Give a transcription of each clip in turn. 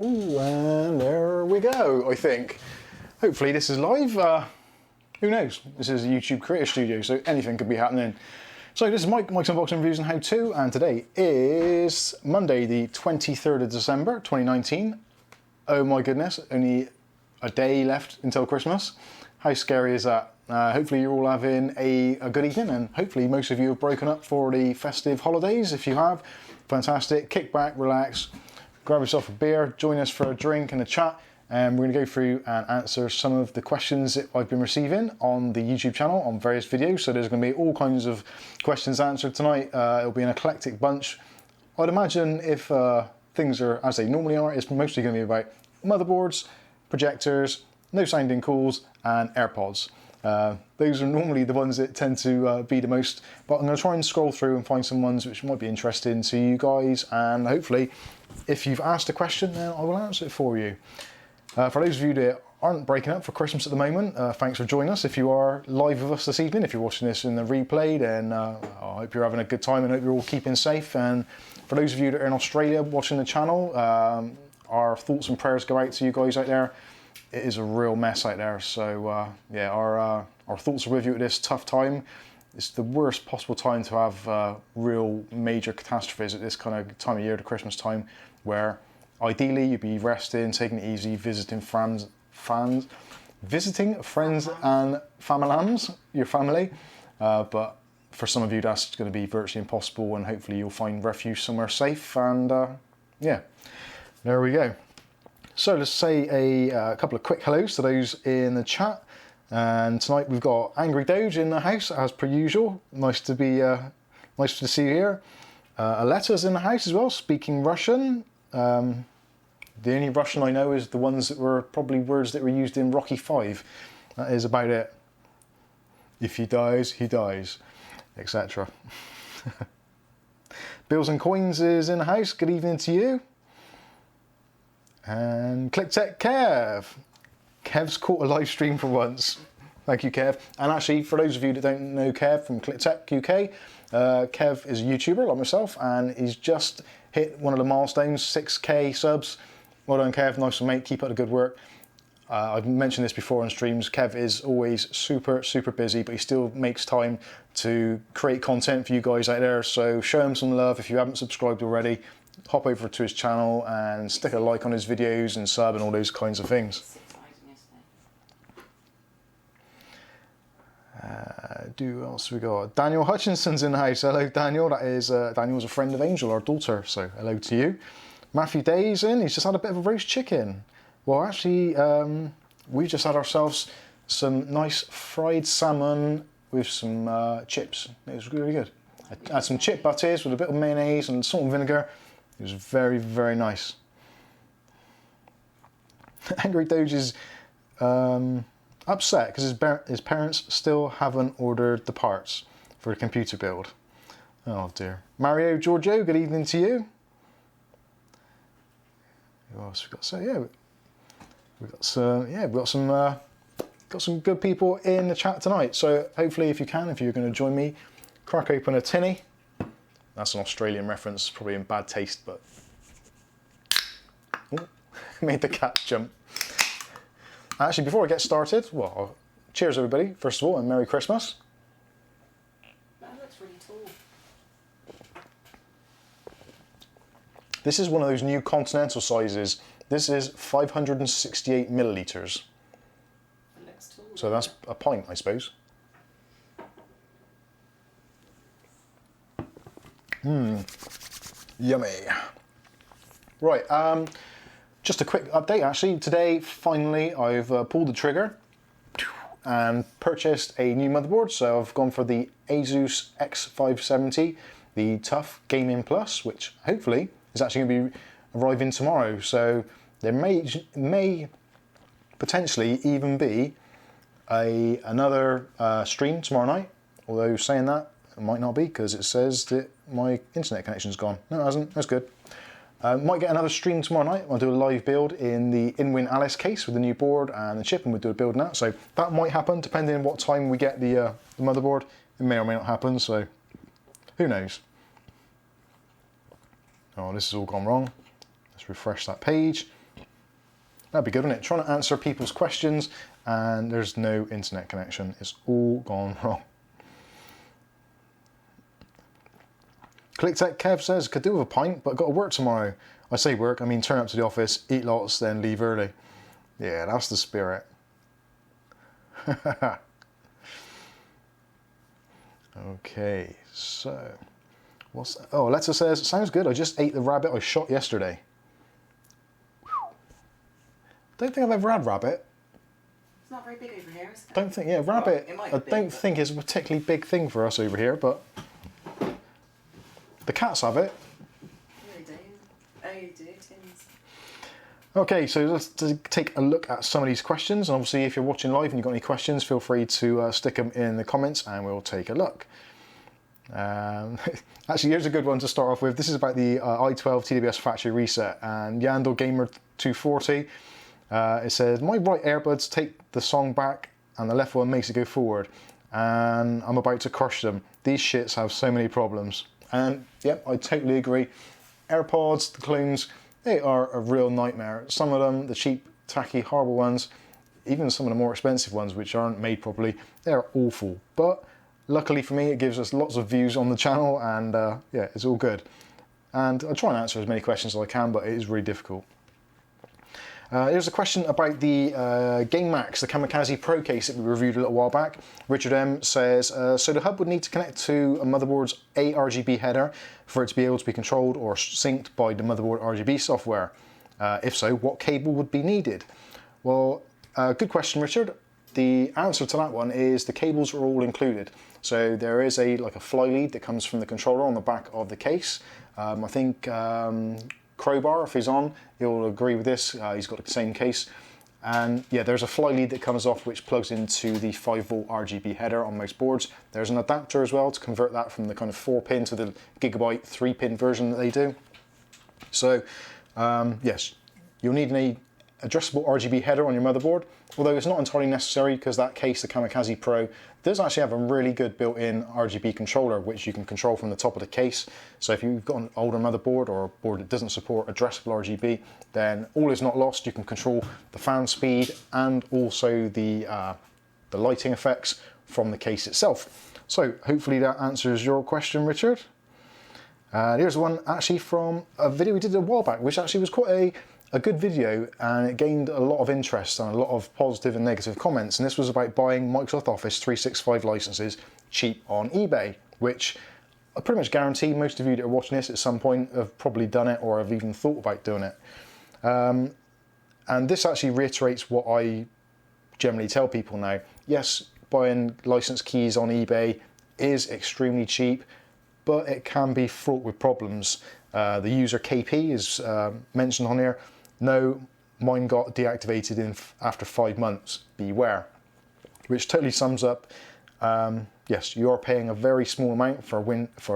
Ooh, and there we go, I think. Hopefully this is live. Who knows? This is a YouTube creator studio, so anything could be happening. So this is Mike's Unboxing Reviews and How To, and today is Monday the 23rd of December 2019. Oh my goodness, only a day left until Christmas. How scary is that? Hopefully you're all having a good evening, and hopefully most of you have broken up for the festive holidays. If you have, fantastic. Kick back, relax, grab yourself a beer, join us for a drink and a chat, and we're going to go through and answer some of the questions that I've been receiving on the YouTube channel on various videos. So there's going to be all kinds of questions answered tonight. It'll be an eclectic bunch. I'd imagine if things are as they normally are, it's mostly going to be about motherboards, projectors, no sounding calls, and AirPods. Those are normally the ones that tend to be the most, but I'm going to try and scroll through and find some ones which might be interesting to you guys, and hopefully if you've asked a question then I will answer it for you. For those of you that aren't breaking up for Christmas at the moment, thanks for joining us. If you are live with us this evening, if you're watching this in the replay, then I hope you're having a good time and hope you're all keeping safe. And for those of you that are in Australia watching the channel, our thoughts and prayers go out to you guys out there. It is a real mess out there, so yeah, our thoughts are with you at this tough time. It's the worst possible time to have real major catastrophes at this kind of time of year, the Christmas time, where ideally you'd be resting, taking it easy, visiting friends and family, your family. But for some of you, that's going to be virtually impossible, and hopefully you'll find refuge somewhere safe. And yeah, there we go. So let's say a couple of quick hellos to those in the chat. And tonight we've got Angry Doge in the house as per usual. Nice to see you here. Aletta's in the house as well, speaking Russian. The only Russian I know is the ones that were probably words that were used in Rocky V. That is about it. If he dies, etc. Bills and Coins is in the house. Good evening to you. And ClickTech Kev. Kev's caught a live stream for once. Thank you, Kev. And actually, for those of you that don't know Kev from ClickTech UK, Kev is a YouTuber like myself, and he's just hit one of the milestones, 6K subs. Well done, Kev. Nice one, mate. Keep up the good work. I've mentioned this before on streams. Kev is always super busy, but he still makes time to create content for you guys out there. So show him some love. If you haven't subscribed already, hop over to his channel and stick a like on his videos and sub and all those kinds of things. Who else we got? Daniel Hutchinson's in the house. Hello, Daniel. That is Daniel's a friend of Angel, our daughter. So hello to you. Matthew Day's in. He's just had a bit of a roast chicken. Well, actually, we just had ourselves some nice fried salmon with some chips. It was really good. I had some chip butties with a bit of mayonnaise and salt and vinegar. It was very nice. Angry Doge is upset because his parents still haven't ordered the parts for a computer build. Oh dear. Mario Giorgio, good evening to you. Who else we got? So yeah, we've got some good people in the chat tonight. So hopefully, if you're going to join me, crack open a tinny. That's an Australian reference, probably in bad taste, but ooh, made the cat jump. Actually, before I get started, well, cheers everybody, first of all, and Merry Christmas. That looks really tall. This is one of those new continental sizes. This is 568 millilitres. It looks tall. So that's a pint, I suppose. Yummy. Right, just a quick update actually. Today, finally, I've pulled the trigger and purchased a new motherboard. So I've gone for the Asus X570, the Tough Gaming Plus, which hopefully is actually going to be arriving tomorrow. So there may potentially even be another stream tomorrow night. Although saying that, it might not be because it says that my internet connection's gone. No, it hasn't. That's good. Might get another stream tomorrow night. I'll do a live build in the InWin Alice case with the new board and the chip, and we'll do a build in that. So that might happen depending on what time we get the motherboard. It may or may not happen, so who knows. Oh, this has all gone wrong. Let's refresh that page. That'd be good, wouldn't it? Trying to answer people's questions and there's no internet connection. It's all gone wrong. ClickTech Kev says, could do with a pint, but got to work tomorrow. I say work, I mean turn up to the office, eat lots, then leave early. Yeah, that's the spirit. Okay, so what's that? Oh, Letter says, sounds good. I just ate the rabbit I shot yesterday. Don't think I've ever had rabbit. It's not very big over here, is it? Don't think, yeah, rabbit. Well, I don't think is a particularly big thing for us over here, but the cats have it. Yeah, they do. Oh, you do, tins. Okay, so let's take a look at some of these questions. And obviously, if you're watching live and you've got any questions, feel free to stick them in the comments and we'll take a look. Actually, here's a good one to start off with. This is about the i12 TWS factory reset. And Yandel Gamer 240, it says, my right earbuds take the song back and the left one makes it go forward. And I'm about to crush them. These shits have so many problems. And yep, I totally agree. AirPods, the clones, they are a real nightmare. Some of them, the cheap, tacky, horrible ones, even some of the more expensive ones which aren't made properly, they're awful. But luckily for me, it gives us lots of views on the channel and yeah, it's all good. And I try and answer as many questions as I can, but it is really difficult. Here's a question about the GameMax, the Kamikaze Pro case that we reviewed a little while back. Richard M says, so the hub would need to connect to a motherboard's ARGB header for it to be able to be controlled or synced by the motherboard RGB software. If so, what cable would be needed? Well, good question, Richard. The answer to that one is the cables are all included. So there is like a fly lead that comes from the controller on the back of the case. I think Crowbar, if he's on, he'll agree with this. He's got the same case. And yeah, there's a fly lead that comes off which plugs into the 5V RGB header on most boards. There's an adapter as well to convert that from the kind of 4-pin to the Gigabyte 3-pin version that they do. So yes, you'll need an addressable RGB header on your motherboard, although it's not entirely necessary because that case, the Kamikaze Pro, does actually have a really good built-in RGB controller which you can control from the top of the case. So if you've got an older motherboard or a board that doesn't support addressable RGB, then all is not lost. You can control the fan speed and also the lighting effects from the case itself. So hopefully that answers your question, Richard. Here's one actually from a video we did a while back, which actually was quite a good video, and it gained a lot of interest and a lot of positive and negative comments. And this was about buying Microsoft Office 365 licenses cheap on eBay, which I pretty much guarantee most of you that are watching this at some point have probably done it or have even thought about doing it. And this actually reiterates what I generally tell people now. Yes, buying license keys on eBay is extremely cheap, but it can be fraught with problems. The user KP is mentioned on here. No, mine got deactivated after 5 months, beware. Which totally sums up, yes, you are paying a very small amount for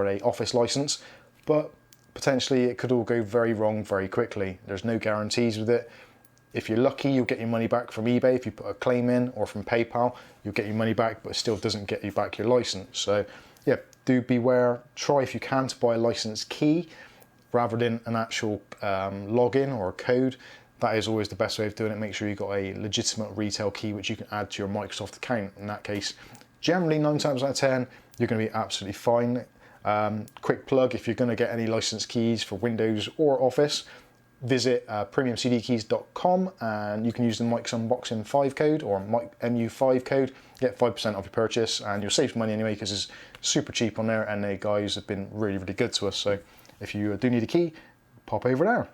an Office license, but potentially it could all go very wrong very quickly. There's no guarantees with it. If you're lucky, you'll get your money back from eBay. If you put a claim in, or from PayPal, you'll get your money back, but it still doesn't get you back your license. So yeah, do beware. Try if you can to buy a license key rather than an actual login or a code. That is always the best way of doing it. Make sure you've got a legitimate retail key which you can add to your Microsoft account. In that case, generally 9 times out of 10, you're going to be absolutely fine. Quick plug, if you're going to get any license keys for Windows or Office, visit premiumcdkeys.com and you can use the Mike's Unboxing 5 code or Mike MU5 code, get 5% off your purchase, and you'll save money anyway because it's super cheap on there, and the guys have been really, really good to us. So if you do need a key, pop over there.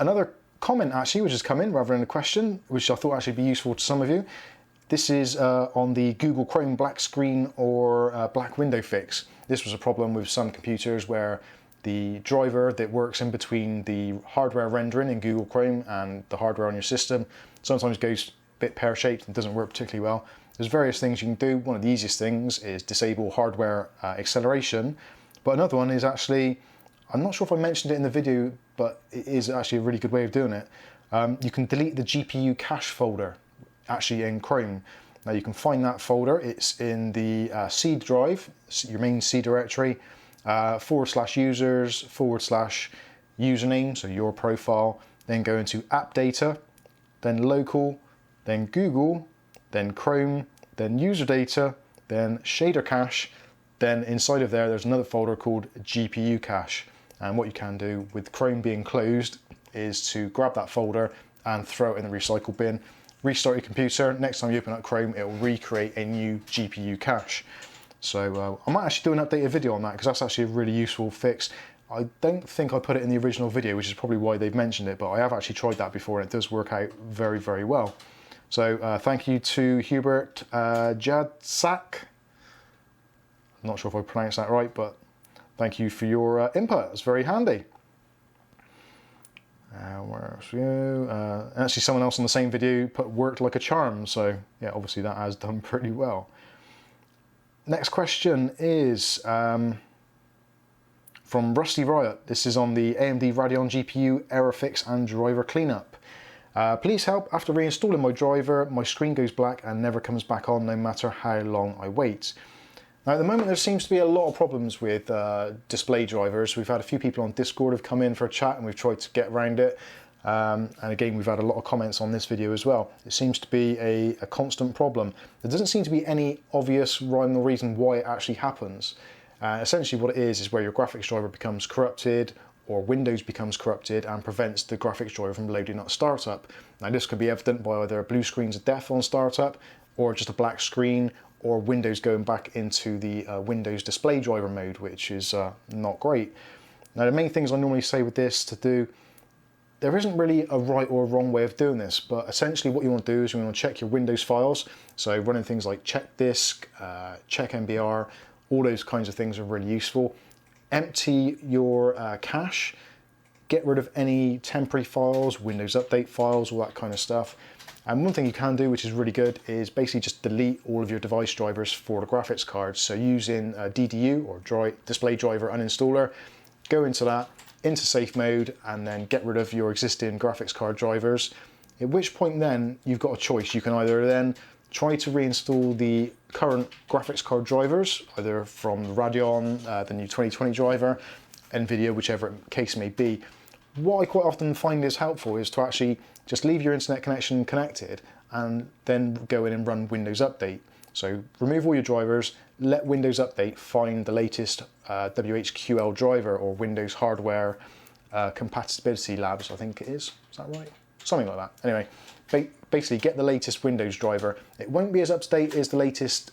Another comment actually which has come in rather than a question, which I thought actually be useful to some of you. This is on the Google Chrome black screen or black window fix. This was a problem with some computers where the driver that works in between the hardware rendering in Google Chrome and the hardware on your system sometimes goes a bit pear-shaped and doesn't work particularly well. There's various things you can do. One of the easiest things is disable hardware acceleration, but another one is actually, I'm not sure if I mentioned it in the video, but it is actually a really good way of doing it. You can delete the GPU cache folder actually in Chrome. Now you can find that folder, it's in the C drive, your main C directory, /users/username, so your profile, then go into app data, then local, then Google, then Chrome, then user data, then shader cache, then inside of there, there's another folder called GPU cache. And what you can do with Chrome being closed is to grab that folder and throw it in the recycle bin, restart your computer. Next time you open up Chrome, it will recreate a new GPU cache. So I might actually do an updated video on that because that's actually a really useful fix. I don't think I put it in the original video, which is probably why they've mentioned it, but I have actually tried that before and it does work out very, very well. So thank you to Hubert Jadsak. I'm not sure if I pronounced that right, but thank you for your input. It's very handy. Where's you? Actually, someone else on the same video put worked like a charm. So yeah, obviously that has done pretty well. Next question is from Rusty Riot. This is on the AMD Radeon GPU error fix and driver cleanup. Please help. After reinstalling my driver, my screen goes black and never comes back on no matter how long I wait. Now at the moment there seems to be a lot of problems with display drivers. We've had a few people on Discord have come in for a chat and we've tried to get around it. And again, we've had a lot of comments on this video as well. It seems to be a constant problem. There doesn't seem to be any obvious rhyme or reason why it actually happens. Essentially what it is where your graphics driver becomes corrupted or Windows becomes corrupted and prevents the graphics driver from loading at startup. Now this could be evident by either blue screens of death on startup or just a black screen or Windows going back into the Windows display driver mode, which is not great. Now the main things I normally say with this to do, there isn't really a right or a wrong way of doing this, but essentially what you want to do is you want to check your Windows files. So running things like check disk, check MBR, all those kinds of things are really useful. Empty your cache, get rid of any temporary files, Windows Update files, all that kind of stuff. And one thing you can do, which is really good, is basically just delete all of your device drivers for the graphics cards. So using DDU or Display Driver Uninstaller, go into that, into safe mode, and then get rid of your existing graphics card drivers. At which point then you've got a choice. You can either then try to reinstall the current graphics card drivers, either from the Radeon, the new 2020 driver, NVIDIA, whichever case may be. What I quite often find is helpful is to actually just leave your internet connection connected and then go in and run Windows Update. So remove all your drivers, let Windows Update find the latest WHQL driver or Windows Hardware Compatibility Labs, I think it is. Is that right? Something like that. Anyway, basically get the latest Windows driver. It won't be as up to date as the latest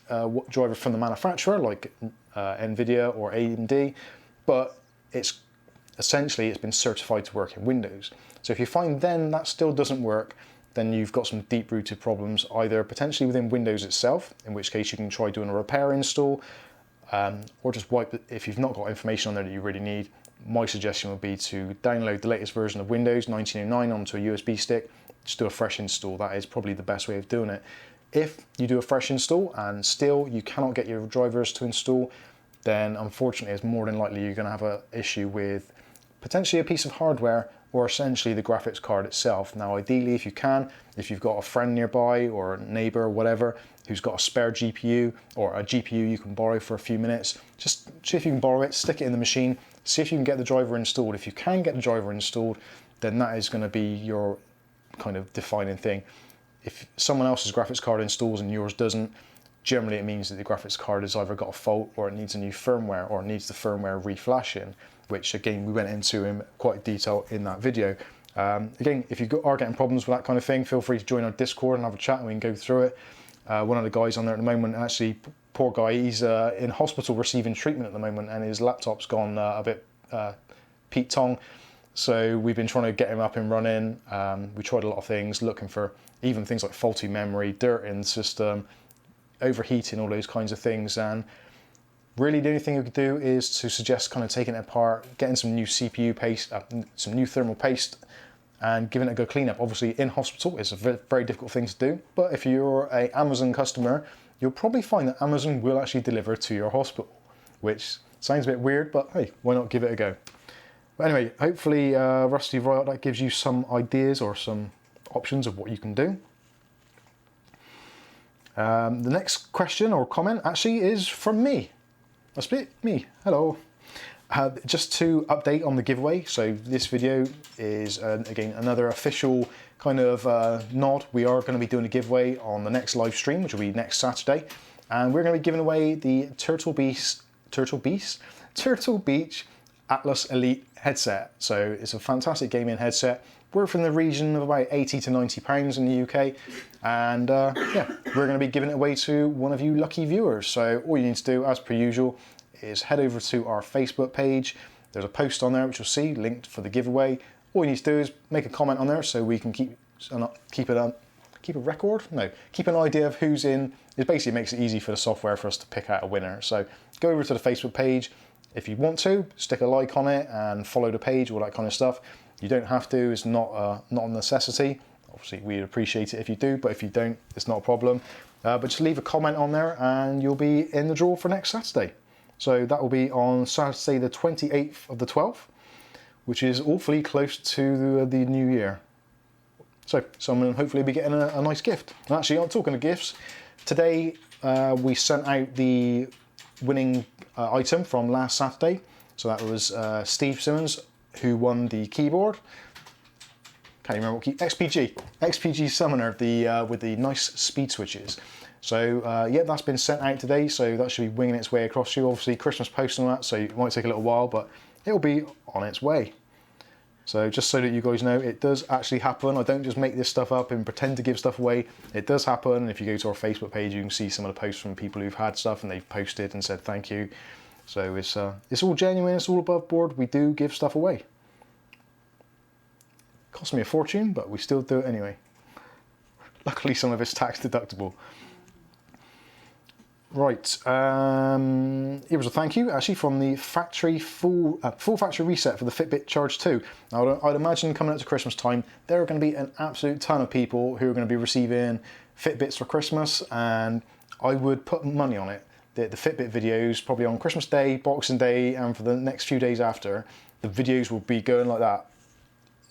driver from the manufacturer, like NVIDIA or AMD, but it's been certified to work in Windows. So if you find then that still doesn't work, then you've got some deep-rooted problems, either potentially within Windows itself, in which case you can try doing a repair install, or just wipe it. If you've not got information on there that you really need, my suggestion would be to download the latest version of Windows 1909 onto a USB stick, just do a fresh install. That is probably the best way of doing it. If you do a fresh install and still you cannot get your drivers to install, then unfortunately it's more than likely you're going to have an issue with potentially a piece of hardware or essentially the graphics card itself. Now ideally if you've got a friend nearby or a neighbor or whatever who's got a spare GPU or a GPU you can borrow for a few minutes, just see if you can borrow it, stick it in the machine, see if you can get the driver installed. If you can get the driver installed, then that is going to be your kind of defining thing. If someone else's graphics card installs and yours doesn't, generally it means that the graphics card has either got a fault or it needs a new firmware or it needs the firmware reflashing, which again we went into in quite detail in that video. Again, if you are getting problems with that kind of thing, feel free to join our Discord and have a chat and we can go through it. One of the guys on there at the moment, actually, poor guy, he's in hospital receiving treatment at the moment and his laptop's gone a bit Pete Tong. So we've been trying to get him up and running. We tried a lot of things, looking for even things like faulty memory, dirt in the system, overheating, all those kinds of things. And really the only thing we could do is to suggest kind of taking it apart, getting some new CPU paste, some new thermal paste, and giving it a good cleanup. Obviously in hospital it's a very difficult thing to do, but if you're an Amazon customer, you'll probably find that Amazon will actually deliver to your hospital, which sounds a bit weird, but hey, why not give it a go? But anyway, hopefully Rusty Riot, that gives you some ideas or some options of what you can do. The next question or comment actually is from me. That's me. Hello. Just to update on the giveaway, so this video is again another official kind of nod. We are going to be doing a giveaway on the next live stream, which will be next Saturday, and we're going to be giving away the Turtle Beach Atlas Elite headset. So it's a fantastic gaming headset. We're from the region of about 80 to 90 pounds in the UK, and yeah, we're going to be giving it away to one of you lucky viewers. So all you need to do, as per usual, is head over to our Facebook page. There's a post on there which you'll see linked for the giveaway. All you need to do is make a comment on there so we can keep a record. No, keep an idea of who's in. It basically makes it easy for the software for us to pick out a winner. So go over to the Facebook page. If you want to, stick a like on it and follow the page, all that kind of stuff. You don't have to. It's not a necessity. Obviously, we'd appreciate it if you do, but if you don't, it's not a problem. But just leave a comment on there and you'll be in the draw for next Saturday. So that will be on Saturday the 28th of the 12th, which is awfully close to the new year. So someone hopefully be getting a nice gift. And actually, I'm talking of gifts. Today we sent out the winning item from last Saturday. So that was Steve Simmons, who won the keyboard. Can't remember what XPG Summoner, with the nice speed switches. So yeah, that's been sent out today, so that should be winging its way across to you. Obviously Christmas post and all that, so it might take a little while, but it'll be on its way. So just so that you guys know, it does actually happen. I don't just make this stuff up and pretend to give stuff away. It does happen. If you go to our Facebook page, you can see some of the posts from people who've had stuff and they've posted and said thank you. So it's all genuine, it's all above board. We do give stuff away. Cost me a fortune, but we still do it anyway. Luckily some of it's tax deductible. Right, here was a thank you actually from the factory full factory reset for the Fitbit Charge 2. Now I'd imagine coming up to Christmas time there are going to be an absolute ton of people who are going to be receiving Fitbits for Christmas, and I would put money on it that the Fitbit videos probably on Christmas Day, Boxing Day, and for the next few days after, the videos will be going like that,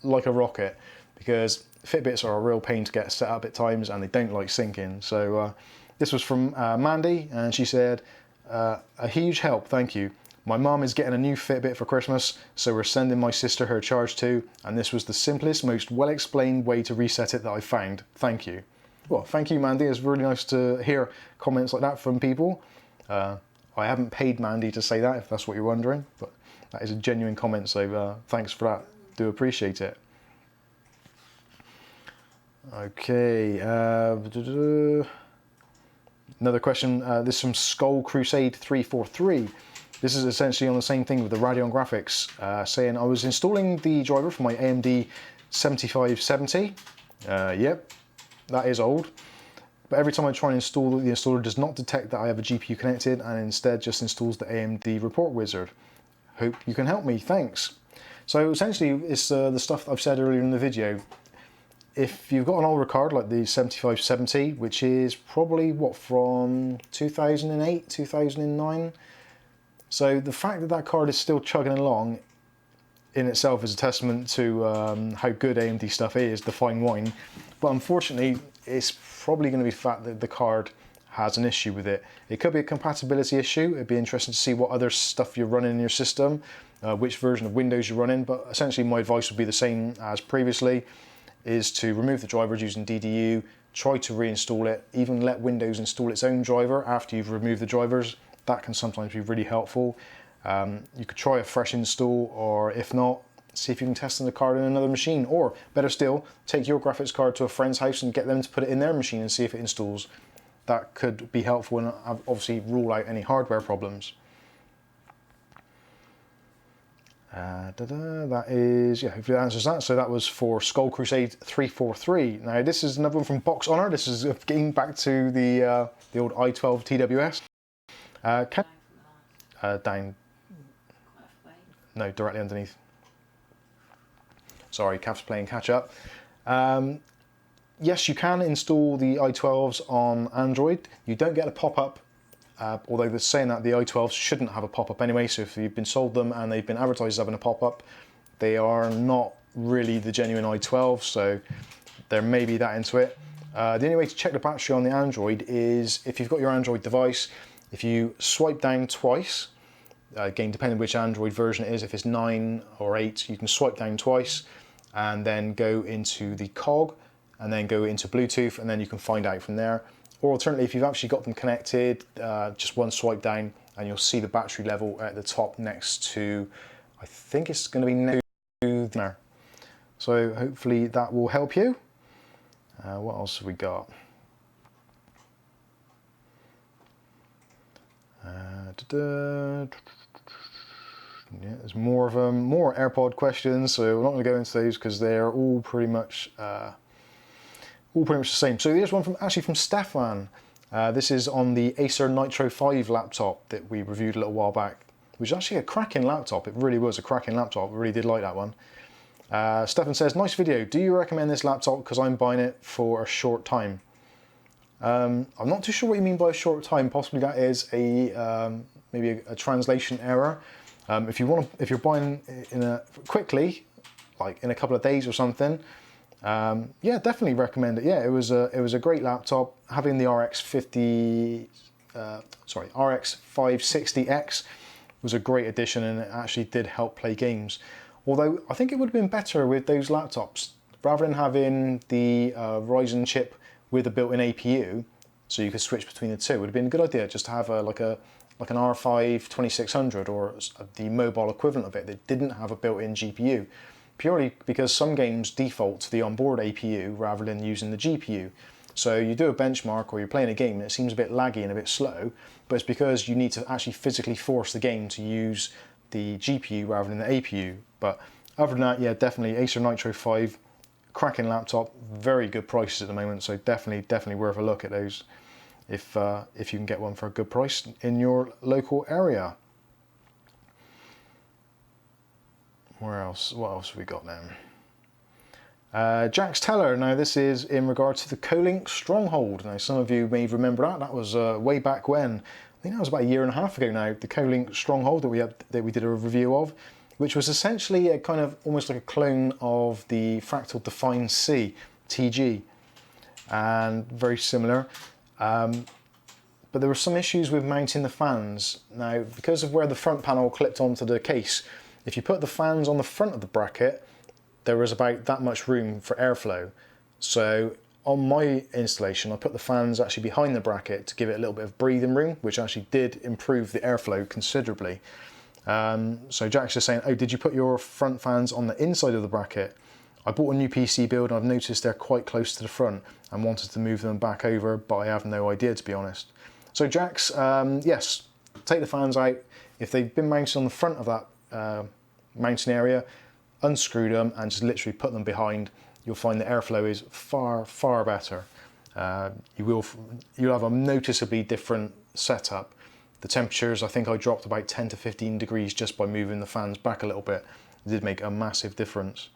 like a rocket, because Fitbits are a real pain to get set up at times and they don't like syncing. So this was from Mandy, and she said, a huge help, thank you. My mum is getting a new Fitbit for Christmas, so we're sending my sister her Charge 2, and this was the simplest, most well-explained way to reset it that I found. Thank you. Well, thank you, Mandy. It's really nice to hear comments like that from people. I haven't paid Mandy to say that, if that's what you're wondering, but that is a genuine comment, so thanks for that. Do appreciate it. Okay. Another question, this is from Skull Crusade 343. This is essentially on the same thing with the Radeon graphics, saying I was installing the driver for my AMD 7570. Yep, that is old. But every time I try and install, the installer does not detect that I have a GPU connected and instead just installs the AMD report wizard. Hope you can help me, thanks. So essentially it's the stuff that I've said earlier in the video. If you've got an older card like the 7570, which is probably what, from 2008, 2009. So the fact that that card is still chugging along in itself is a testament to how good AMD stuff is, the fine wine. But unfortunately, it's probably going to be the fact that the card has an issue with it. It could be a compatibility issue. It'd be interesting to see what other stuff you're running in your system, which version of Windows you're running. But essentially my advice would be the same as previously, is to remove the drivers using DDU, try to reinstall it, even let Windows install its own driver after you've removed the drivers. That can sometimes be really helpful. You could try a fresh install, or if not, see if you can test the card in another machine, or better still, take your graphics card to a friend's house and get them to put it in their machine and see if it installs. That could be helpful and obviously rule out any hardware problems. That is, yeah, hopefully that answers that. So that was for Skull Crusade 343. Now this is another one from Box Honor. This is getting back to the old i12 TWS. Down. No, directly underneath. Sorry, Cav's playing catch up. Yes, you can install the i12s on Android. You don't get a pop-up, although they're saying that the i12s shouldn't have a pop-up anyway, so if you've been sold them and they've been advertised as having a pop-up, they are not really the genuine i12, so there may be that into it. The only way to check the battery on the Android is if you've got your Android device, if you swipe down twice, Again, depending which Android version it is, if it's 9 or 8, you can swipe down twice and then go into the cog and then go into Bluetooth, and then you can find out from there. Or alternatively, if you've actually got them connected, just one swipe down and you'll see the battery level at the top next to, I think it's going to be next to there. So hopefully that will help you. What else have we got? Yeah, there's more of them, more AirPod questions, so we're not going to go into those because they're all pretty much the same. So here's one from Stefan. This is on the Acer Nitro 5 laptop that we reviewed a little while back, which is actually a cracking laptop. It really was a cracking laptop. I really did like that one. Stefan says, nice video. Do you recommend this laptop because I'm buying it for a short time? I'm not too sure what you mean by a short time. Possibly that is maybe a translation error. If you're buying quickly, like in a couple of days or something, yeah, definitely recommend it. Yeah, it was a great laptop. Having the RX 560X was a great addition, and it actually did help play games. Although I think it would have been better with those laptops, rather than having the Ryzen chip with a built-in APU, so you could switch between the two. It would have been a good idea just to have like an R5 2600 or the mobile equivalent of it that didn't have a built-in GPU, purely because some games default to the onboard APU rather than using the GPU. So you do a benchmark or you're playing a game and it seems a bit laggy and a bit slow, but it's because you need to actually physically force the game to use the GPU rather than the APU. But other than that, yeah, definitely Acer Nitro 5, cracking laptop, very good prices at the moment, so definitely worth a look at those if you can get one for a good price in your local area. Where else? What else have we got then? Jax Teller. Now this is in regard to the Colink Stronghold. Now some of you may remember that. That was way back when. I think that was about a year and a half ago now. The Colink Stronghold that we did a review of, which was essentially a kind of almost like a clone of the Fractal Define C TG, and very similar. But there were some issues with mounting the fans. Now, because of where the front panel clipped onto the case, if you put the fans on the front of the bracket, there was about that much room for airflow. So on my installation, I put the fans actually behind the bracket to give it a little bit of breathing room, which actually did improve the airflow considerably. So Jack's just saying, oh, did you put your front fans on the inside of the bracket? I bought a new PC build and I've noticed they're quite close to the front and wanted to move them back over, but I have no idea, to be honest. So Jack's, yes, take the fans out. If they've been mounted on the front of that mounting area, unscrew them and just literally put them behind. You'll find the airflow is far better. You'll have a noticeably different setup. The temperatures, I think I dropped about 10 to 15 degrees just by moving the fans back a little bit. It did make a massive difference.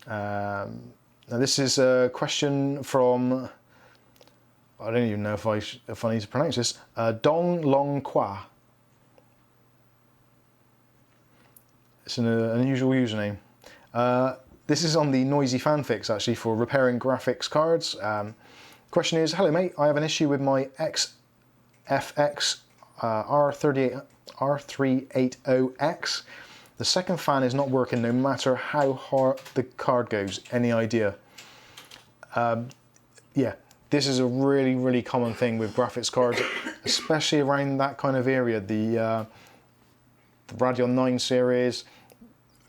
Now this is a question from, I don't even know if I need to pronounce this, Dong Long Qua. It's an unusual username. This is on the Noisy Fanfix actually for repairing graphics cards. Question is, hello mate, I have an issue with my XFX R380X. The second fan is not working no matter how hard the card goes. Any idea? Yeah, this is a really common thing with graphics cards, especially around that kind of area. The Radeon 9 series,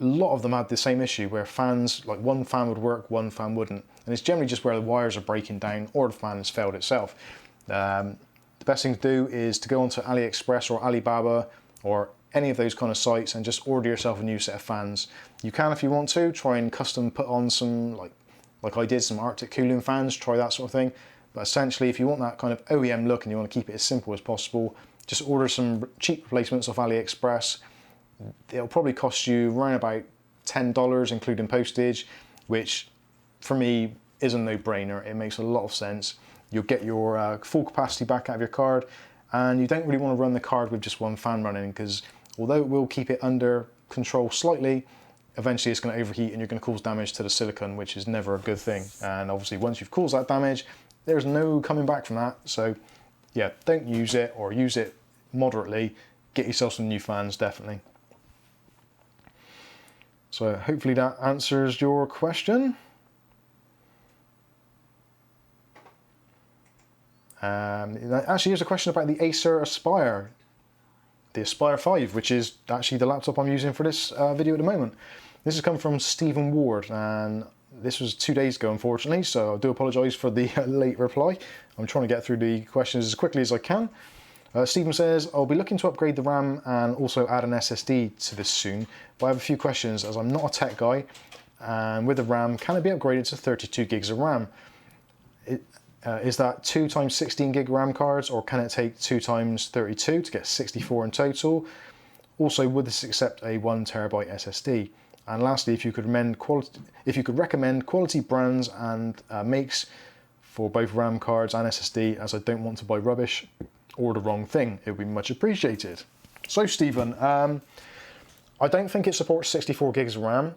a lot of them had the same issue where fans, like one fan would work, one fan wouldn't. And it's generally just where the wires are breaking down or the fan has failed itself. The best thing to do is to go onto AliExpress or Alibaba or any of those kind of sites and just order yourself a new set of fans. You can, if you want to, try and custom put on some, like I did, some Arctic cooling fans, try that sort of thing. But essentially, if you want that kind of OEM look and you want to keep it as simple as possible, just order some cheap replacements off AliExpress. It'll probably cost you around about $10, including postage, which for me is a no-brainer. It makes a lot of sense. You'll get your full capacity back out of your card, and you don't really want to run the card with just one fan running, because although it will keep it under control slightly, eventually it's going to overheat and you're going to cause damage to the silicon, which is never a good thing. And obviously once you've caused that damage, there's no coming back from that. So yeah, don't use it, or use it moderately. Get yourself some new fans, definitely. So hopefully that answers your question. Actually, here's a question about the Acer Aspire, the Aspire 5, which is actually the laptop I'm using for this video at the moment. This has come from Stephen Ward, and this was 2 days ago, unfortunately, so I do apologise for the late reply. I'm trying to get through the questions as quickly as I can. Stephen says, I'll be looking to upgrade the RAM and also add an SSD to this soon, but I have a few questions as I'm not a tech guy, and with the RAM, can it be upgraded to 32 gigs of RAM? Is that 2 times 16 gig RAM cards, or can it take 2 times 32 to get 64 in total? Also, would this accept a 1 terabyte SSD? And lastly, if you could recommend quality brands and makes for both RAM cards and SSD, as I don't want to buy rubbish or the wrong thing, it would be much appreciated. So Stephen, I don't think it supports 64 gigs of RAM.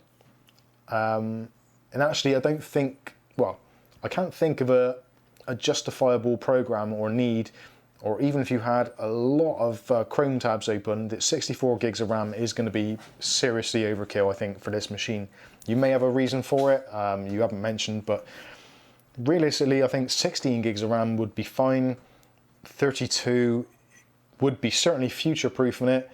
And actually I don't think, well, I can't think of a justifiable program or need, or even if you had a lot of Chrome tabs open, that 64 gigs of RAM is going to be seriously overkill, I think, for this machine. You may have a reason for it, you haven't mentioned, but realistically I think 16 gigs of RAM would be fine. 32 would be certainly future-proofing it,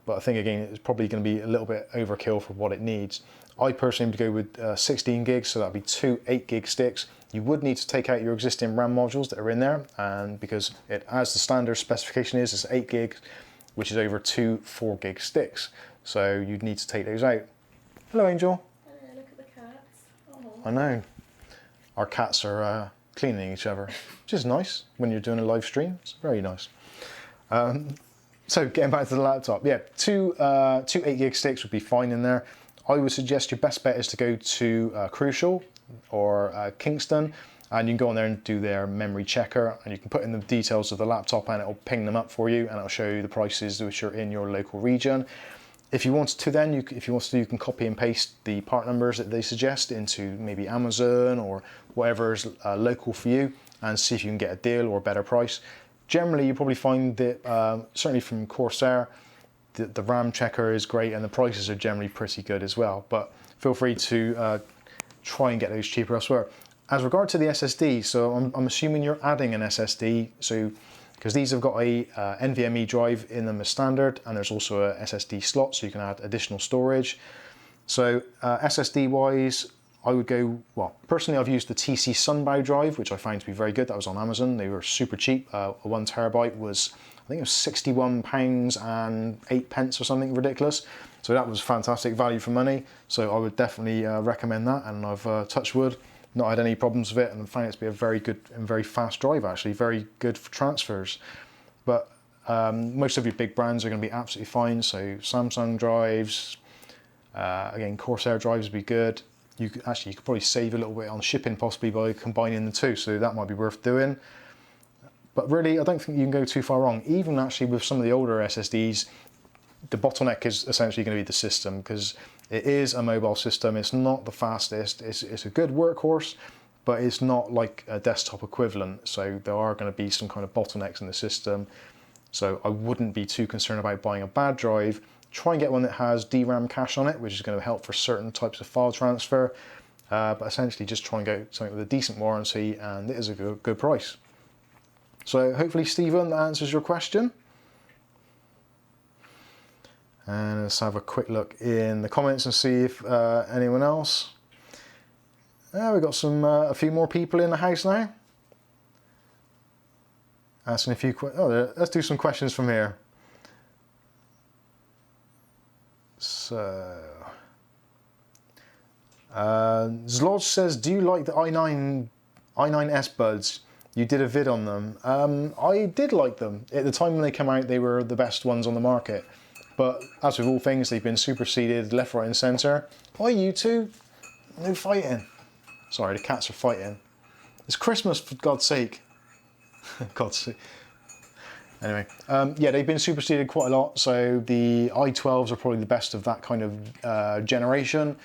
but I think again it's probably going to be a little bit overkill for what it needs. I personally would go with 16 gigs, so that'd be 2 8 gig sticks. You would need to take out your existing RAM modules that are in there, and because it, as the standard specification is, it's 8 gigs, which is over 2 4 gig sticks. So you'd need to take those out. Hello, Angel. Hello, look at the cats. Oh. I know. Our cats are cleaning each other, which is nice when you're doing a live stream. It's very nice. So getting back to the laptop, yeah, two 8 gig sticks would be fine in there. I would suggest your best bet is to go to Crucial or Kingston, and you can go on there and do their memory checker, and you can put in the details of the laptop and it'll ping them up for you, and it'll show you the prices which are in your local region. If you wanted to, then if you want to, you can copy and paste the part numbers that they suggest into maybe Amazon or whatever is local for you, and see if you can get a deal or a better price. Generally, you probably find that certainly from Corsair, the RAM checker is great and the prices are generally pretty good as well. But feel free to try and get those cheaper elsewhere. As regard to the SSD, so I'm assuming you're adding an SSD, so because these have got a NVMe drive in them as standard, and there's also a SSD slot, so you can add additional storage. So SSD wise, I would go, well, personally I've used the TC Sunbow drive, which I found to be very good. That was on Amazon. They were super cheap. A 1 terabyte was, I think it was £61 and 8 pence or something ridiculous. So that was fantastic value for money. So I would definitely recommend that, and I've touched wood, not had any problems with it, and found it to be a very good and very fast drive, actually, very good for transfers. But most of your big brands are going to be absolutely fine. So Samsung drives, again, Corsair drives would be good. You could probably save a little bit on shipping possibly by combining the two, so that might be worth doing. But really, I don't think you can go too far wrong. Even actually with some of the older SSDs, the bottleneck is essentially going to be the system, because it is a mobile system. It's not the fastest. It's a good workhorse, but it's not like a desktop equivalent. So there are going to be some kind of bottlenecks in the system. So I wouldn't be too concerned about buying a bad drive. Try and get one that has DRAM cache on it, which is going to help for certain types of file transfer. But essentially just try and get something with a decent warranty, and it is a good price. So hopefully, Stephen, that answers your question. And let's have a quick look in the comments and see if anyone else. We've got a few more people in the house now. Asking a few questions. Let's do some questions from here. So, Zlodge says, do you like the i9s buds? You did a vid on them. I did like them. At the time when they came out, they were the best ones on the market. But as with all things, they've been superseded left, right and centre. Oi, you two. No fighting. Sorry, the cats are fighting. It's Christmas, for God's sake. God's sake. Anyway, yeah, they've been superseded quite a lot. So the i12s are probably the best of that kind of generation.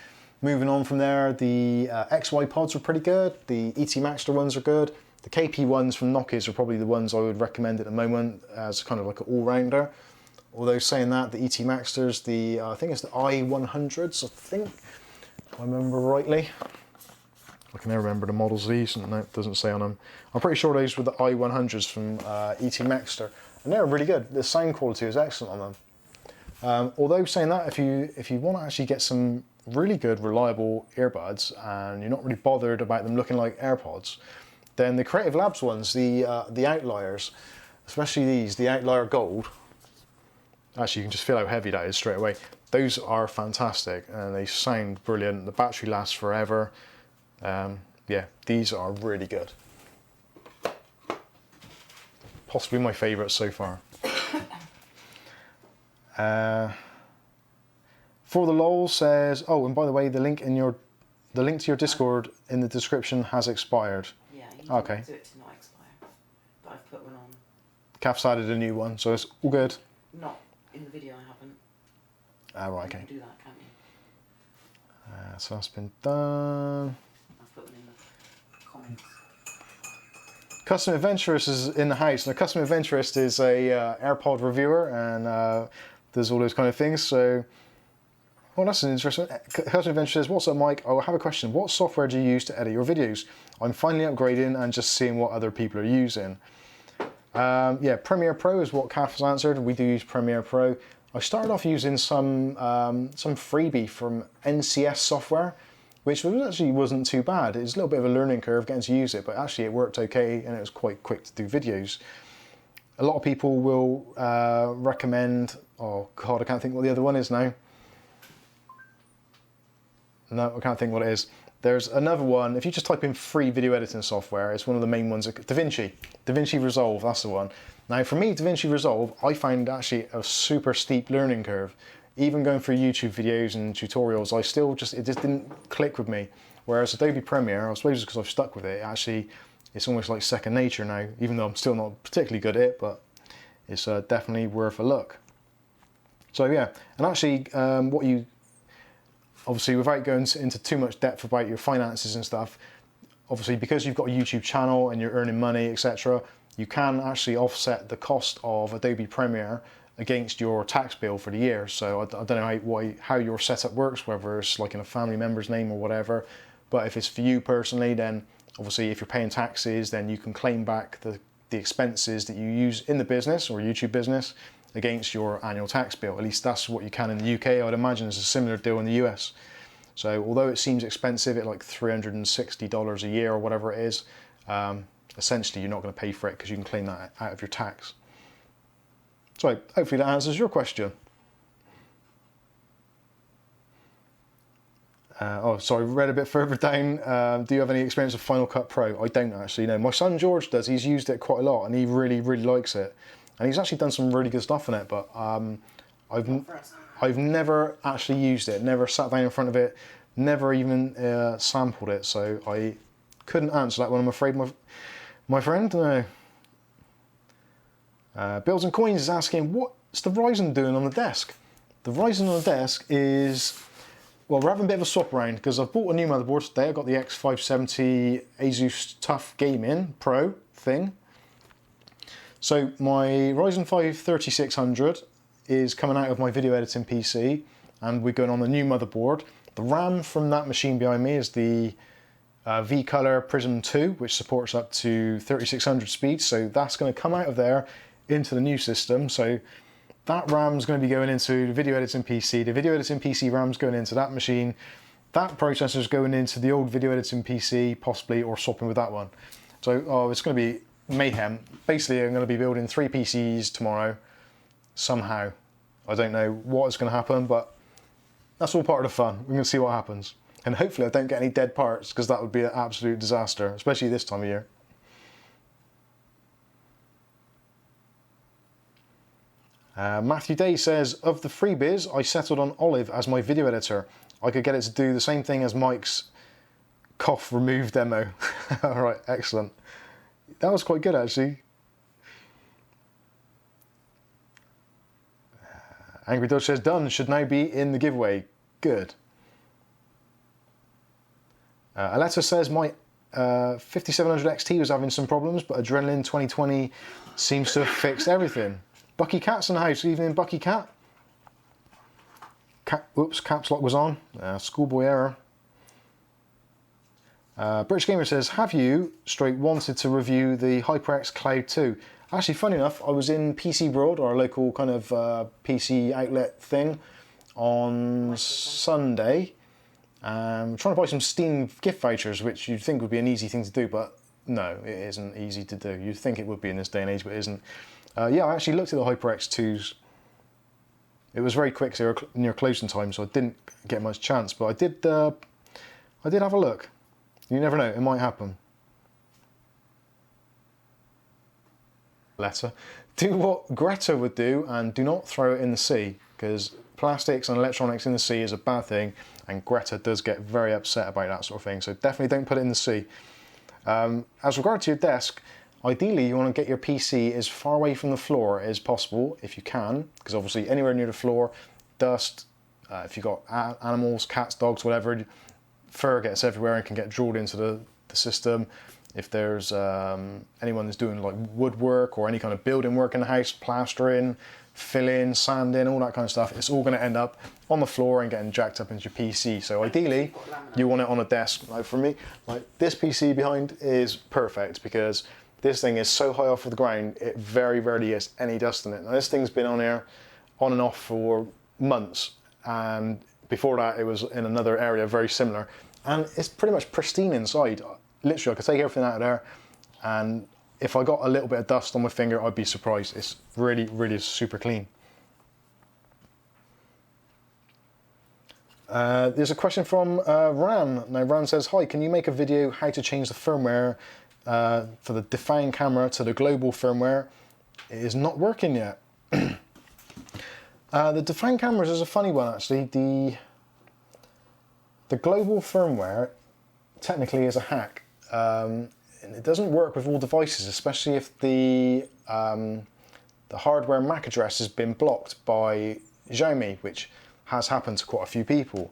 Moving on from there, the XY pods are pretty good. The ET Maxter ones are good. The KP ones from Nokia's are probably the ones I would recommend at the moment as kind of like an all-rounder. Although saying that, the ET Maxters, I think it's the i100s, I think, if I remember rightly. I can never remember the models of these, and no, it doesn't say on them. I'm pretty sure those were the i100s from ET Maxter, and they're really good. The sound quality is excellent on them. Although saying that, if you want to actually get some really good, reliable earbuds, and you're not really bothered about them looking like AirPods, then the Creative Labs ones, the Outliers, especially these, the Outlier Gold. Actually, you can just feel how heavy that is straight away. Those are fantastic, and they sound brilliant. The battery lasts forever. Yeah, these are really good. Possibly my favourite so far. For the lol says, oh, and by the way, the link to your Discord in the description has expired. Yeah, you okay. do it to not expire, but I've put one on. Kath's added a new one, so it's all good. Not in the video, I haven't. Right, okay. You can do that, can't you? So that's been done. I've put one in the comments. Custom Adventurist is in the house. Now, Custom Adventurist is a AirPod reviewer and does all those kind of things. So, well, that's an interesting. Custom Adventurist says, "What's up, Mike? I have a question. What software do you use to edit your videos? I'm finally upgrading and just seeing what other people are using." Yeah, Premiere Pro is what Kath has answered. We do use Premiere Pro. I started off using some freebie from NCS software, which actually wasn't too bad. It was a little bit of a learning curve getting to use it, but actually it worked okay and it was quite quick to do videos. A lot of people will recommend, oh God, I can't think what the other one is now. No, I can't think what it is. There's another one, if you just type in free video editing software, it's one of the main ones, DaVinci Resolve, that's the one. Now for me, DaVinci Resolve, I found actually a super steep learning curve. Even going through YouTube videos and tutorials, it just didn't click with me. Whereas Adobe Premiere, I suppose because I've stuck with it, actually, it's almost like second nature now, even though I'm still not particularly good at it, but it's definitely worth a look. So yeah, and actually obviously without going into too much depth about your finances and stuff, obviously because you've got a YouTube channel and you're earning money, etc., you can actually offset the cost of Adobe Premiere against your tax bill for the year. So I don't know how your setup works, whether it's like in a family member's name or whatever, but if it's for you personally, then obviously if you're paying taxes, then you can claim back the expenses that you use in the business or YouTube business against your annual tax bill. At least that's what you can in the UK. I'd imagine it's a similar deal in the US. So although it seems expensive at like $360 a year or whatever it is, essentially you're not going to pay for it because you can claim that out of your tax. So hopefully that answers your question. Oh, sorry, read a bit further down. Do you have any experience with Final Cut Pro? I don't actually know. My son George does. He's used it quite a lot and he really, really likes it. And he's actually done some really good stuff on it, but I've never actually used it, never sat down in front of it, never even sampled it, so I couldn't answer that one, I'm afraid, my friend. No. Bills and Coins is asking, what's the Ryzen doing on the desk? The Ryzen on the desk is, well, we're having a bit of a swap around because I've bought a new motherboard today. I've got the X570 Asus TUF Gaming Pro thing. So my Ryzen 5 3600 is coming out of my video editing PC and we're going on the new motherboard. The RAM from that machine behind me is the V-Color Prism 2, which supports up to 3600 speeds. So that's going to come out of there into the new system. So that RAM's going to be going into the video editing PC. The video editing PC RAM's going into that machine. That processor's going into the old video editing PC, possibly, or swapping with that one. So it's going to be mayhem. Basically, I'm going to be building 3 PCs tomorrow, somehow. I don't know what is going to happen, but that's all part of the fun. We're going to see what happens. And hopefully I don't get any dead parts, because that would be an absolute disaster, especially this time of year. Matthew Day says, of the freebies, I settled on Olive as my video editor. I could get it to do the same thing as Mike's cough remove demo. Alright, excellent. That was quite good, actually. Angry Dodge says, done, should now be in the giveaway. Good. Aletta says, my 5700 XT was having some problems, but Adrenaline 2020 seems to have fixed everything. Bucky Cat's in the house. Evening, Bucky Cat. Oops, caps lock was on. Schoolboy error. British Gamer says, have you wanted to review the HyperX Cloud 2? Actually, funny enough, I was in PC Broad, our local kind of PC outlet thing, on Sunday, trying to buy some Steam gift vouchers, which you'd think would be an easy thing to do, but no, it isn't easy to do. You'd think it would be in this day and age, but it isn't. Yeah, I actually looked at the HyperX 2s. It was very quick, so they were near closing time, so I didn't get much chance, but I did have a look. You never know, it might happen. Letter. Do what Greta would do and do not throw it in the sea, because plastics and electronics in the sea is a bad thing, and Greta does get very upset about that sort of thing, so definitely don't put it in the sea. As regard to your desk, ideally you want to get your PC as far away from the floor as possible, if you can, because obviously anywhere near the floor, dust, if you've got animals, cats, dogs, whatever, fur gets everywhere and can get drawn into the system. If there's anyone that's doing like woodwork or any kind of building work in the house, plastering, filling, sanding, all that kind of stuff, it's all going to end up on the floor and getting jacked up into your PC. So ideally, you want it on a desk. Like for me, like this PC behind is perfect because this thing is so high off of the ground, it very rarely gets any dust in it. Now this thing's been on here on and off for months, and before that it was in another area very similar, and it's pretty much pristine inside. Literally, I could take everything out of there, and if I got a little bit of dust on my finger, I'd be surprised. It's really, really super clean. There's a question from Ram. Now, Ram says, hi, can you make a video how to change the firmware for the Define camera to the global firmware? It is not working yet. The Define cameras is a funny one, actually. The global firmware technically is a hack. And it doesn't work with all devices, especially if the hardware MAC address has been blocked by Xiaomi, which has happened to quite a few people.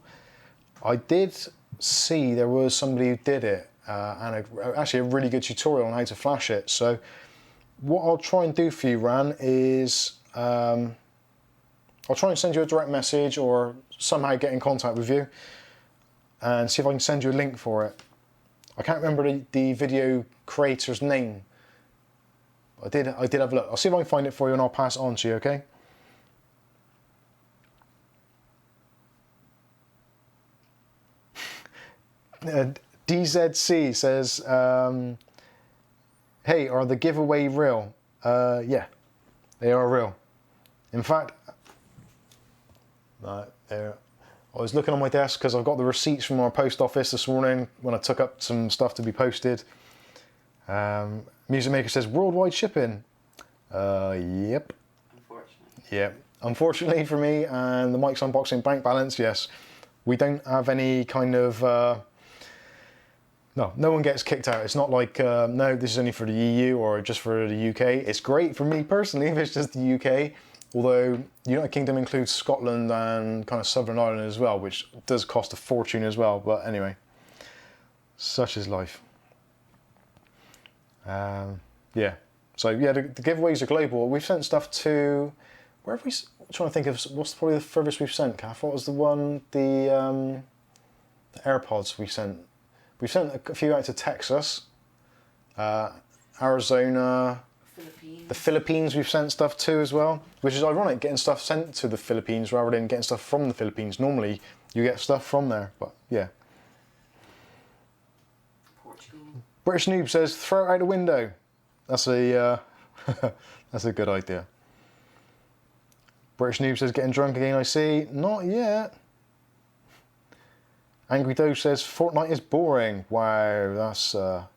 I did see there was somebody who did it, and actually a really good tutorial on how to flash it. So what I'll try and do for you, Ran, is I'll try and send you a direct message or somehow get in contact with you and see if I can send you a link for it. I can't remember the video creator's name. I did have a look. I'll see if I can find it for you and I'll pass it on to you, okay? DZC says, hey, are the giveaway real? Yeah, they are real. In fact, I was looking on my desk because I've got the receipts from our post office this morning when I took up some stuff to be posted. Music Maker says worldwide shipping. Yep. Unfortunately. Yep. Unfortunately for me and the Mike's Unboxing bank balance, yes. We don't have any kind of... no one gets kicked out. It's not like, no, this is only for the EU or just for the UK. It's great for me personally if it's just the UK. Although United Kingdom includes Scotland and kind of Southern Ireland as well, which does cost a fortune as well. But anyway, such is life. Yeah. So yeah, the giveaways are global. We've sent stuff to where have we? I'm trying to think of what's probably the furthest we've sent. Kath, what was the one? The AirPods we sent. We've sent a few out to Texas, Arizona. The Philippines we've sent stuff to as well, which is ironic, getting stuff sent to the Philippines rather than getting stuff from the Philippines. Normally you get stuff from there, but yeah. Portugal. British Noob says throw it out the window. That's a that's a good idea. British Noob says getting drunk again, I see. Not yet. Angry Doe says Fortnite is boring. Wow, that's a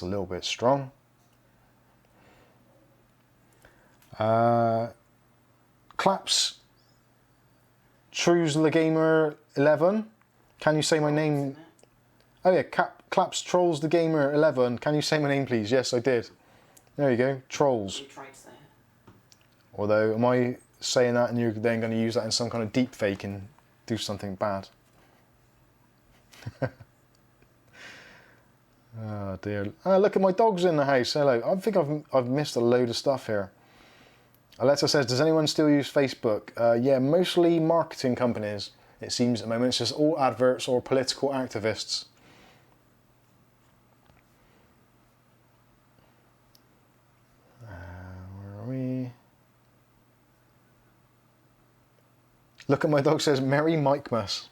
little bit strong. Claps Trues the Gamer 11. Can you say my name? Oh yeah, Claps Trolls the Gamer 11. Can you say my name, please? Yes, I did. There you go, Trolls. You tried to say it. Although, am I saying that and you're then going to use that in some kind of deep fake and do something bad? Oh dear. Look at my dogs in the house. Hello. I think I've missed a load of stuff here. Alexa says, does anyone still use Facebook? Yeah, mostly marketing companies, it seems at the moment. It's just all adverts or political activists. Where are we? Look at my dog says, Merry Mikemas.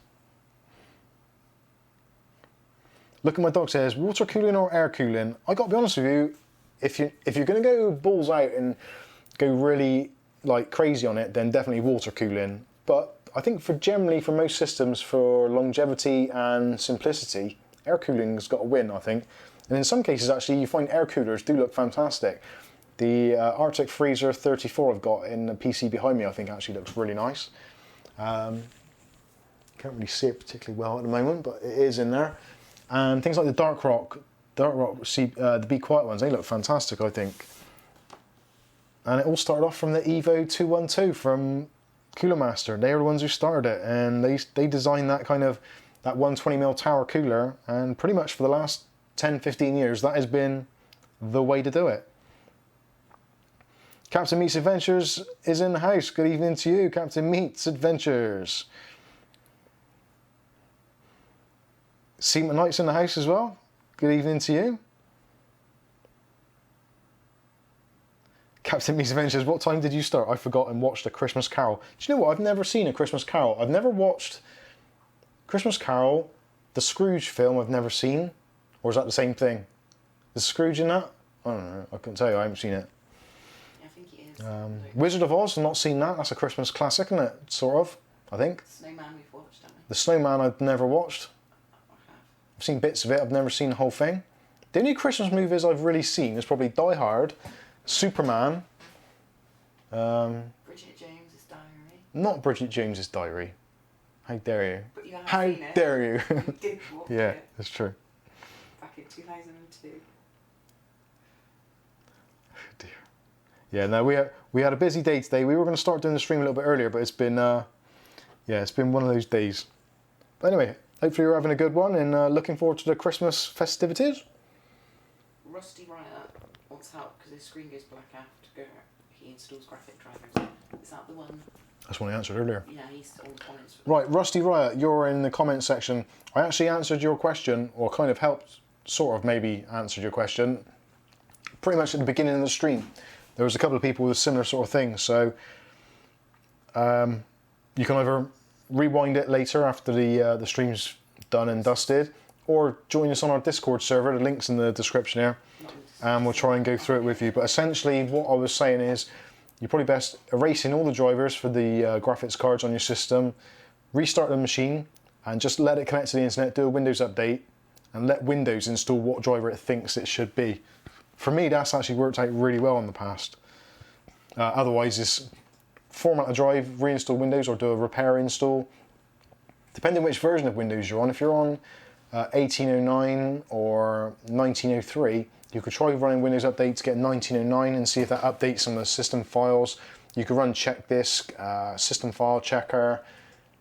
Look at my dog says, water cooling or air cooling? I got to be honest with you, if you're going to go balls out and go really like crazy on it, then definitely water cooling. But I think for most systems, for longevity and simplicity, air cooling's got to win, I think. And in some cases, actually, you find air coolers do look fantastic. The Arctic Freezer 34 I've got in the PC behind me, I think actually looks really nice. Can't really see it particularly well at the moment, but it is in there. And things like the Dark Rock, the Be Quiet ones, they look fantastic, I think. And it all started off from the Evo 212 from Cooler Master. They are the ones who started it, and they designed that 120mm tower cooler, and pretty much for the last 10-15 years, that has been the way to do it. Captain Meets Adventures is in the house. Good evening to you, Captain Meets Adventures. Seaman Knight's in the house as well. Good evening to you. Captain Meets Adventures, what time did you start? I forgot and watched A Christmas Carol. Do you know what? I've never seen A Christmas Carol. I've never watched Christmas Carol, the Scrooge film I've never seen. Or is that the same thing? Is Scrooge in that? I don't know. I couldn't tell you. I haven't seen it. I think it is. Wizard of Oz, I've not seen that. That's a Christmas classic, isn't it? Sort of, I think. Snowman we've watched, haven't we? The Snowman I've never watched. I have. I've seen bits of it. I've never seen the whole thing. The only Christmas movies I've really seen is probably Die Hard, Superman. Bridget Jones's Diary. Not Bridget Jones's Diary. How dare you? But you haven't How seen it. dare you? You did watch Yeah, it that's true. back in 2002. Dear. Yeah, no, we had a busy day today. We were going to start doing the stream a little bit earlier, but it's been it's been one of those days. But anyway, hopefully you're having a good one and looking forward to the Christmas festivities. Rusty Riot wants help because his screen goes black after he installs graphic drivers. Is that the one? That's one I answered earlier. Yeah, he's on the comments. Right, Rusty Riot, you're in the comments section. I actually answered your question, or kind of helped, sort of maybe answered your question, pretty much at the beginning of the stream. There was a couple of people with a similar sort of thing, so you can either rewind it later after the stream's done and dusted, or join us on our Discord server. The link's in the description here, and we'll try and go through it with you. But essentially what I was saying is, you're probably best erasing all the drivers for the graphics cards on your system, restart the machine, and just let it connect to the internet, do a Windows update, and let Windows install what driver it thinks it should be. For me, that's actually worked out really well in the past. Otherwise, just format a drive, reinstall Windows, or do a repair install. Depending which version of Windows you're on. If you're on 1809 or 1903, you could try running Windows Update to get 1909 and see if that updates some of the system files. You could run check disk, system file checker,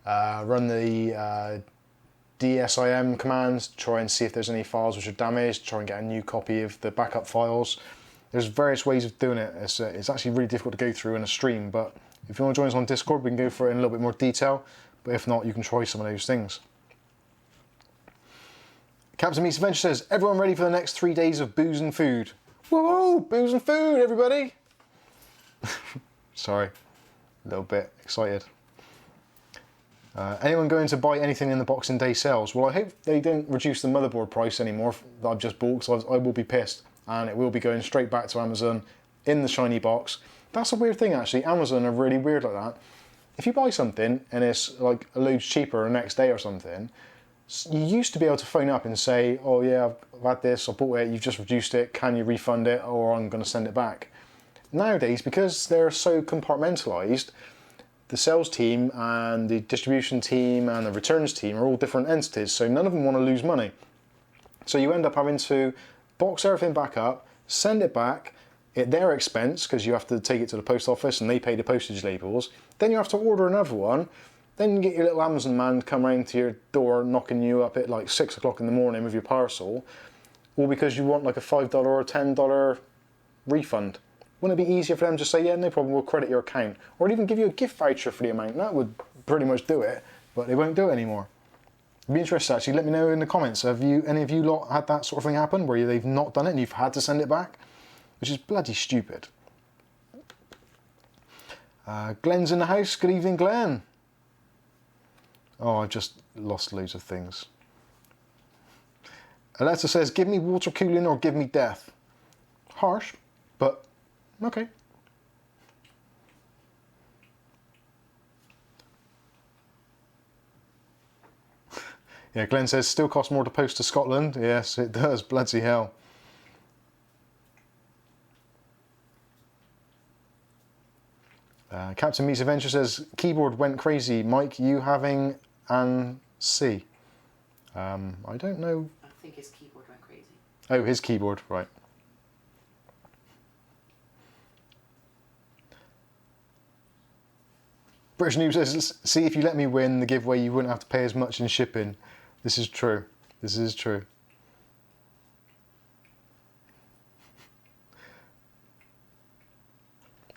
run the DSIM commands, try and see if there's any files which are damaged, try and get a new copy of the backup files. There's various ways of doing it. It's actually really difficult to go through in a stream, but if you want to join us on Discord, we can go through it in a little bit more detail, but if not, you can try some of those things. Captain Meets Adventure says, everyone ready for the next 3 days of booze and food? Whoa, booze and food, everybody! Sorry, a little bit excited. Anyone going to buy anything in the Boxing Day sales? Well, I hope they don't reduce the motherboard price anymore that I've just bought, because I will be pissed, and it will be going straight back to Amazon in the shiny box. That's a weird thing, actually. Amazon are really weird like that. If you buy something and it's like a load cheaper the next day or something, you used to be able to phone up and say, oh yeah, I've had this, I bought it, you've just reduced it, can you refund it, or I'm going to send it back. Nowadays, because they're so compartmentalised, the sales team and the distribution team and the returns team are all different entities, so none of them want to lose money. So you end up having to box everything back up, send it back at their expense, because you have to take it to the post office and they pay the postage labels. Then you have to order another one. Then you get your little Amazon man to come round to your door knocking you up at like 6 o'clock in the morning with your parcel. all because you want like a $5 or $10 refund. Wouldn't it be easier for them to say, yeah, no problem, we'll credit your account, or even give you a gift voucher for the amount? That would pretty much do it, but they won't do it anymore. I'd be interested, actually. Let me know in the comments. Have any of you lot had that sort of thing happen where they've not done it and you've had to send it back? Which is bloody stupid. Glenn's in the house. Good evening, Glenn. Oh, I've just lost loads of things. Alexa says, give me water cooling or give me death. Harsh, but okay. Yeah, Glenn says, still costs more to post to Scotland. Yes, it does. Bloody hell. Captain Meets Adventure says, keyboard went crazy. Mike, you having an C? I don't know. I think his keyboard went crazy. Oh, his keyboard, right. British Noob says, see, if you let me win the giveaway, you wouldn't have to pay as much in shipping. This is true. This is true.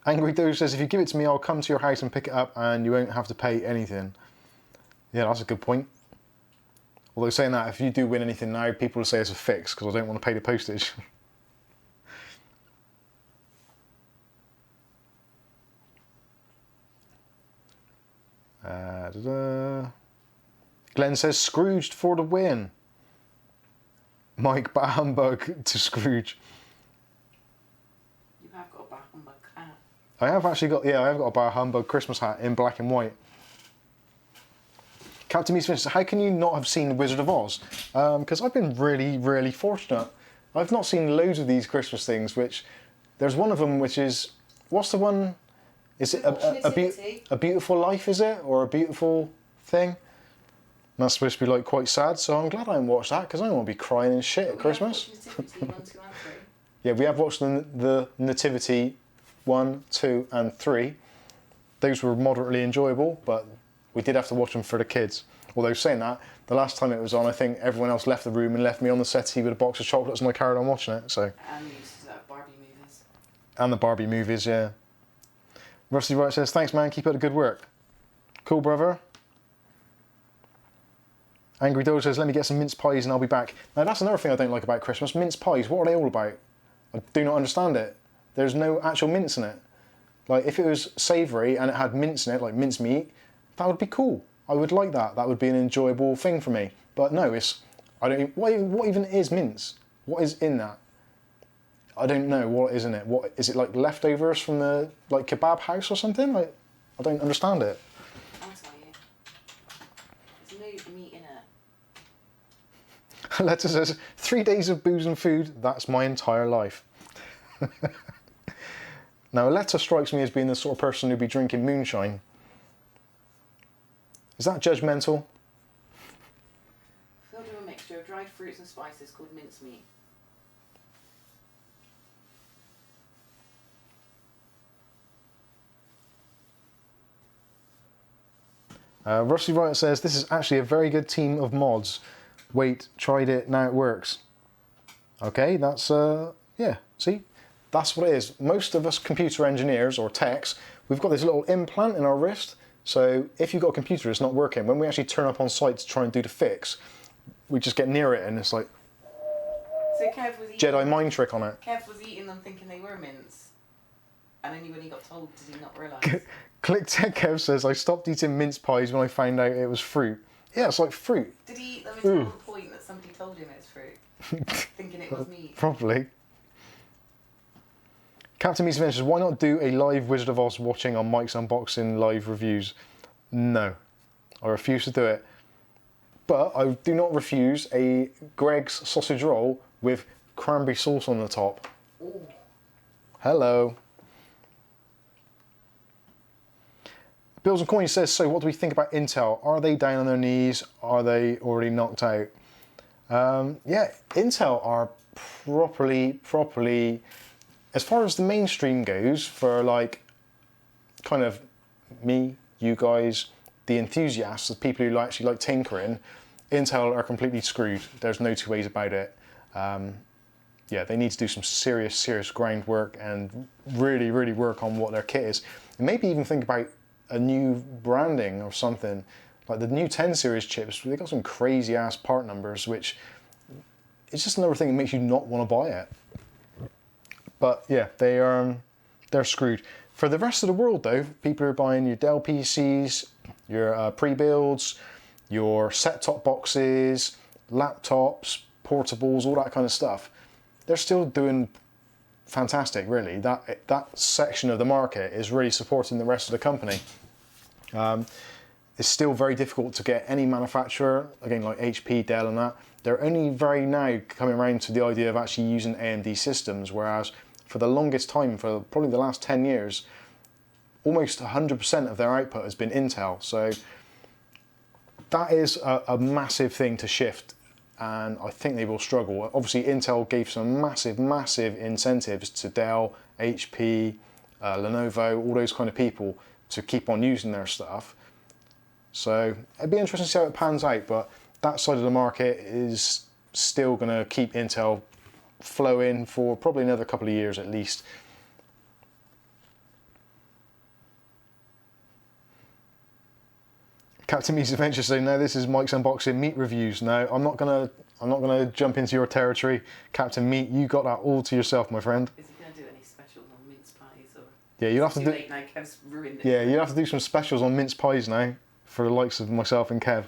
Angry Doge says, if you give it to me, I'll come to your house and pick it up and you won't have to pay anything. Yeah, that's a good point. Although saying that, if you do win anything now, people will say it's a fix because I don't want to pay the postage. Glenn says, Scrooged for the win. Mike, bah humbug to Scrooge. You have got a bah humbug hat. I have actually got, yeah, I have got a bah humbug Christmas hat in black and white. Captain Meets Adventure, how can you not have seen The Wizard of Oz? Because I've been really, really fortunate. I've not seen loads of these Christmas things, which, there's one of them which is, what's the one? Is it a Beautiful Life, is it? Or A Beautiful Thing? That's supposed to be like quite sad, so I'm glad I didn't watch that because I don't want to be crying and shit at Christmas. Nativity 1, 2 and 3. Yeah, we have watched the Nativity 1, 2 and 3. Those were moderately enjoyable, but we did have to watch them for the kids. Although saying that, the last time it was on, I think everyone else left the room and left me on the settee with a box of chocolates and I carried on watching it. So. And you used to Barbie movies. And the Barbie movies, yeah. Rusty Wright says, thanks man, keep up the good work. Cool, brother. Angry Doge says, let me get some mince pies and I'll be back. Now that's another thing I don't like about Christmas. Mince pies, what are they all about? I do not understand it. There's no actual mince in it. Like if it was savoury and it had mince in it, like mince meat, that would be cool. I would like that. That would be an enjoyable thing for me. But no, what even is mince? What is in that? I don't know what is in it. What is it, like leftovers from the like kebab house or something? Like I don't understand it. I'll tell you. There's no meat in it. Letter says, 3 days of booze and food, that's my entire life. Now, Aletta strikes me as being the sort of person who'd be drinking moonshine. Is that judgmental? Filled with a mixture of dried fruits and spices called mincemeat. Rusty Wright says, this is actually a very good team of mods. Wait, tried it, now it works. Okay, that's, yeah, see? That's what it is. Most of us computer engineers or techs, we've got this little implant in our wrist. So if you've got a computer that's not working, when we actually turn up on site to try and do the fix, we just get near it and it's like So Kev was eating, Jedi mind trick on it. Kev was eating them thinking they were mince. And only when he got told did he not realise. Click Tech Kev says, I stopped eating mince pies when I found out it was fruit. Yeah, it's like fruit. Did he eat them until the point that somebody told him it's fruit? Thinking it was meat. Probably. Captain Meets Adventures, why not do a live Wizard of Oz watching on Mike's Unboxing live reviews? No, I refuse to do it. But I do not refuse a Greg's sausage roll with cranberry sauce on the top. Ooh. Hello. Bills and Coins says, so what do we think about Intel? Are they down on their knees? Are they already knocked out? Yeah, Intel are properly, as far as the mainstream goes, for like, kind of me, you guys, the enthusiasts, the people who actually like tinkering, Intel are completely screwed. There's no two ways about it. Yeah, they need to do some serious groundwork and really work on what their kit is. And maybe even think about a new branding or something. Like the new 10 series chips, they got some crazy ass part numbers, which it's just another thing that makes you not want to buy it. But yeah, they're screwed. For the rest of the world though, people are buying your Dell PCs, your pre-builds, your set-top boxes, laptops, portables, all that kind of stuff. They're still doing fantastic, really. That section of the market is really supporting the rest of the company. It's still very difficult to get any manufacturer, again like HP, Dell and that, they're only very now coming around to the idea of actually using AMD systems, whereas for the longest time, for probably the last 10 years, almost 100% of their output has been Intel. So that is a massive thing to shift, and I think they will struggle. Obviously Intel gave some massive incentives to Dell, HP, Lenovo, all those kind of people to keep on using their stuff. So it'd be interesting to see how it pans out, but that side of the market is still going to keep Intel flowing for probably another couple of years at least. Captain Meat's Adventure saying, no, this is Mike's unboxing meat reviews. No, I'm not gonna jump into your territory, Captain Meat. You got that all to yourself, my friend. Is he going to do any specials on mince pies or? Yeah, you'll have to do. Late now, Kev's ruined it. Yeah, you have to do some specials on mince pies now for the likes of myself and Kev.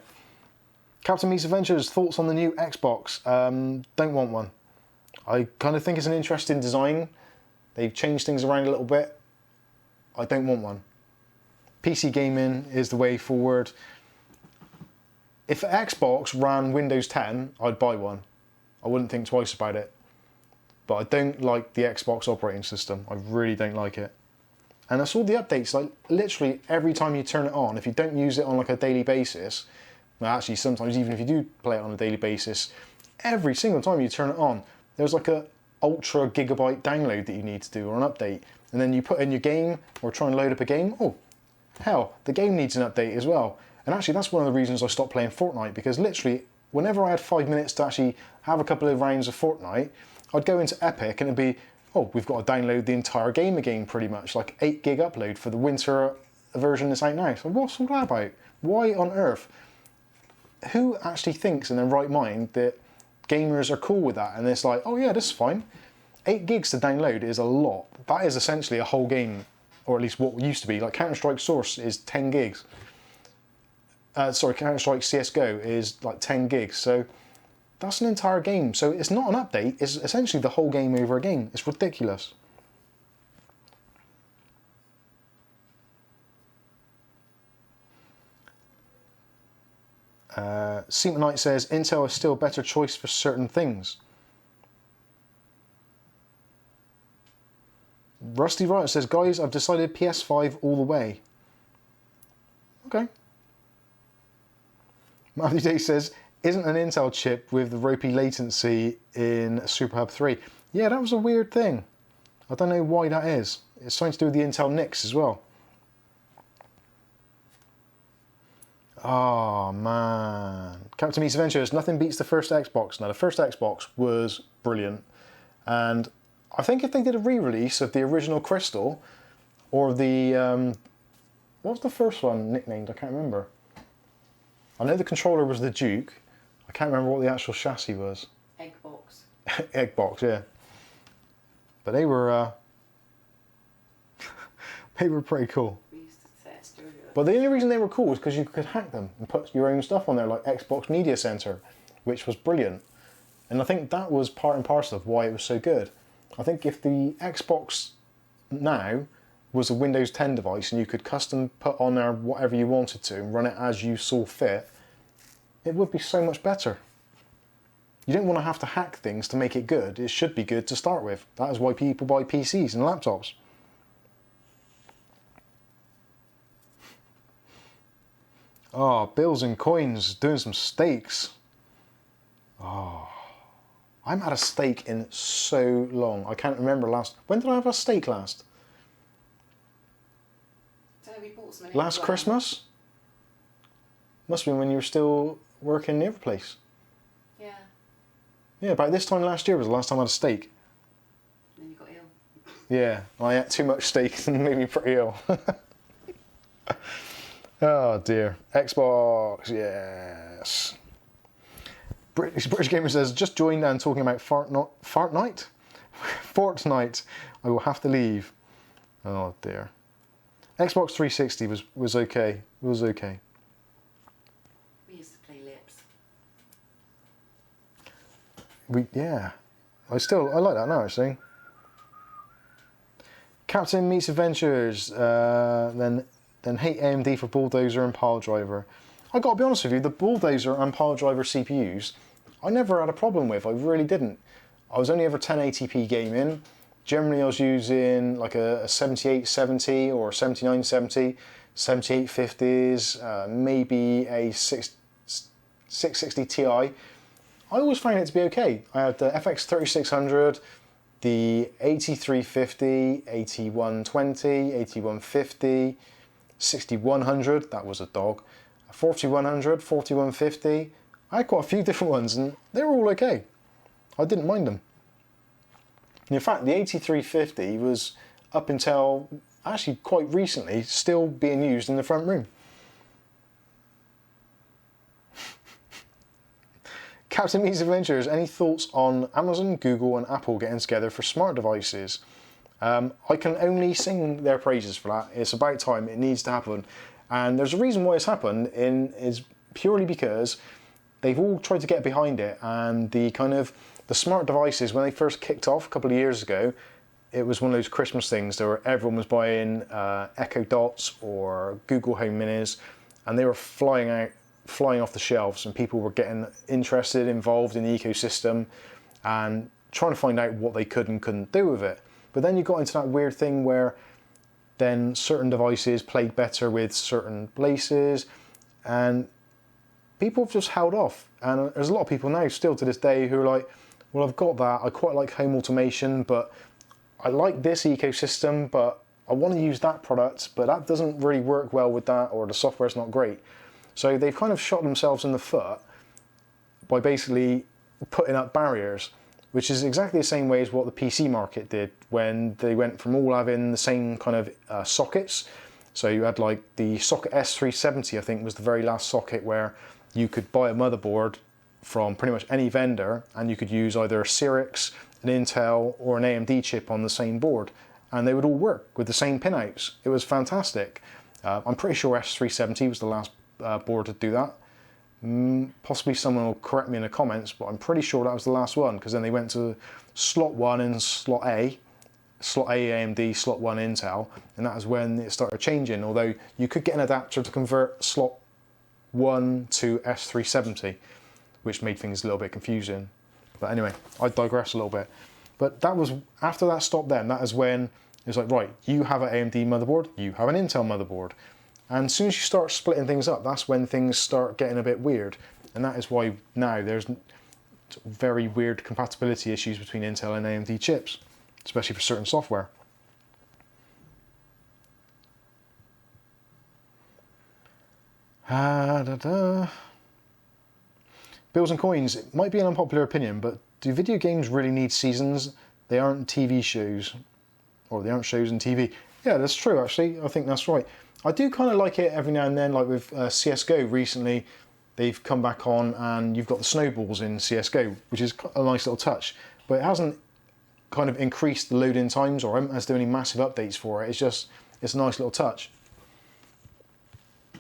Captain Meat's Adventures, thoughts on the new Xbox? Don't want one. I kind of think it's an interesting design. They've changed things around a little bit. I don't want one. PC gaming is the way forward. If Xbox ran Windows 10, I'd buy one. I wouldn't think twice about it. But I don't like the Xbox operating system. I really don't like it. And I saw the updates, like literally every time you turn it on, if you don't use it on like a daily basis, well actually sometimes even if you do play it on a daily basis, every single time you turn it on, there's like a ultra gigabyte download that you need to do or an update. And then you put in your game or try and load up a game, oh, hell, the game needs an update as well. And actually that's one of the reasons I stopped playing Fortnite, because literally whenever I had 5 minutes to actually have a couple of rounds of Fortnite, I'd go into Epic and it'd be, oh, we've got to download the entire game again pretty much, like 8 gig upload for the winter version that's out now. So what's all that about? Why on earth? Who actually thinks in their right mind that gamers are cool with that? And it's like, oh yeah, this is fine. 8 gigs to download is a lot. That is essentially a whole game, or at least what used to be. Like Counter-Strike Source is 10 gigs. Counter-Strike CSGO is like 10 gigs. So that's an entire game. So it's not an update, it's essentially the whole game over again. It's ridiculous. Seaman Knight says, Intel is still a better choice for certain things. Rusty Riot says, guys, I've decided PS5 all the way. Okay. Matthew Day says, isn't an Intel chip with the ropey latency in SuperHub 3? Yeah, that was a weird thing. I don't know why that is. It's something to do with the Intel NICs as well. Oh man. Captain Meat's Adventures, nothing beats the first Xbox. Now the first Xbox was brilliant. And I think if they did a re-release of the original Crystal, or the, what was the first one nicknamed? I can't remember. I know the controller was the Duke. I can't remember what the actual chassis was. Eggbox. Eggbox, yeah. But they were pretty cool. We used to test earlier. But the only reason they were cool was because you could hack them and put your own stuff on there, like Xbox Media Center, which was brilliant. And I think that was part and parcel of why it was so good. I think if the Xbox now was a Windows 10 device and you could custom put on there whatever you wanted to and run it as you saw fit, it would be so much better. You don't want to have to hack things to make it good. It should be good to start with. That is why people buy PCs and laptops. Oh, Bills and Coins doing some steaks. Oh, I haven't had a steak in so long. I can't remember last. When did I have a steak last? We bought some Last Christmas? Must have been when you were still working near the place. Yeah. Yeah, about this time last year was the last time I had a steak. Then you got ill. Yeah, I ate too much steak and made me pretty ill. Oh dear. Xbox, yes. British Gamer says, just joined and talking about Fortnite? Fortnite. I will have to leave. Oh dear. Xbox 360 was okay. It was okay. We used to play Lips. Yeah. I like that now actually. Captain meets Adventures, then hate AMD for Bulldozer and Pile Driver. I gotta be honest with you, the Bulldozer and Pile Driver CPUs, I never had a problem with. I really didn't. I was only ever 1080p gaming. Generally, I was using like a 7870 or 7970, 7850s, maybe a 660 Ti. I always found it to be okay. I had the FX 3600, the 8350, 8120, 8150, 6100, that was a dog, 4100, 4150. I had quite a few different ones and they were all okay. I didn't mind them. In fact, the 8350 was, up until actually quite recently, still being used in the front room. Captain Meets Adventures, any thoughts on Amazon, Google and Apple getting together for smart devices? I can only sing their praises for that. It's about time, it needs to happen. And there's a reason why it's happened, is purely because they've all tried to get behind it, and the smart devices, when they first kicked off a couple of years ago, it was one of those Christmas things where everyone was buying Echo Dots or Google Home Minis, and they were flying off the shelves, and people were getting interested, involved in the ecosystem, and trying to find out what they could and couldn't do with it. But then you got into that weird thing where then certain devices played better with certain places, and people have just held off. And there's a lot of people now, still to this day, who are like, well, I've got that, I quite like home automation, but I like this ecosystem, but I want to use that product, but that doesn't really work well with that, or the software's not great. So they've kind of shot themselves in the foot by basically putting up barriers, which is exactly the same way as what the PC market did when they went from all having the same kind of sockets. So you had like the socket S370, I think was the very last socket where you could buy a motherboard from pretty much any vendor, and you could use either a Cyrix, an Intel or an AMD chip on the same board, and they would all work with the same pinouts. It was fantastic. I'm pretty sure S370 was the last board to do that. Possibly someone will correct me in the comments, but I'm pretty sure that was the last one, because then they went to slot 1 and slot A AMD, slot 1 Intel, and that was when it started changing, although you could get an adapter to convert slot 1 to S370, which made things a little bit confusing. But anyway, I digress a little bit. But that was, after that stopped then, that is when it's like, right, you have an AMD motherboard, you have an Intel motherboard. And as soon as you start splitting things up, that's when things start getting a bit weird. And that is why now there's very weird compatibility issues between Intel and AMD chips, especially for certain software. Bills and Coins, it might be an unpopular opinion, but do video games really need seasons? They aren't TV shows, or they aren't shows on TV. Yeah, that's true actually, I think that's right. I do kind of like it every now and then, like with CSGO recently, they've come back on and you've got the snowballs in CSGO, which is a nice little touch, but it hasn't kind of increased the loading times or has done any massive updates for it. It's a nice little touch.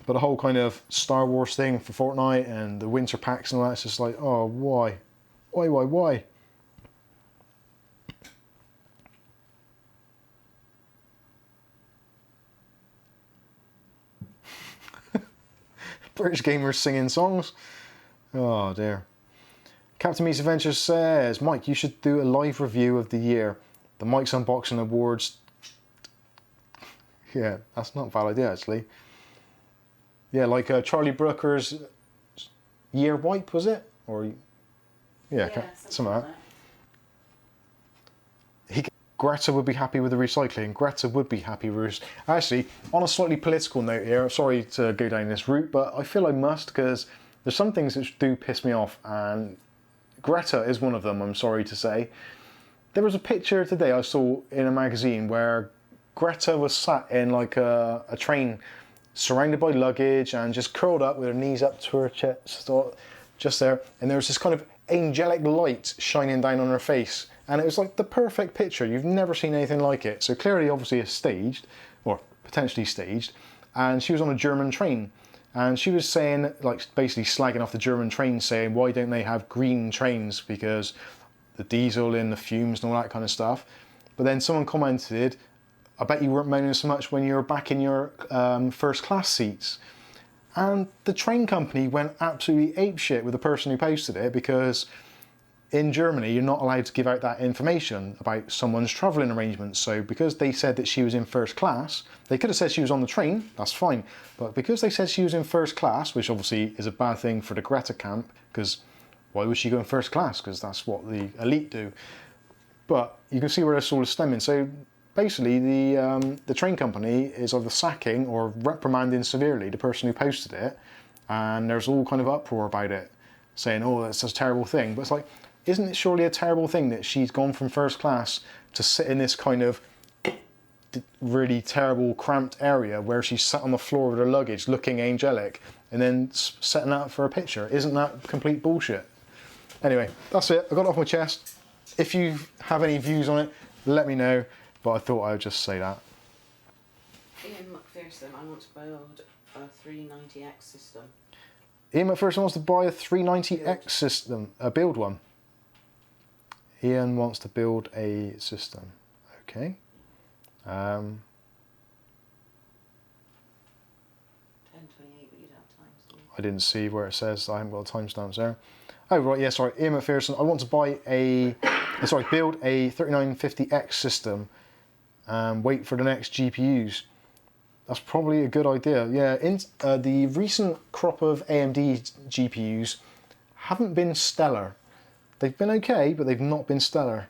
But the whole kind of Star Wars thing for Fortnite and the winter packs and all that, it's just like, oh, why? Why? British gamers singing songs. Oh dear. Captain Meets Adventures says, Mike, you should do a live review of the year. The Mike's Unboxing Awards. Yeah, that's not a bad idea actually. Yeah, like Charlie Brooker's Year Wipe, was it? Or yeah, something like that. Greta would be happy with the recycling. Greta would be happy with... Actually, on a slightly political note here, sorry to go down this route, but I feel I must, because there's some things which do piss me off, and Greta is one of them, I'm sorry to say. There was a picture today I saw in a magazine where Greta was sat in like a train surrounded by luggage and just curled up with her knees up to her chest, just there. And there was this kind of angelic light shining down on her face. And it was like the perfect picture. You've never seen anything like it. So clearly, obviously, it's staged, or potentially staged. And she was on a German train. And she was saying, like, basically slagging off the German train, saying, why don't they have green trains? Because the diesel and the fumes and all that kind of stuff. But then someone commented, I bet you weren't moaning so much when you were back in your first class seats. And the train company went absolutely apeshit with the person who posted it, because in Germany, you're not allowed to give out that information about someone's travelling arrangements. So because they said that she was in first class, they could have said she was on the train, that's fine. But because they said she was in first class, which obviously is a bad thing for the Greta camp, because why would she go in first class? Because that's what the elite do. But you can see where this all is stemming. So basically, the train company is either sacking or reprimanding severely the person who posted it. And there's all kind of uproar about it, saying, oh, that's a terrible thing. But it's like, isn't it surely a terrible thing that she's gone from first class to sit in this kind of really terrible cramped area where she's sat on the floor with her luggage looking angelic and then setting out for a picture? Isn't that complete bullshit? Anyway, that's it. I got it off my chest. If you have any views on it, let me know. But I thought I would just say that. Ian McPherson, I want to build a 390X system. Ian McPherson wants to buy a 390X system, build one. Ian wants to build a system. Okay. 1028, but you'd have times. I didn't see where it says. I haven't got the timestamps there. Oh right, yeah, sorry. Ian McPherson. I want to buy build a 3950X system. Wait for the next GPUs. That's probably a good idea. Yeah, the recent crop of AMD GPUs haven't been stellar. They've been okay, but they've not been stellar.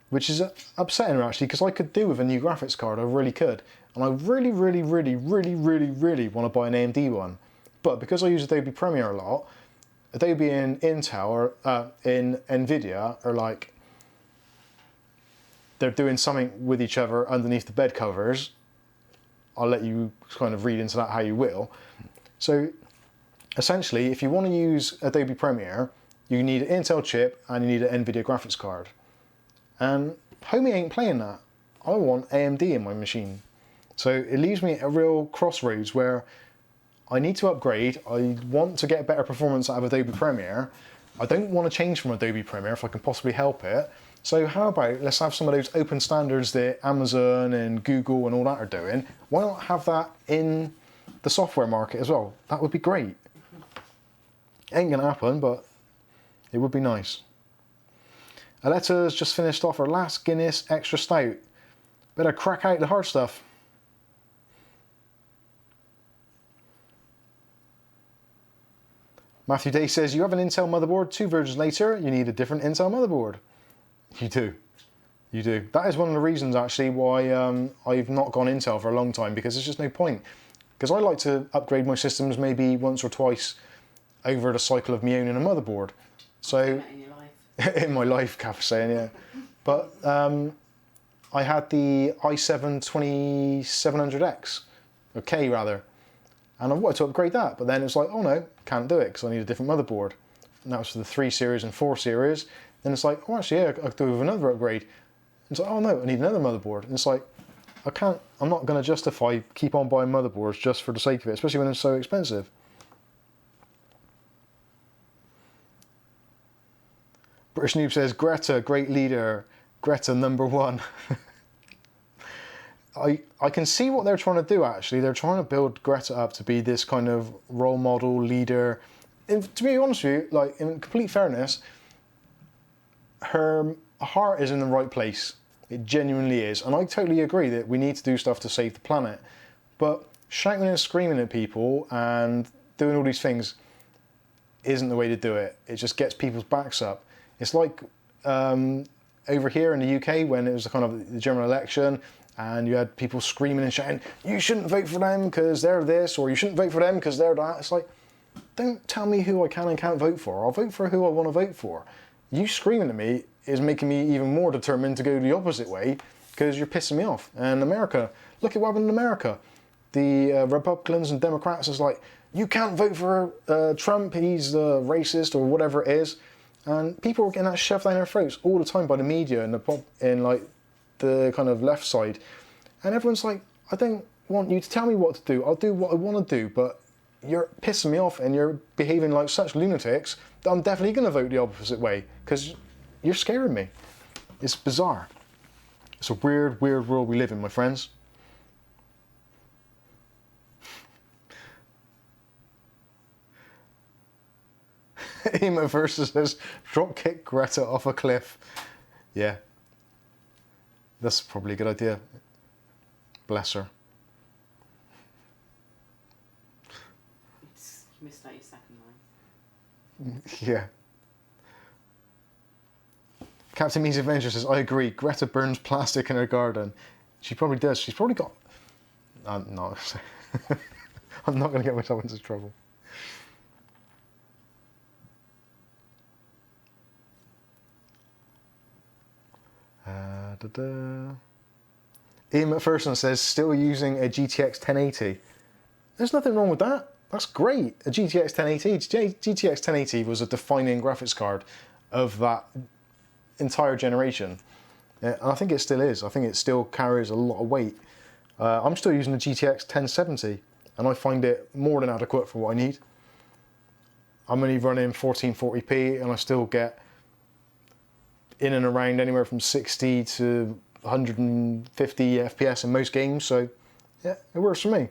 Which is upsetting, actually, because I could do with a new graphics card, I really could. And I really, really, really, really, really, really want to buy an AMD one. But because I use Adobe Premiere a lot, Adobe and Intel, or in NVIDIA, are like, they're doing something with each other underneath the bed covers. I'll let you kind of read into that how you will. So essentially, if you want to use Adobe Premiere, you need an Intel chip and you need an NVIDIA graphics card. And homie ain't playing that. I want AMD in my machine. So it leaves me at a real crossroads where I need to upgrade. I want to get better performance out of Adobe Premiere. I don't want to change from Adobe Premiere if I can possibly help it. So how about let's have some of those open standards that Amazon and Google and all that are doing. Why not have that in the software market as well? That would be great. Ain't gonna happen, but it would be nice. Aletta's just finished off her last Guinness Extra Stout. Better crack out the hard stuff. Matthew Day says, you have an Intel motherboard, 2 versions later, you need a different Intel motherboard. You do. You do. That is one of the reasons, actually, why I've not gone Intel for a long time, because there's just no point. Because I like to upgrade my systems maybe once or twice over the cycle of me owning a motherboard. So, In your life. in my life, Kath saying, yeah. But I had the i7-2700X, or K rather, and I wanted to upgrade that, but then it's like, oh no, can't do it because I need a different motherboard. And that was for the 3 series and 4 series. Then it's like, oh actually, yeah, I could do with another upgrade. And it's like, oh no, I need another motherboard. And it's like, I'm not going to justify keep on buying motherboards just for the sake of it, especially when it's so expensive. British Noob says, Greta, great leader. Greta, #1. I can see what they're trying to do, actually. They're trying to build Greta up to be this kind of role model, leader. And to be honest with you, like, in complete fairness, her heart is in the right place. It genuinely is. And I totally agree that we need to do stuff to save the planet. But shouting and screaming at people and doing all these things isn't the way to do it. It just gets people's backs up. It's like over here in the UK when it was kind of the general election and you had people screaming and shouting, you shouldn't vote for them because they're this, or you shouldn't vote for them because they're that. It's like, don't tell me who I can and can't vote for. I'll vote for who I want to vote for. you screaming at me is making me even more determined to go the opposite way because you're pissing me off. And America, look at what happened in America. The Republicans and Democrats is like, you can't vote for Trump, he's racist or whatever it is. And people are getting that shoved down their throats all the time by the media and the kind of left side. And everyone's like, I don't want you to tell me what to do. I'll do what I want to do, but you're pissing me off and you're behaving like such lunatics that I'm definitely going to vote the opposite way because you're scaring me. It's bizarre. It's a weird, weird world we live in, my friends. Emo versus says, drop kick Greta off a cliff. Yeah. That's probably a good idea. Bless her. You missed out your second line. Yeah. Captain Means Adventure says, I agree. Greta burns plastic in her garden. She probably does. She's probably got... no. I'm not going to get myself into trouble. Ian McPherson says, still using a GTX 1080. There's nothing wrong with that. That's great. A GTX 1080. GTX 1080 was a defining graphics card of that entire generation. And I think it still is. I think it still carries a lot of weight. I'm still using the GTX 1070 and I find it more than adequate for what I need. I'm only running 1440p and I still get in and around anywhere from 60 to 150 FPS in most games, so yeah, it works for me.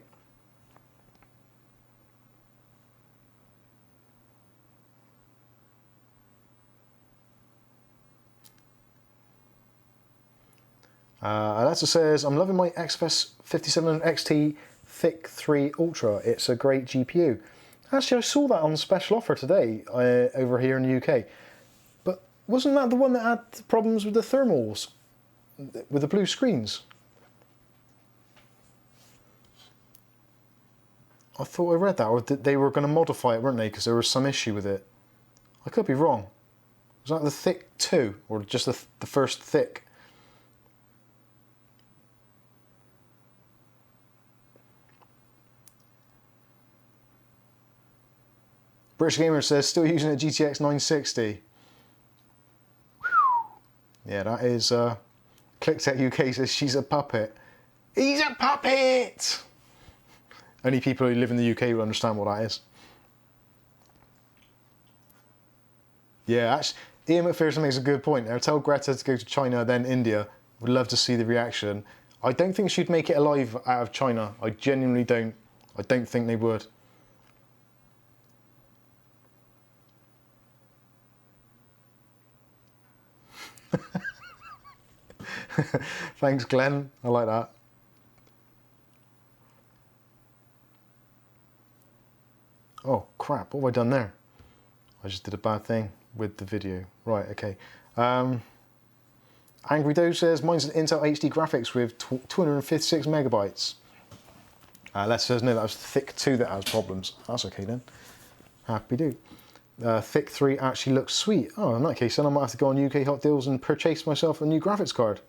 Alexa says, I'm loving my XFS 5700 XT Thick 3 Ultra. It's a great GPU. Actually, I saw that on special offer today over here in the UK. But wasn't that the one that had problems with the thermals? With the blue screens? I thought I read that, or they were going to modify it, weren't they? Because there was some issue with it. I could be wrong. Was that the Thick 2, or just the first Thick? British Gamer says, still using a GTX 960. Yeah, that is... ClickTech UK says, she's a puppet. He's a puppet! Only people who live in the UK will understand what that is. Yeah, actually, Ian McPherson makes a good point there. Tell Greta to go to China, then India. Would love to see the reaction. I don't think she'd make it alive out of China. I genuinely don't. I don't think they would. Thanks, Glenn. I like that. Oh, crap. What have I done there? I just did a bad thing with the video. Right, okay. Angry Doe says, mine's an Intel HD graphics with 256 megabytes. Les says, no, that was Thick 2 that has problems. That's okay then. Happy do. Thick 3 actually looks sweet. Oh, in that case, then I might have to go on UK Hot Deals and purchase myself a new graphics card.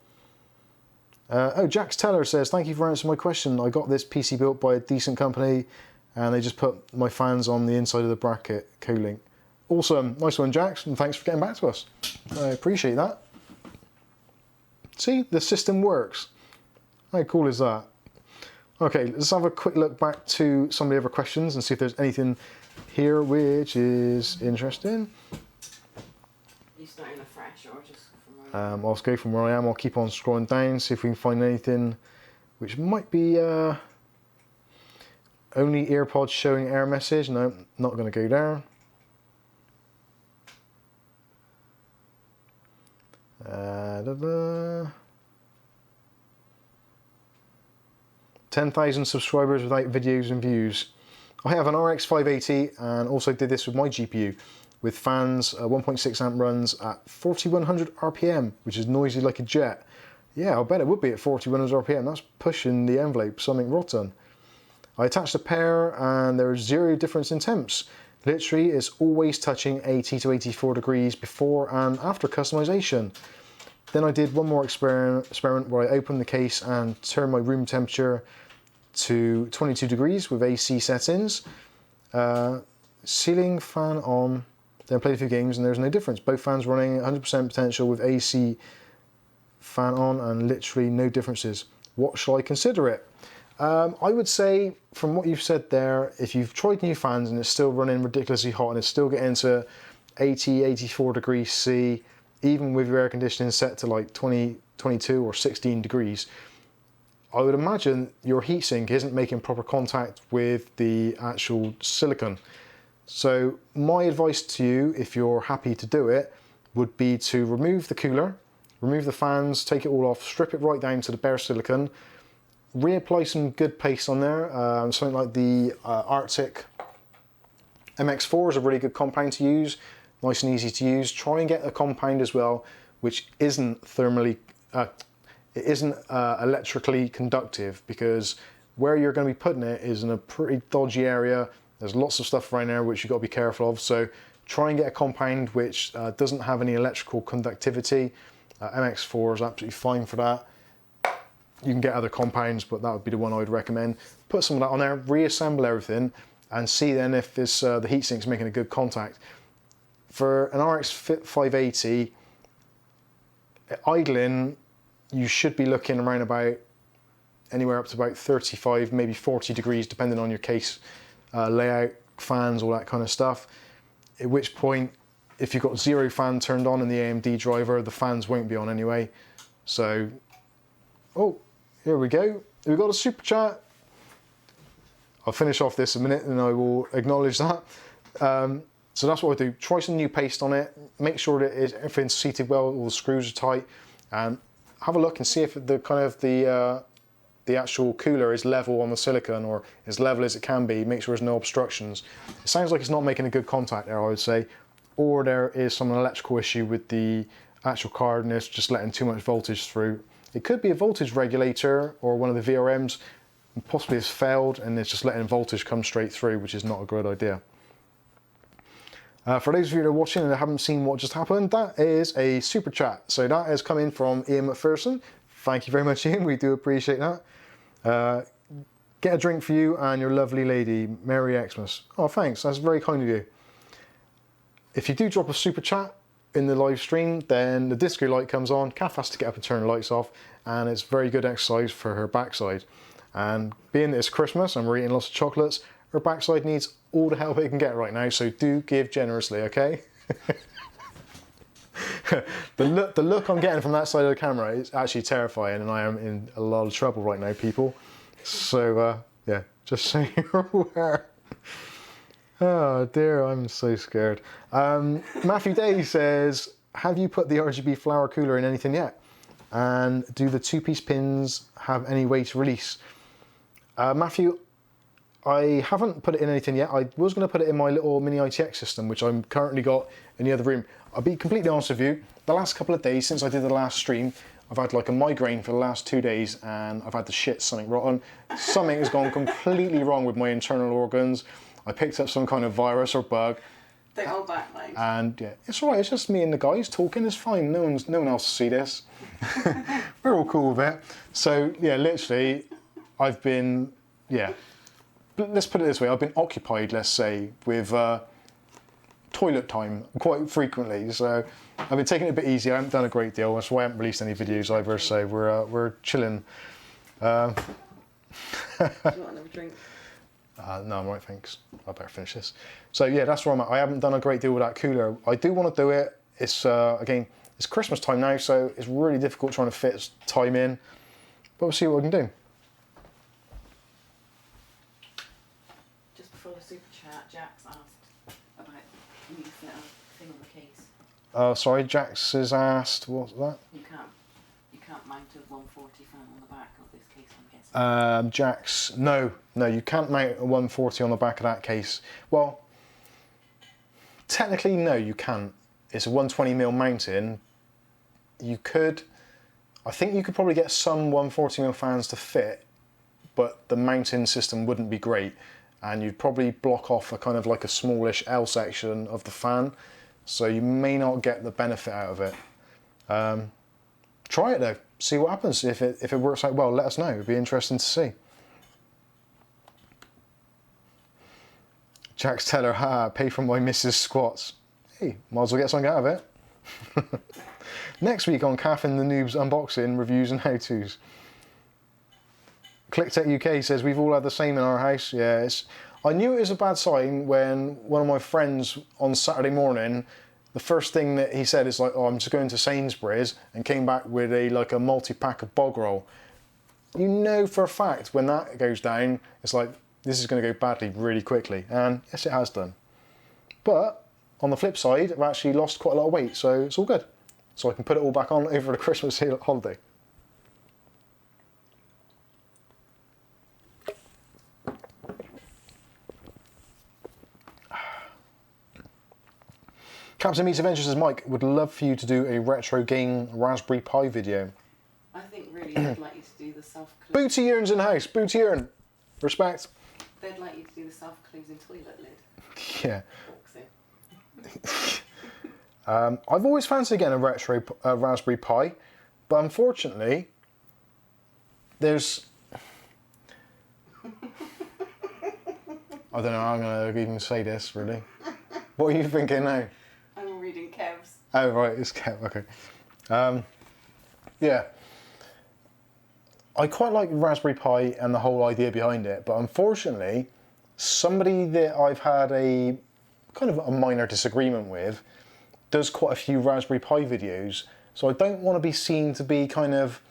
Oh, Jax Teller says, thank you for answering my question. I got this PC built by a decent company and they just put my fans on the inside of the bracket, cooling. Awesome. Nice one, Jax, and thanks for getting back to us. I appreciate that. See, the system works. How cool is that? Okay, let's have a quick look back to some of the other questions and see if there's anything here which is interesting. You starting afresh or just from where I'll go from where I am. I'll keep on scrolling down, see if we can find anything which might be only earpods showing error message. No, not going to go there. 10,000 subscribers without videos and views. I have an RX 580 and also did this with my GPU with fans, 1.6 amp runs at 4100 RPM, which is noisy like a jet. Yeah, I'll bet it would be at 4100 RPM. That's pushing the envelope, something rotten. I attached a pair and there's zero difference in temps. Literally, it's always touching 80 to 84 degrees before and after customization. Then I did one more experiment where I opened the case and turned my room temperature to 22 degrees with AC settings. Ceiling fan on, then played a few games and there's no difference. Both fans running 100% potential with AC fan on and literally no differences. What shall I consider it? I would say, from what you've said there, if you've tried new fans and it's still running ridiculously hot and it's still getting to 80, 84 degrees C, even with your air conditioning set to like 20, 22 or 16 degrees, I would imagine your heatsink isn't making proper contact with the actual silicon. So my advice to you, if you're happy to do it, would be to remove the cooler, remove the fans, take it all off, strip it right down to the bare silicon, reapply some good paste on there, something like the Arctic MX4 is a really good compound to use, nice and easy to use. Try and get a compound as well which isn't electrically conductive, because where you're going to be putting it is in a pretty dodgy area. There's lots of stuff around there which you've got to be careful of, so try and get a compound which doesn't have any electrical conductivity. MX4 is absolutely fine for that. You can get other compounds, but that would be the one I would recommend. Put some of that on there, reassemble everything, and see then if this the heatsink's making a good contact. For an RX 580, idling, you should be looking around about anywhere up to about 35, maybe 40 degrees, depending on your case layout, fans, all that kind of stuff. At which point, if you've got zero fan turned on in the AMD driver, the fans won't be on anyway. So, oh, here we go. We've got a super chat. I'll finish off this a minute and I will acknowledge that. So that's what I do. Try some new paste on it. Make sure that everything's seated well, all the screws are tight, and have a look and see if the actual cooler is level on the silicon, or as level as it can be. Make sure there's no obstructions. It sounds like it's not making a good contact there, I would say, or there is some electrical issue with the actual card and it's just letting too much voltage through. It could be a voltage regulator or one of the VRMs, possibly it's failed and it's just letting voltage come straight through, which is not a good idea. For those of you that are watching and haven't seen what just happened, that is a super chat. So that has come in from Ian McPherson. Thank you very much, Ian. We do appreciate that. Get a drink for you and your lovely lady. Merry Xmas. Oh, thanks. That's very kind of you. If you do drop a super chat in the live stream, then the disco light comes on. Kath has to get up and turn the lights off, and it's very good exercise for her backside. And being that it's Christmas and we're eating lots of chocolates, her backside needs all the help it can get right now, so do give generously, okay? The look I'm getting from that side of the camera is actually terrifying, and I am in a lot of trouble right now, people. So, yeah, just so you're aware. Oh dear, I'm so scared. Matthew Day says, have you put the RGB flower cooler in anything yet? And do the two-piece pins have any way to release? Matthew, I haven't put it in anything yet. I was going to put it in my little mini ITX system, which I'm currently got in the other room. I'll be completely honest with you, the last couple of days since I did the last stream, I've had like a migraine for the last 2 days, and I've had to shit something rotten. Something has gone completely wrong with my internal organs. I picked up some kind of virus or bug. Don't hold back, mate. And yeah, it's all right. It's just me and the guys talking. It's fine. No one else will see this. We're all cool with it. So yeah, literally, I've been, yeah. Let's put it this way. I've been occupied, let's say, with toilet time quite frequently. So I've been taking it a bit easy. I haven't done a great deal. That's why I haven't released any videos either. So we're chilling. Do you want another drink? No, I'm right, thanks. I better finish this. So yeah, that's where I'm at. I haven't done a great deal with that cooler. I do want to do it. It's again, it's Christmas time now, so it's really difficult trying to fit time in. But we'll see what we can do. Just before the super chat, Jax asked about when you fit a thing on the case. Sorry, Jax has asked, what's that? You can't mount a 140 fan on the back of this case, I'm guessing. Jax, no, you can't mount a 140 on the back of that case. Well, technically, no, you can't. It's a 120mm mounting. I think you could probably get some 140mm fans to fit, but the mounting system wouldn't be great. and you'd probably block off a kind of like a smallish L section of the fan, so you may not get the benefit out of it. Try it though, see what happens. If it works out well, let us know. It'd be interesting to see. Jack's Teller, pay for my missus squats. Hey, might as well get something out of it. Next week on Calf and the Noobs unboxing, reviews and how-tos. ClickTech UK says, we've all had the same in our house. Yeah, I knew it was a bad sign when one of my friends on Saturday morning, the first thing that he said is like, oh, I'm just going to Sainsbury's, and came back with a multi-pack of bog roll. You know for a fact when that goes down, it's like, this is going to go badly really quickly. And yes, it has done. But on the flip side, I've actually lost quite a lot of weight, so it's all good. So I can put it all back on over the Christmas holiday. Captain Meets Adventures says, Mike, would love for you to do a retro game Raspberry Pi video. I think really they'd like you to do the self-closing. Booty Earn's in the house. Booty Earn. Respect. They'd like you to do the self-closing toilet lid. Yeah. Boxing. I've always fancied getting a retro Raspberry Pi, but unfortunately, there's... I don't know how I'm going to even say this, really. What are you thinking now? I'm reading Kev's. Oh, right, it's Kev, okay. Yeah. I quite like Raspberry Pi and the whole idea behind it, but unfortunately, somebody that I've had a kind of a minor disagreement with does quite a few Raspberry Pi videos, so I don't want to be seen to be kind of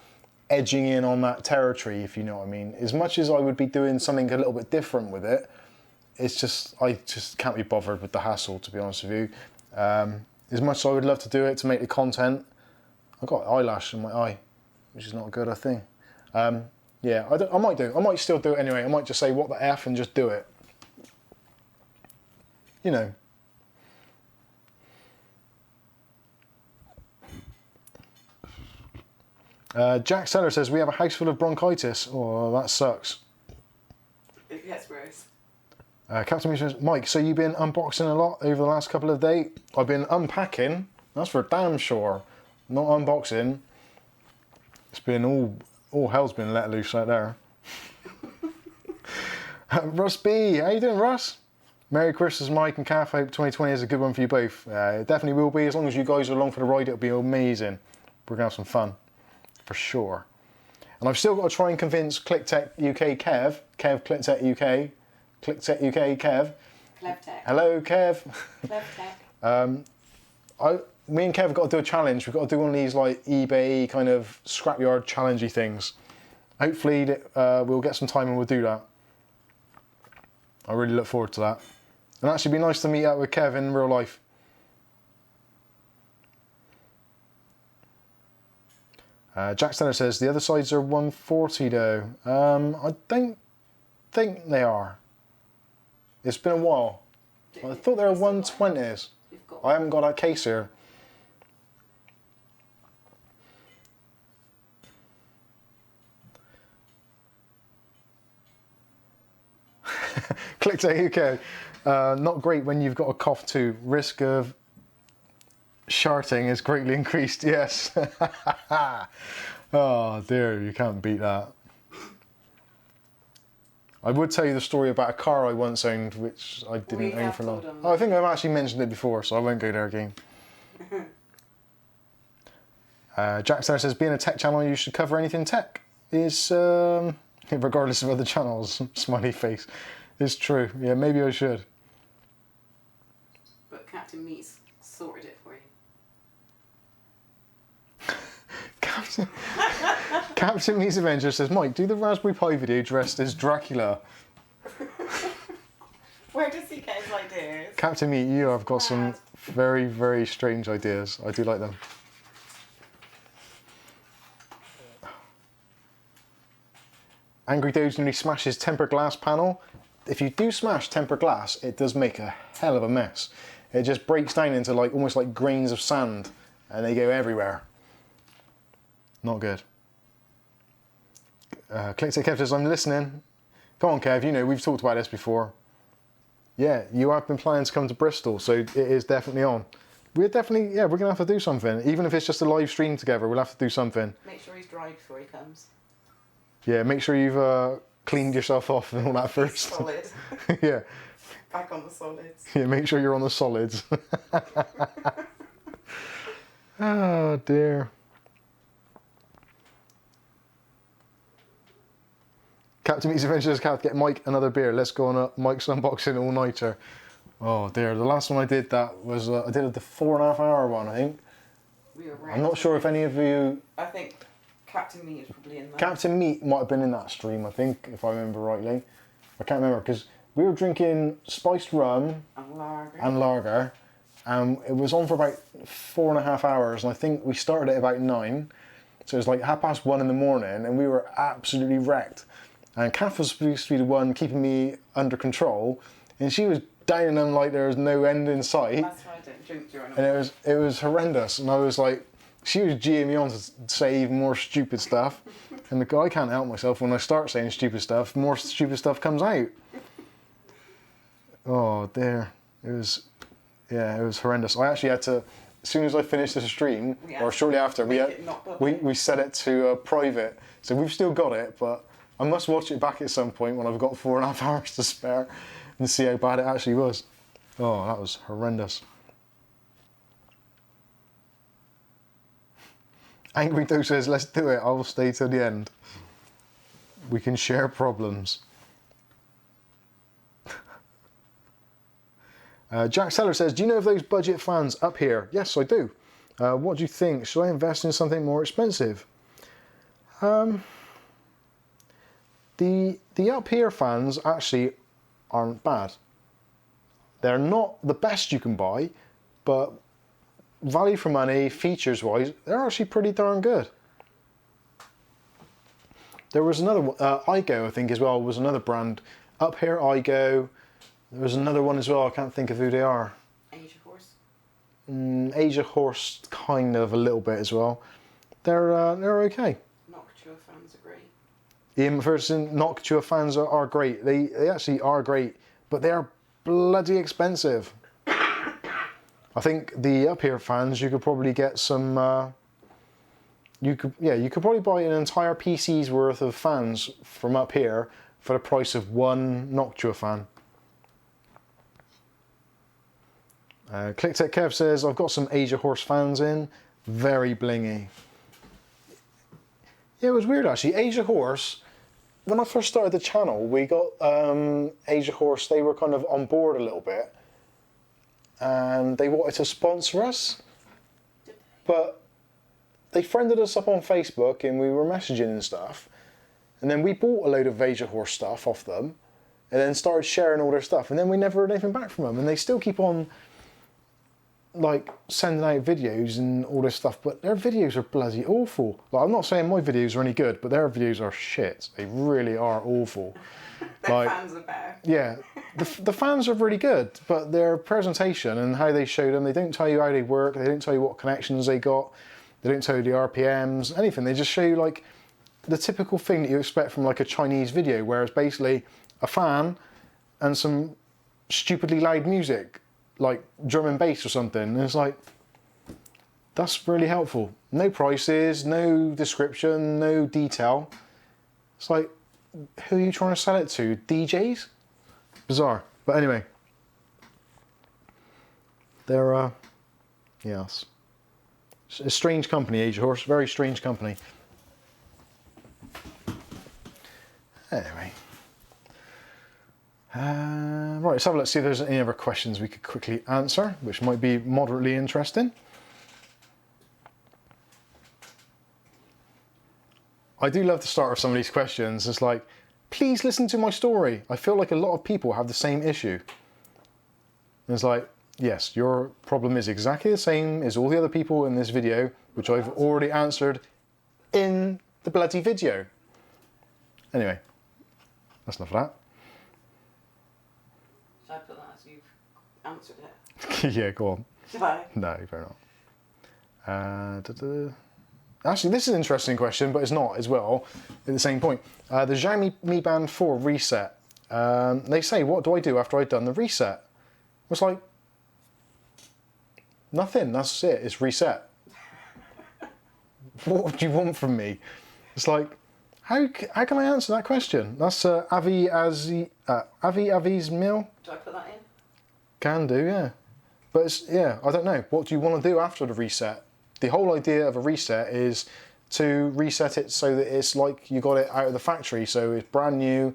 edging in on that territory, if you know what I mean. As much as I would be doing something a little bit different with it, it's just, I just can't be bothered with the hassle, to be honest with you. As much as I would love to do it to make the content, I've got eyelash in my eye, which is not good, I think. Yeah, I might still do it anyway. I might just say what the F and just do it. You know. Jack Seller says, we have a house full of bronchitis. Oh, that sucks. It gets worse. Captain Mew says, Mike, so you've been unboxing a lot over the last couple of days? I've been unpacking. That's for damn sure. Not unboxing. It's been all hell's been let loose out there. Russ B, how you doing, Russ? Merry Christmas, Mike and Calf. Hope 2020 is a good one for you both. It definitely will be. As long as you guys are along for the ride, it'll be amazing. We're going to have some fun, for sure. And I've still got to try and convince ClickTech UK Kev ClickTech UK, ClickTech UK Kev. Clevtech. Hello, Kev. Clevtech. Me and Kev have got to do a challenge. We've got to do one of these like eBay kind of scrapyard challengey things. Hopefully we'll get some time and we'll do that. I really look forward to that. And actually it'd be nice to meet up with Kev in real life. Jack Stenner says, the other sides are 140 though. I don't think they are. It's been a while. I thought they were 120s. I haven't got that case here. ClickTech UK. Not great when you've got a cough too. Risk of sharting is greatly increased. Yes. Oh dear, you can't beat that. I would tell you the story about a car I once owned, which I didn't own for long. Oh, I think I've actually mentioned it before, so I won't go there again. Jack Sarah says, being a tech channel, you should cover anything tech. Is regardless of other channels. Smiley face. It's true. Yeah, maybe I should. But Captain Meats sorted it for you. Captain Meets Avenger says, Mike, do the Raspberry Pi video dressed as Dracula. Where does he get his ideas? Captain Meat, you have got some very, very strange ideas. I do like them. Angry Doge nearly smashes tempered glass panel. If you do smash tempered glass, it does make a hell of a mess. It just breaks down into like almost like grains of sand and they go everywhere. Not good. ClickTech Kev says, I'm listening. Come on, Kev, you know, we've talked about this before. Yeah, you have been planning to come to Bristol, so it is definitely on. We're definitely, yeah, we're going to have to do something. Even if it's just a live stream together, we'll have to do something. Make sure he's dry before he comes. Yeah, make sure you've cleaned yourself off and all that first. Solid. Yeah. Back on the solids. Yeah, make sure you're on the solids. Oh, dear. Captain Meets Adventures, get Mike another beer. Let's go on a Mike's unboxing all-nighter. Oh dear, the last one I did that was, I did the 4.5 hour one, I think. We were right. I'm not sure if any of you... I think Captain Meat is probably in there. Captain Meat might have been in that stream, I think, if I remember rightly. I can't remember, because we were drinking spiced rum And lager. and it was on for about 4.5 hours, and I think we started at about 9. So it was like 1:30 in the morning, and we were absolutely wrecked. And Kath was supposed to be the one keeping me under control, and she was downing them like there was no end in sight. That's why I don't drink during And it was horrendous. And I was like, she was geeing me on to say even more stupid stuff. And I can't help myself, when I start saying stupid stuff, more stupid stuff comes out. Oh dear. It was horrendous. I actually had to, as soon as I finished the stream, or shortly after, we set it to private. So we've still got it, but I must watch it back at some point when I've got 4.5 hours to spare and see how bad it actually was. Oh, that was horrendous. Angry Doe says, let's do it. I will stay till the end. We can share problems. Jack Seller says, do you know of those budget fans up here? Yes, I do. What do you think? Should I invest in something more expensive? The up here fans actually aren't bad. They're not the best you can buy, but value for money, features wise, they're actually pretty darn good. There was another one, iGo I think as well, was another brand. Up here, iGo. There was another one as well, I can't think of who they are. Asia Horse? Asia Horse, kind of, a little bit as well. They're okay. Noctua fans are great. Ian McPherson, Noctua fans are great. They actually are great, but they are bloody expensive. I think the up here fans, you could probably get some. You could probably buy an entire PC's worth of fans from up here for the price of one Noctua fan. ClickTech Kev says, I've got some Asia Horse fans in, very blingy. Yeah, it was weird actually. Asia Horse, when I first started the channel, we got Asia Horse, they were kind of on board a little bit. And they wanted to sponsor us. But they friended us up on Facebook and we were messaging and stuff. And then we bought a load of Asia Horse stuff off them. And then started sharing all their stuff. And then we never heard anything back from them. And they still keep on like sending out videos and all this stuff, but their videos are bloody awful. Like, I'm not saying my videos are any good, but their videos are shit. They really are awful. Their fans are bad. Yeah, the fans are really good, but their presentation and how they show them, they don't tell you how they work, they don't tell you what connections they got, they don't tell you the RPMs, anything. They just show you like the typical thing that you expect from like a Chinese video, where it's basically a fan and some stupidly loud music, like drum and bass or something. And it's like, that's really helpful. No prices, no description, no detail. It's like, who are you trying to sell it to? DJs? Bizarre. But anyway, they're yes, it's a strange company, Asia Horse. Very strange company. Anyway. Right, let's have a look, see if there's any other questions we could quickly answer, which might be moderately interesting. I do love the start of some of these questions. It's like, please listen to my story. I feel like a lot of people have the same issue. And it's like, yes, your problem is exactly the same as all the other people in this video, which I've already answered in the bloody video. Anyway, that's enough of that. Should I put that as you've answered it? Yeah, go on. Should I? No, you better not. Actually, this is an interesting question, but it's not as well at the same point. The Xiaomi Mi Band 4 reset. They say, what do I do after I've done the reset? It's like, nothing, that's it, it's reset. What do you want from me? It's like, how can I answer that question? That's Avi Avi's Mill? Do I put that in? Can do, yeah. But it's, yeah, I don't know. What do you want to do after the reset? The whole idea of a reset is to reset it so that it's like you got it out of the factory, so it's brand new,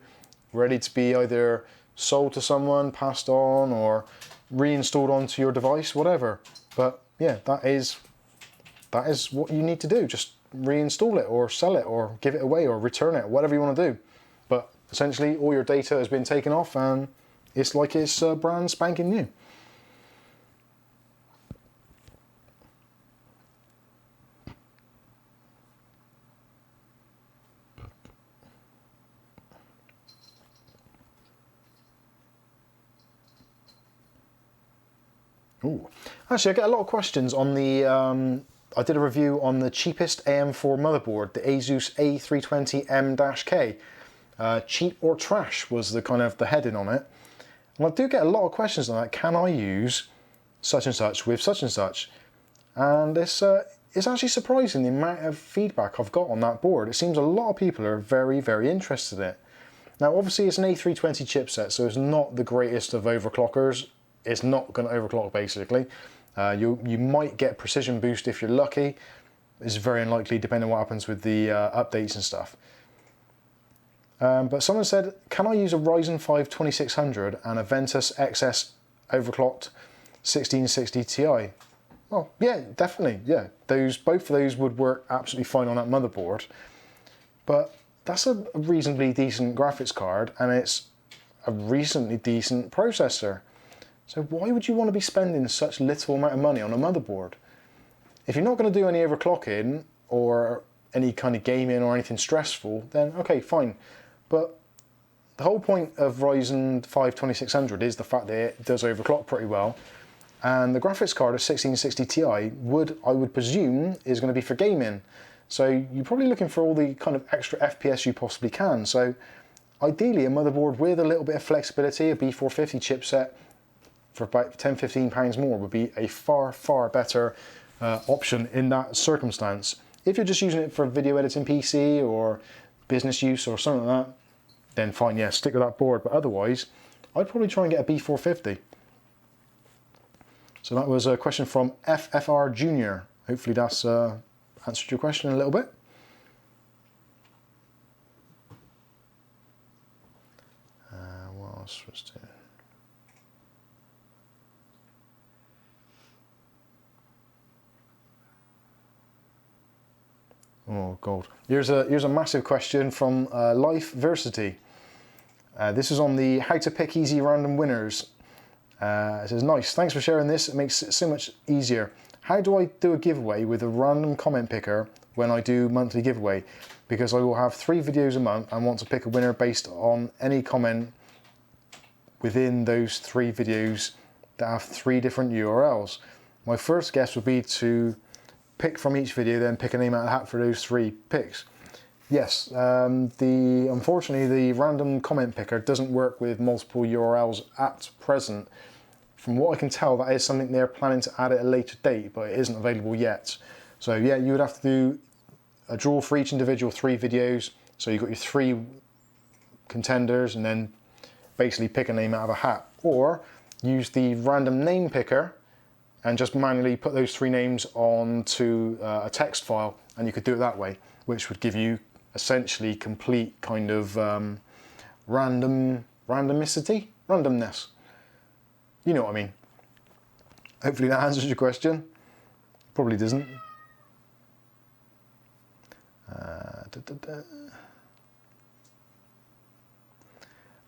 ready to be either sold to someone, passed on, or reinstalled onto your device, whatever. But yeah, that is what you need to do. Just reinstall it or sell it or give it away or return it, whatever you want to do. But essentially all your data has been taken off and it's like it's brand spanking new. Ooh. Actually, I get a lot of questions on the, I did a review on the cheapest AM4 motherboard, the Asus A320M-K. Cheap or trash was the kind of the heading on it. And I do get a lot of questions on that. Can I use such and such with such and such? And it's actually surprising the amount of feedback I've got on that board. It seems a lot of people are very, very interested in it. Now, obviously it's an A320 chipset, so it's not the greatest of overclockers. It's not going to overclock, basically. You might get precision boost if you're lucky. It's very unlikely, depending on what happens with the updates and stuff. But someone said, can I use a Ryzen 5 2600 and a Ventus XS overclocked 1660 Ti? Well, yeah, definitely, yeah. Both of those would work absolutely fine on that motherboard. But that's a reasonably decent graphics card, and it's a reasonably decent processor. So why would you want to be spending such little amount of money on a motherboard? If you're not going to do any overclocking or any kind of gaming or anything stressful, then okay, fine. But the whole point of Ryzen 5 2600 is the fact that it does overclock pretty well. And the graphics card of 1660 Ti I would presume is going to be for gaming. So you're probably looking for all the kind of extra FPS you possibly can. So ideally a motherboard with a little bit of flexibility, a B450 chipset, for about £10–15 more would be a far, far better option in that circumstance. If you're just using it for video editing PC or business use or something like that, then fine, yeah, stick with that board. But otherwise, I'd probably try and get a B450. So that was a question from FFR Junior. Hopefully that's answered your question a little bit. What else was there? Oh God! Here's a massive question from Lifeversity. This is on the how to pick easy random winners. It says, nice, thanks for sharing this. It makes it so much easier. How do I do a giveaway with a random comment picker when I do monthly giveaway? Because I will have 3 videos a month and want to pick a winner based on any comment within those 3 videos that have 3 different URLs. My first guess would be to pick from each video, then pick a name out of the hat for those 3 picks. Yes, unfortunately the random comment picker doesn't work with multiple URLs at present. From what I can tell, that is something they're planning to add at a later date, but it isn't available yet. So yeah, you would have to do a draw for each individual 3 videos. So you've got your 3 contenders and then basically pick a name out of a hat. Or use the random name picker and just manually put those 3 names onto a text file, and you could do it that way, which would give you essentially complete kind of randomness. You know what I mean. Hopefully that answers your question. Probably doesn't.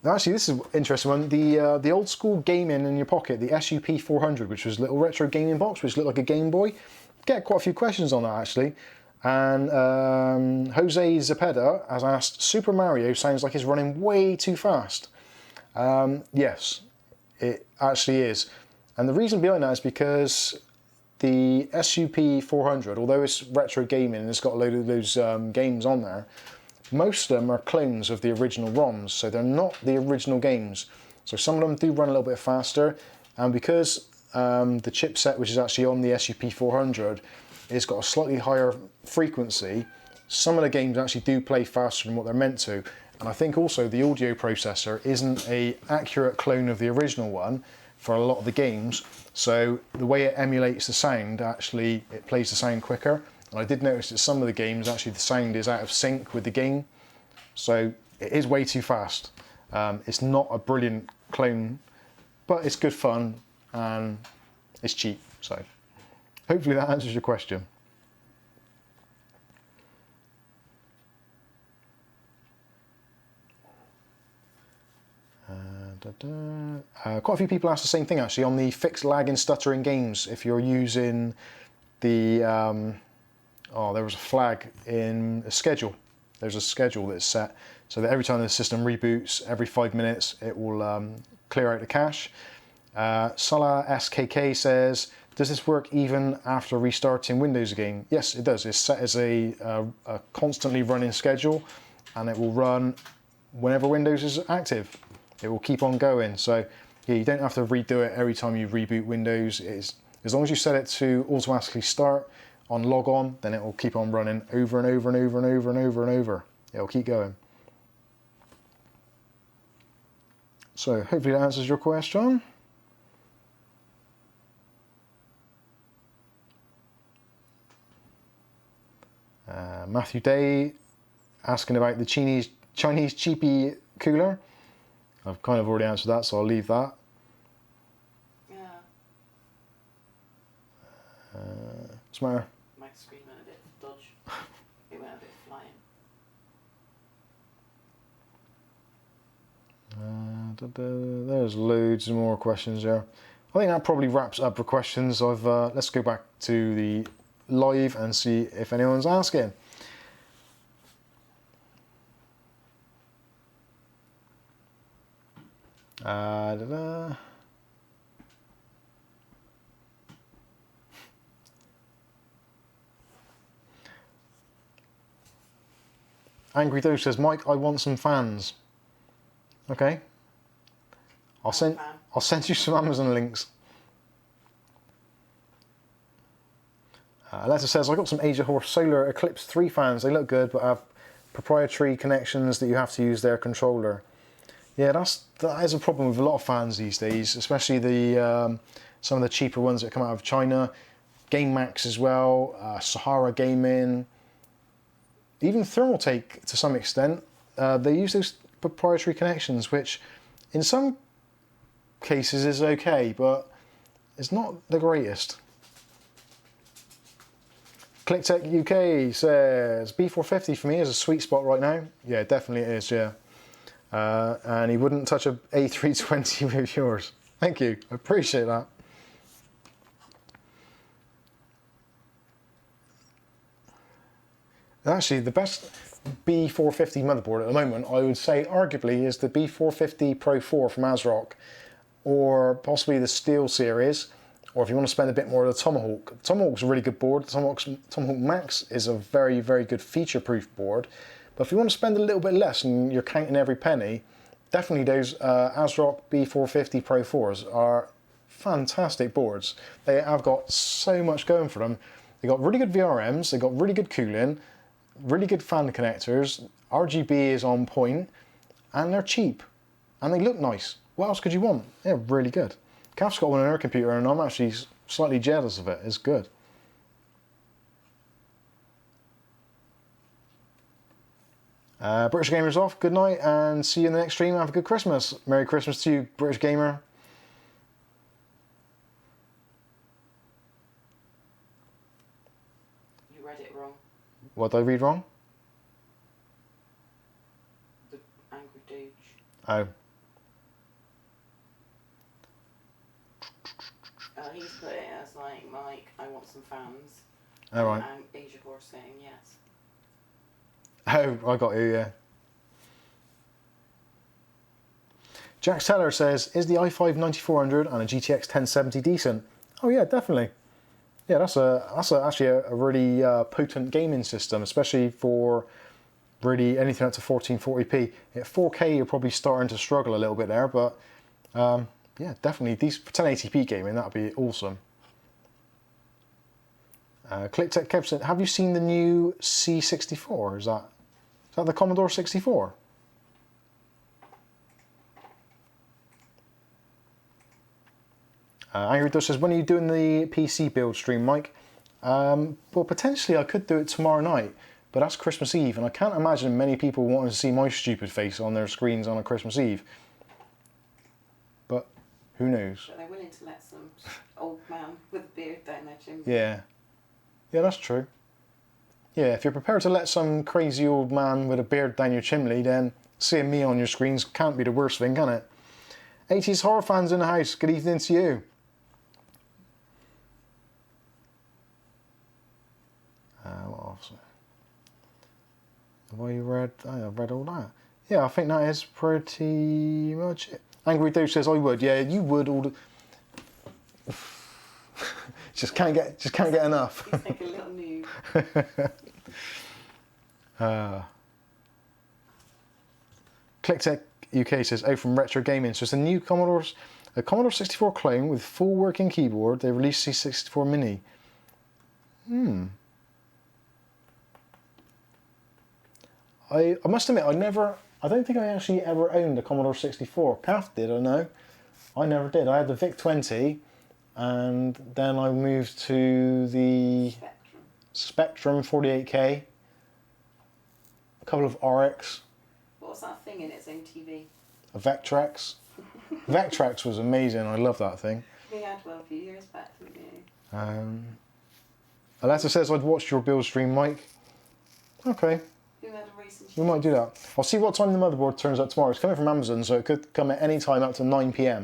Actually, this is an interesting one. The old school gaming in your pocket, the SUP 400, which was a little retro gaming box, which looked like a Game Boy. Get quite a few questions on that actually. And Jose Zepeda has asked, Super Mario sounds like it's running way too fast. Yes, it actually is. And the reason behind that is because the SUP 400, although it's retro gaming and it's got a load of those games on there, most of them are clones of the original ROMs, so they're not the original games. So some of them do run a little bit faster, and because the chipset which is actually on the SUP 400 it's got a slightly higher frequency, some of the games actually do play faster than what they're meant to. And I think also the audio processor isn't an accurate clone of the original one for a lot of the games, so the way it emulates the sound, actually it plays the sound quicker. And I did notice that some of the games actually the sound is out of sync with the game, so it is way too fast. It's not a brilliant clone, but it's good fun and it's cheap, so hopefully that answers your question. Quite a few people asked the same thing actually on the fixed lag and stuttering games. If you're using the, there was a flag in a schedule. There's a schedule that's set so that every time the system reboots, every 5 minutes, it will clear out the cache. Salah SKK says, does this work even after restarting Windows again? Yes, it does. It's set as a constantly running schedule, and it will run whenever Windows is active. It will keep on going. So yeah, you don't have to redo it every time you reboot Windows. As long as you set it to automatically start on log on, then it will keep on running over and over and over and over and over and over. It will keep going. So hopefully that answers your question. Matthew Day asking about the Chinese cheapy cooler. I've kind of already answered that, so I'll leave that. Yeah. What's the matter? My screen went a bit dodge. It went a bit flying. There's loads more questions there. I think that probably wraps up the questions. Let's go back to the live and see if anyone's asking. Angry Doe says, Mike, I want some fans. Okay. I'll send you some Amazon links. Alexa says, I got some Asia Horse Solar Eclipse 3 fans. They look good, but have proprietary connections that you have to use their controller. Yeah, that is a problem with a lot of fans these days, especially some of the cheaper ones that come out of China. Game Max as well, Sahara Gaming, even Thermaltake to some extent. They use those proprietary connections, which in some cases is okay, but it's not the greatest. ClickTech UK says, B450 for me is a sweet spot right now. Yeah, definitely it is, yeah. And he wouldn't touch a A320 with yours. Thank you, I appreciate that. Actually, the best B450 motherboard at the moment, I would say arguably, is the B450 Pro 4 from ASRock, or possibly the Steel series, or if you want to spend a bit more of the Tomahawk. The Tomahawk's a really good board. The Tomahawk Max is a very, very good feature-proof board. But if you want to spend a little bit less and you're counting every penny, definitely those ASRock B450 Pro 4s are fantastic boards. They have got so much going for them. They've got really good VRMs, they've got really good cooling, really good fan connectors, RGB is on point, and they're cheap. And they look nice. What else could you want? They're really good. Kath's got one on her computer and I'm actually slightly jealous of it. It's good. British Gamers off, good night and see you in the next stream. Have a good Christmas. Merry Christmas to you, British Gamer. You read it wrong. What did I read wrong? The Angry Doge. Oh. He's put it as like, Mike, I want some fans. Alright. And Asia Horse saying yes. Oh, I got you, yeah. Jack Teller says, is the i5 9400 and a GTX 1070 decent? Oh yeah, definitely. Yeah, that's actually a really potent gaming system, especially for really anything up to 1440p. At 4K, you're probably starting to struggle a little bit there, but yeah, definitely these for 1080p gaming, that'd be awesome. ClickTech Kev said, have you seen the new C64? Is that the Commodore 64? Angry Dust says, when are you doing the PC build stream, Mike? Well, potentially I could do it tomorrow night, but that's Christmas Eve, and I can't imagine many people wanting to see my stupid face on their screens on a Christmas Eve. But who knows? But they're willing to let some old man with a beard down their chimney. Yeah. Yeah, that's true. Yeah, if you're prepared to let some crazy old man with a beard down your chimney, then seeing me on your screens can't be the worst thing, can it? 80s horror fans in the house, good evening to you. What else? Have I read? I've read all that. Yeah, I think that is pretty much it. Angry Dave says, I would. Yeah, you would all the... just can't get enough. He's like a little noob. ClickTech UK says, oh, from Retro Gaming. So it's a new Commodore 64 clone with full working keyboard. They released C64 Mini. I must admit, I don't think I actually ever owned a Commodore 64. Kath did, I know. I never did. I had the VIC-20, and then I moved to the Spectrum 48K, a couple of RX. What was that thing in its own TV? A Vectrex. Vectrex was amazing. I love that thing. We had one a few years back, didn't you? Aletta says, I'd watched your build stream, Mike. Okay. Who had a recent We might do that. I'll see what time the motherboard turns up tomorrow. It's coming from Amazon, so it could come at any time up to 9 PM.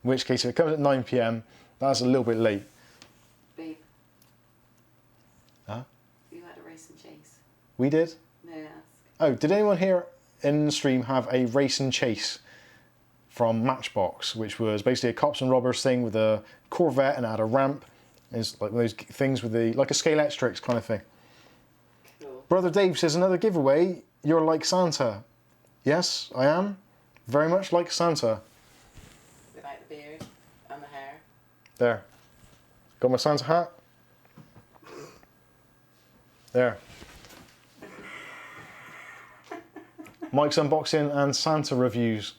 In which case, if it comes at 9 PM, that's a little bit late. Babe. Huh? Who had a race and chase? We did? No, ask. Oh, did anyone here in the stream have a race and chase from Matchbox, which was basically a cops and robbers thing with a Corvette and it had a ramp? It's like those things with like a Scalextrics kind of thing. Cool. Brother Dave says, another giveaway. You're like Santa. Yes, I am. Very much like Santa. Without the beard and the hair. There. Got my Santa hat. There. Mike's unboxing and Santa reviews.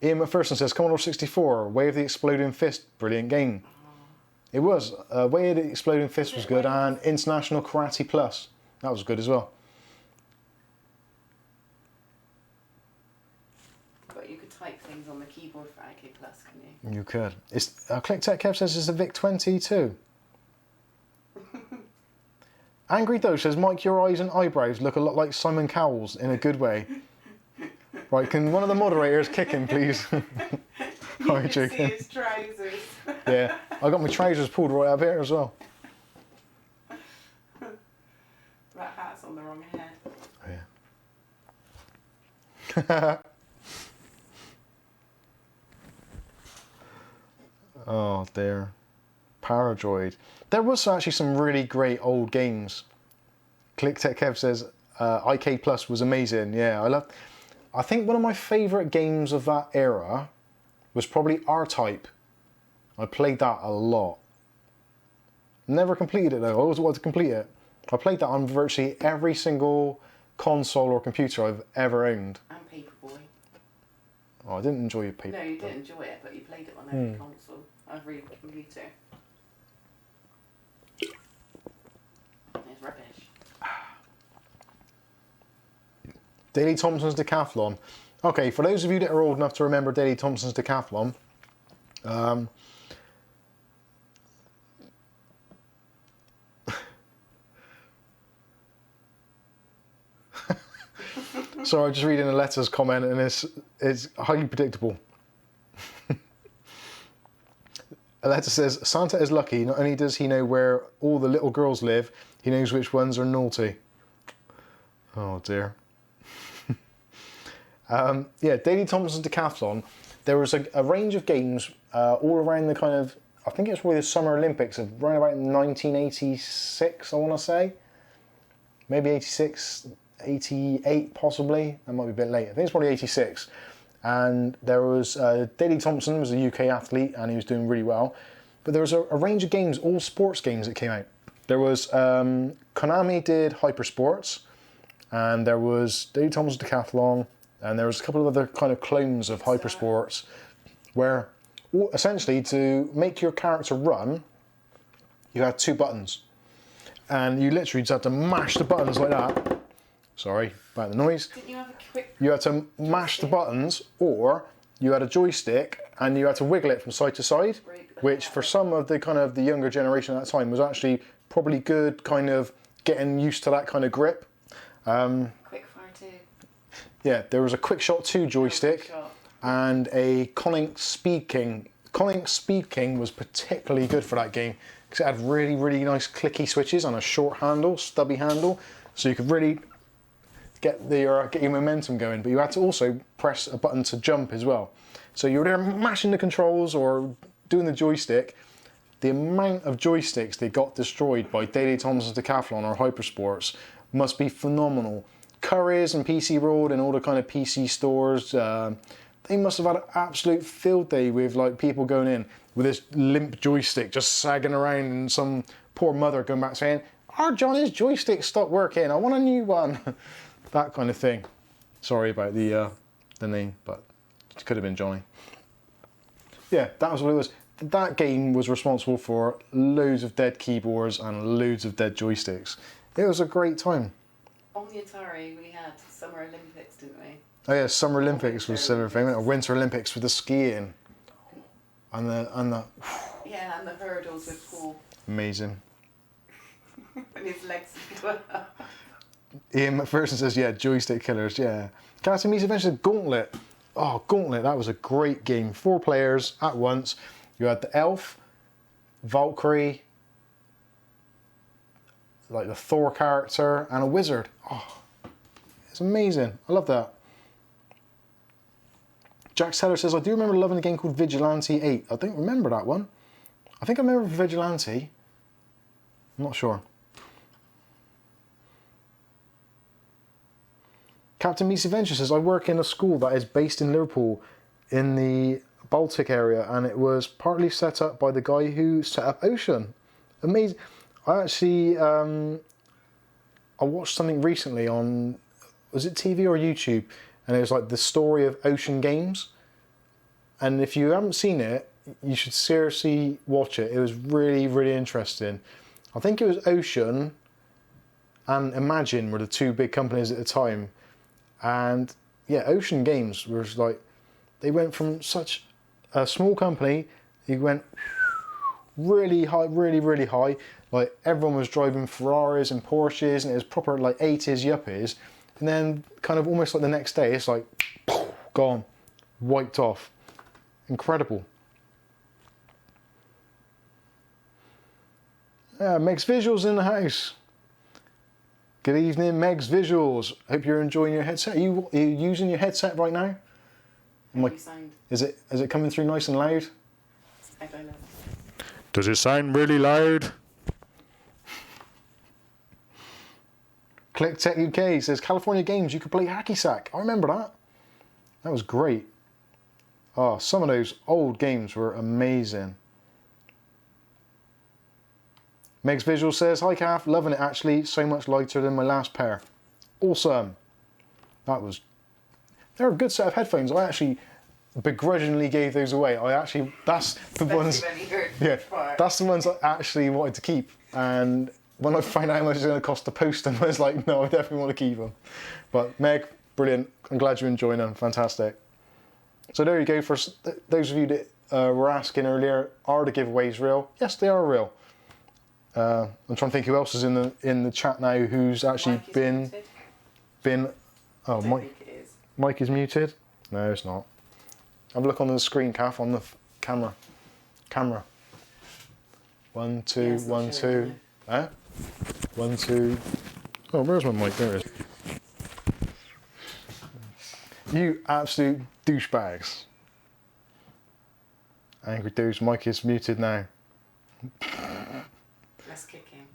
Ian McPherson says, Commodore 64, Way of the Exploding Fist, brilliant game. It was. Way of the Exploding Fist was good, and International Karate Plus, that was good as well. But you could type things on the keyboard for AK Plus, can you? You could. It's ClickTech Kev says it's a VIC-20 too. Angry Doe says, Mike, your eyes and eyebrows look a lot like Simon Cowell's in a good way. Right, can one of the moderators kick him, please? You can see his trousers. Yeah, I got my trousers pulled right up here as well. That hat's on the wrong head. Oh, yeah. Oh dear. Paradroid. There was actually some really great old games. ClickTech Kev says, IK Plus was amazing. Yeah, I think one of my favourite games of that era was probably R-Type. I played that a lot. Never completed it though, I always wanted to complete it. I played that on virtually every single console or computer I've ever owned. And Paperboy. Oh, I didn't enjoy your Paper. No, you did enjoy it, but you played it on every console, every computer. It's rubbish. Daley Thompson's Decathlon. Okay, for those of you that are old enough to remember Daley Thompson's Decathlon, sorry, I'm just reading a letter's comment and it's highly predictable. A letter says, Santa is lucky. Not only does he know where all the little girls live, he knows which ones are naughty. Oh dear. Yeah, Daley Thompson's Decathlon. there was a range of games all around the kind of, I think it's probably the Summer Olympics of around about 1986, I want to say. Maybe 86, 88 possibly. That might be a bit late. I think it's probably 86. And there was Daley Thompson was a UK athlete and he was doing really well. But there was a range of games, all sports games that came out. There was Konami did Hypersports, and there was Daley Thompson's Decathlon, and there was a couple of other kind of clones of Hypersports, where essentially to make your character run, you had 2 buttons, and you literally just had to mash the buttons like that. Sorry about the noise. Didn't you have a quick... You had to mash the buttons, or you had a joystick and you had to wiggle it from side to side, which for some of the kind of the younger generation at that time was actually probably good, kind of getting used to that kind of grip. Quick Fire 2. Yeah, there was a Quick Shot 2 joystick and a Conink Speed King. Conink Speed King was particularly good for that game because it had really, really nice clicky switches and a short handle, stubby handle, so you could really get your momentum going, but you had to also press a button to jump as well. So you were there mashing the controls or doing the joystick. The amount of joysticks that got destroyed by Daley Thompson's Decathlon or Hypersports must be phenomenal. Currys and PC World and all the kind of PC stores, they must have had an absolute field day with like people going in with this limp joystick just sagging around and some poor mother going back saying, "Oh, Johnny's joystick stopped working, I want a new one." That kind of thing. Sorry about the name, but it could have been Johnny. Yeah, that was what it was. That game was responsible for loads of dead keyboards and loads of dead joysticks. It was a great time. On the Atari, we had Summer Olympics, didn't we? Oh yeah, Summer Olympics was similar thing, or Winter Olympics with the skiing and the. Yeah, and the hurdles with Paul. Amazing. And his legs. Ian McPherson says, yeah, joystick killers, yeah. Captain Meets Adventure Gauntlet. Oh, Gauntlet, that was a great game. 4 players at once. You had the elf, Valkyrie, like the Thor character, and a wizard. Oh, it's amazing. I love that. Jack Seller says, I do remember loving a game called Vigilante 8. I don't remember that one. I think I remember Vigilante. I'm not sure. Captain Meets Adventure says, I work in a school that is based in Liverpool in the Baltic area, and it was partly set up by the guy who set up Ocean. Amazing. I actually, I watched something recently on, was it TV or YouTube? And it was like the story of Ocean Games. And if you haven't seen it, you should seriously watch it. It was really, really interesting. I think it was Ocean and Imagine were the 2 big companies at the time. And yeah, Ocean Games was like, they went from such a small company, it went really high, really, really high. Like everyone was driving Ferraris and Porsches and it was proper like 80s yuppies. And then kind of almost like the next day, it's like, gone, wiped off. Incredible. Yeah, Meg's Visuals in the house. Good evening, Meg's Visuals. Hope you're enjoying your headset. Are you using your headset right now? Is it coming through nice and loud? I don't know. Does it sound really loud? Click Tech UK says, California Games, you could play Hacky Sack. I remember that. That was great. Oh, some of those old games were amazing. Meg's Visual says, hi Calf, loving it actually, so much lighter than my last pair. Awesome. They're a good set of headphones. I actually begrudgingly gave those away. That's the ones I actually wanted to keep. And when I found out how much it's going to cost to post them, I was like, no, I definitely want to keep them. But Meg, brilliant. I'm glad you're enjoying them. Fantastic. So there you go. For those of you that were asking earlier, are the giveaways real? Yes, they are real. I'm trying to think who else is in the chat now who's actually been. Oh, Mike is muted. No, it's not. Have a look on the screen, Kath, on the camera. 1, 2, 1, 2. Huh? 1, 2. Oh, where's my mic? There it is. You absolute douchebags. Angry Dude's mic is muted now. Let's kick him.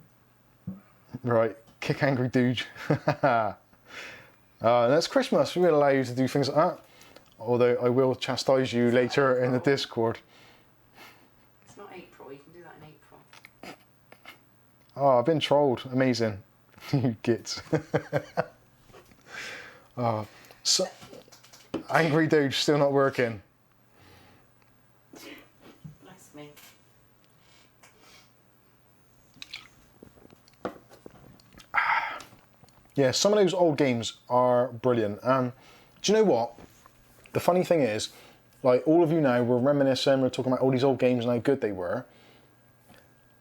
Right, kick Angry Dude. That's Christmas. We'll allow you to do things like that. Although I will chastise you later in the Discord. It's not April. You can do that in April. Oh, I've been trolled. Amazing. You gits. Oh, so, Angry Dude still not working. Bless me. Yeah, some of those old games are brilliant. Do you know what? The funny thing is, like all of you now, we're reminiscing, we're talking about all these old games and how good they were.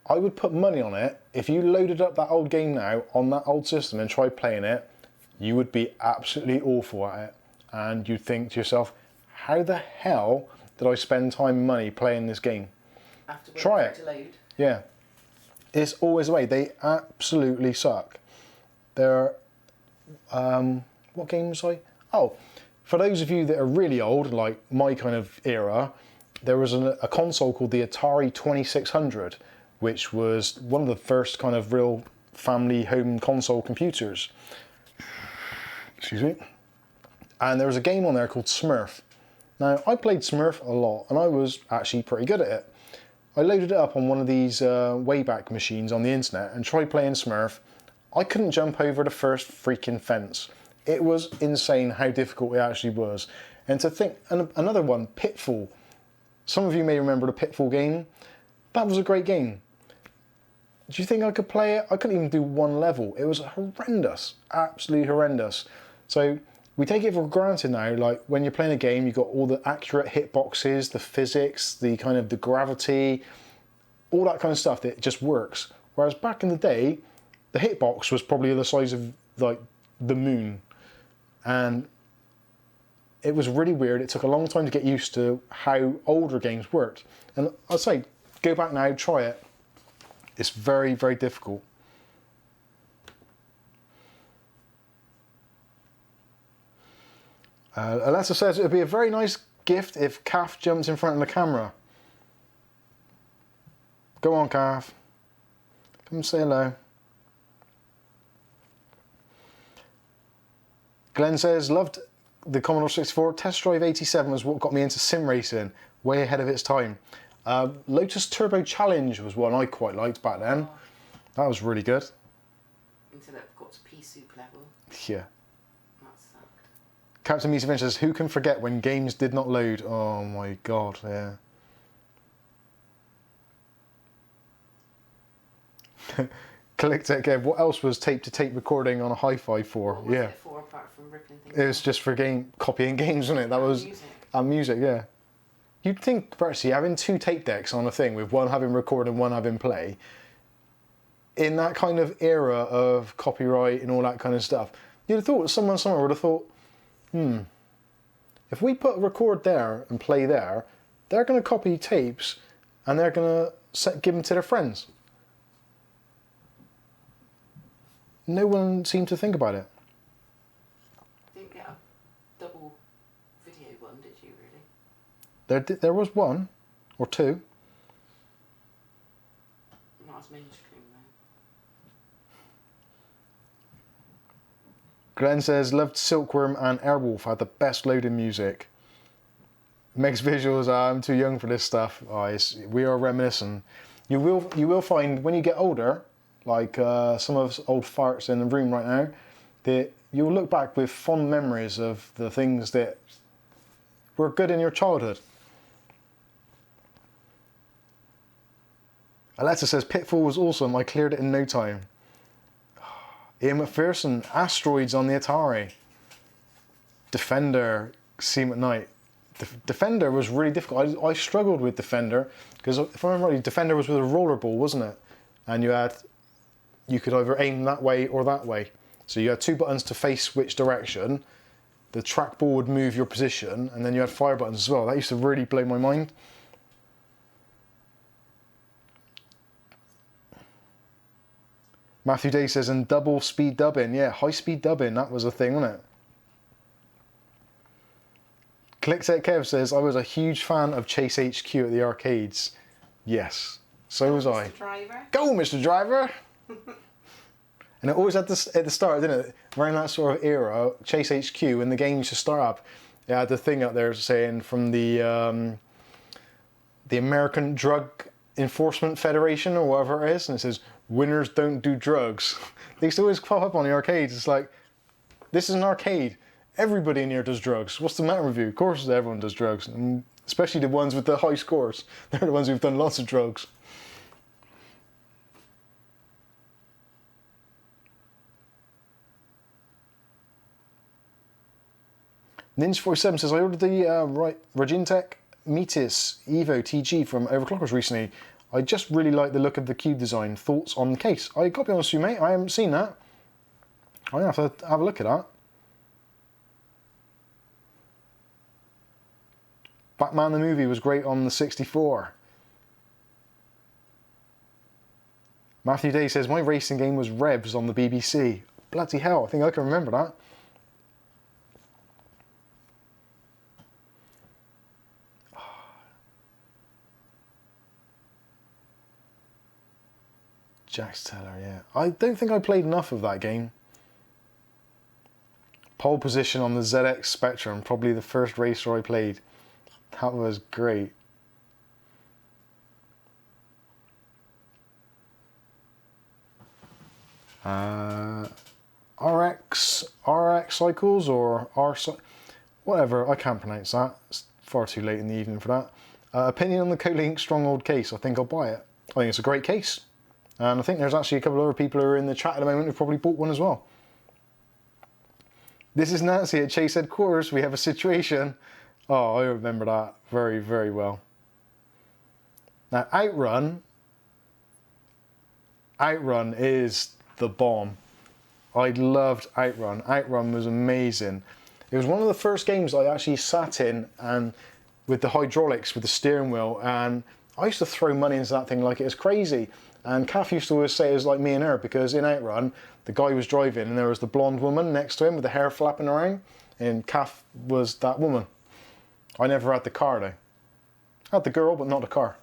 I would put money on it. If you loaded up that old game now on that old system and tried playing it, you would be absolutely awful at it. And you'd think to yourself, how the hell did I spend time and money playing this game? After Try it to load. Yeah. It's always the way. They absolutely suck. They're, what game was I? Oh, for those of you that are really old, like my kind of era, there was a console called the Atari 2600, which was one of the first kind of real family home console computers. Excuse me. And there was a game on there called Smurf. Now, I played Smurf a lot, and I was actually pretty good at it. I loaded it up on one of these Wayback Machines on the internet and tried playing Smurf. I couldn't jump over the first freaking fence. It was insane how difficult it actually was. And to think, another one, Pitfall. Some of you may remember the Pitfall game. That was a great game. Do you think I could play it? I couldn't even do one level. It was horrendous, absolutely horrendous. So we take it for granted now, like when you're playing a game, you've got all the accurate hitboxes, the physics, the kind of the gravity, all that kind of stuff that just works. Whereas back in the day, the hitbox was probably the size of like the moon. And it was really weird. It took a long time to get used to how older games worked. And I'd say, go back now, try it. It's very, very difficult. Alexa says it would be a very nice gift if Calf jumped in front of the camera. Go on, Calf. Come and say hello. Glenn says, loved the Commodore 64. Test Drive 87 was what got me into sim racing, way ahead of its time. Lotus Turbo Challenge was one I quite liked back then. That was really good. Until it got to pea soup level. Yeah. That sucked. Captain Meets Adventure says, who can forget when games did not load? Oh my god, yeah. Collectech Ev, what else was tape-to-tape recording on a hi-fi for? What was it for apart from ripping things It was off? just for copying games, wasn't it? That was music. Music, yeah. You'd think, actually, having two tape decks on a thing, with one having record and one having play, in that kind of era of copyright and all that kind of stuff, you'd have thought someone somewhere would have thought, if we put record there and play there, they're going to copy tapes and they're going to give them to their friends. No one seemed to think about it. Didn't get a double video one, did you really? There was one or two. Not as mainstream though. Glenn says, loved Silkworm and Airwolf, had the best loading music. Makes visuals, I'm too young for this stuff. Oh, we are reminiscing. You will find when you get older, like some of us old farts in the room right now, that you'll look back with fond memories of the things that were good in your childhood. Alexa says, Pitfall was awesome, I cleared it in no time. Ian McPherson, Asteroids on the Atari. Defender, See 'em at Night. Defender was really difficult. I struggled with Defender, because if I remember rightly, Defender was with a rollerball, wasn't it? And you could either aim that way or that way. So you had two buttons to face which direction. The trackball would move your position, and then you had fire buttons as well. That used to really blow my mind. Matthew Day says, and double speed dubbing. Yeah, high speed dubbing, that was a thing, wasn't it? ClickTech Kev says, I was a huge fan of Chase HQ at the arcades. Yes, so was I. Mr. Driver. Go, Mr. Driver! And it always had this at the start, didn't it? Around that sort of era, Chase HQ, and the game used to start up, it had the thing up there saying from the American Drug Enforcement Federation or whatever it is, and it says, winners don't do drugs. They used to always pop up on the arcades. It's like, this is an arcade. Everybody in here does drugs. What's the matter with you? Of course everyone does drugs, and especially the ones with the high scores. They're the ones who've done lots of drugs. Ninja47 says, I ordered the Rogintech Metis Evo TG from Overclockers recently. I just really like the look of the cube design. Thoughts on the case? I got to be honest with you, mate, I haven't seen that. I'm going to have to have a look at that. Batman the movie was great on the 64. Matthew Day says, my racing game was Rebs on the BBC. Bloody hell, I think I can remember that. Jax Teller, yeah. I don't think I played enough of that game. Pole position on the ZX Spectrum, probably the first racer I played. That was great. RX cycles or whatever, I can't pronounce that. It's far too late in the evening for that. Opinion on the Colink Stronghold case, I think I'll buy it. I think it's a great case. And I think there's actually a couple of other people who are in the chat at the moment who've probably bought one as well. This is Nancy at Chase headquarters. We have a situation. Oh, I remember that very, very well. Now, Outrun is the bomb. I loved Outrun. Outrun was amazing. It was one of the first games I actually sat in and with the hydraulics, with the steering wheel, and I used to throw money into that thing like it was crazy. And Kath used to always say it was like me and her, because in Outrun, the guy was driving and there was the blonde woman next to him with the hair flapping around, and Kath was that woman. I never had the car though. I had the girl, but not the car.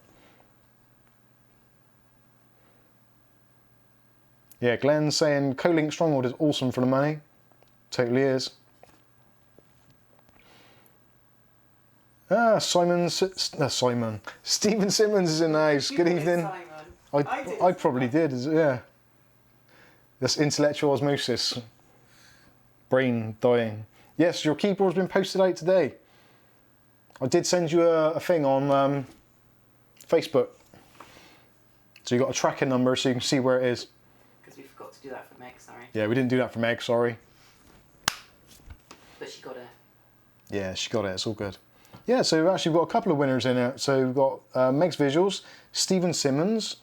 Yeah, Glenn's saying Colink Stronghold is awesome for the money. Totally is. Stephen Simmons is in the house. Good evening. I probably did, yeah. That's intellectual osmosis. Brain dying. Yes, your keyboard's been posted out today. I did send you a thing on Facebook. So you got a tracking number so you can see where it is. Because we forgot to do that for Meg, sorry. Yeah, we didn't do that for Meg, sorry. But she got it. Yeah, she got it, it's all good. Yeah, so we've actually got a couple of winners in it. So we've got Meg's Visuals, Stephen Simmons.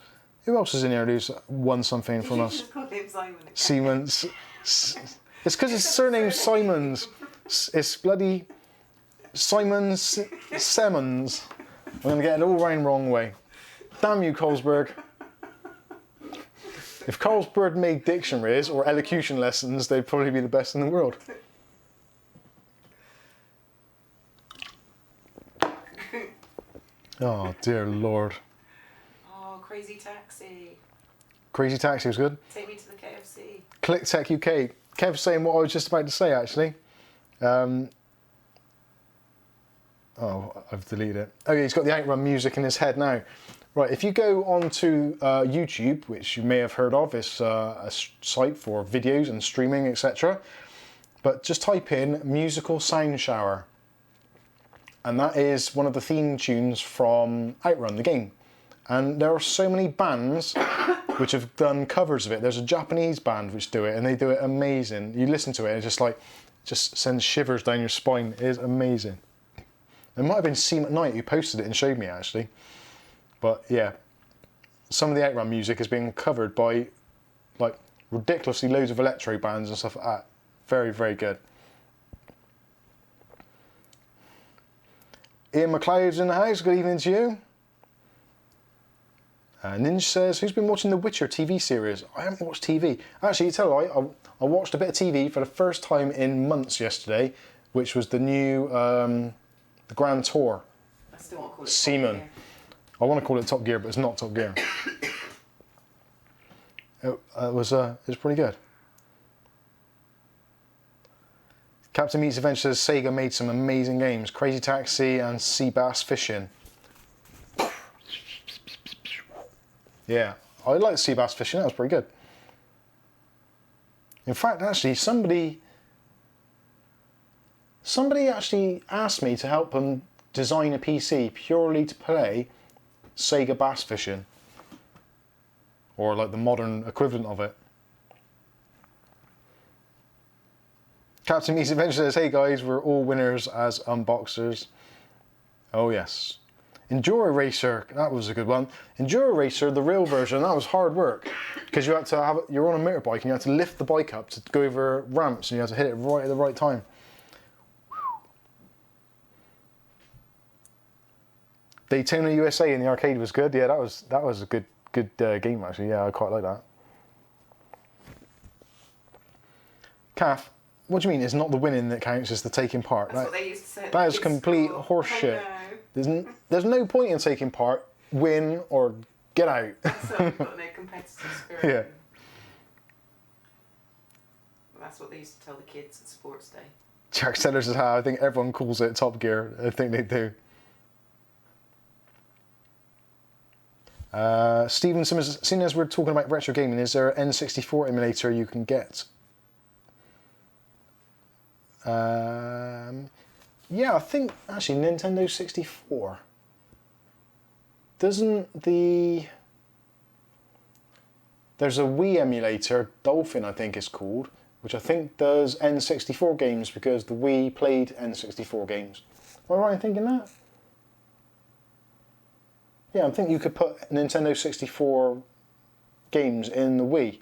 Who else is in here who's won something from us? Just called him Simon again. Siemens. It's because his surname's Simons. It's bloody Simons Simmons. I'm going to get it all round wrong way. Damn you, Carlsberg. If Carlsberg made dictionaries or elocution lessons, they'd probably be the best in the world. Oh, dear Lord. Oh, Crazy Taxi. Crazy Taxi was good. Take me to the KFC. ClickTech UK. Kev's saying what I was just about to say, actually. Oh, I've deleted it. Oh, yeah, he's got the Outrun music in his head now. Right, if you go onto YouTube, which you may have heard of, it's a site for videos and streaming, etc. But just type in musical sound shower. And that is one of the theme tunes from Outrun, the game. And there are so many bands which have done covers of it. There's a Japanese band which do it, and they do it amazing. You listen to it, and it's just sends shivers down your spine. It is amazing. It might have been Seam at Night who posted it and showed me, actually. But yeah, some of the Outrun music has been covered by like ridiculously loads of electro bands and stuff like that. Very, very good. Ian McLeod's in the house. Good evening to you. Ninja says, who's been watching the Witcher TV series? I haven't watched TV. Actually, tell you what, I watched a bit of TV for the first time in months yesterday, which was the new the Grand Tour. I still want to call it Seaman. Top Gear. I want to call it Top Gear, but it's not Top Gear. It was pretty good. Captain Meets Adventure says Sega made some amazing games. Crazy Taxi and Sea Bass Fishing. Yeah, I like Sea Bass Fishing, that was pretty good. In fact, actually, somebody actually asked me to help them design a PC purely to play Sega Bass Fishing. Or like the modern equivalent of it. Captain Meets Adventure says, hey guys, we're all winners as unboxers. Oh yes. Enduro Racer, that was a good one. Enduro Racer, the real version, that was hard work. Because you had to have, you're on a motorbike and you had to lift the bike up to go over ramps and you had to hit it right at the right time. Daytona USA in the arcade was good. Yeah, that was a good game actually. Yeah, I quite like that. Calf, what do you mean? It's not the winning that counts, it's the taking part. That's what they used to say. That is complete horseshit. There's no point in taking part. Win or get out. That's what you've got no competitive spirit. Yeah. That's what they used to tell the kids at sports day. Jack Sellers says, I think everyone calls it Top Gear. I think they do. Stephen Simmons, seeing as we're talking about retro gaming, is there an N64 emulator you can get? Yeah, I think actually Nintendo 64. Doesn't there's a Wii emulator, Dolphin I think it's called, which I think does N64 games because the Wii played N64 games. Am I right in thinking that? Yeah, I think you could put Nintendo 64 games in the Wii.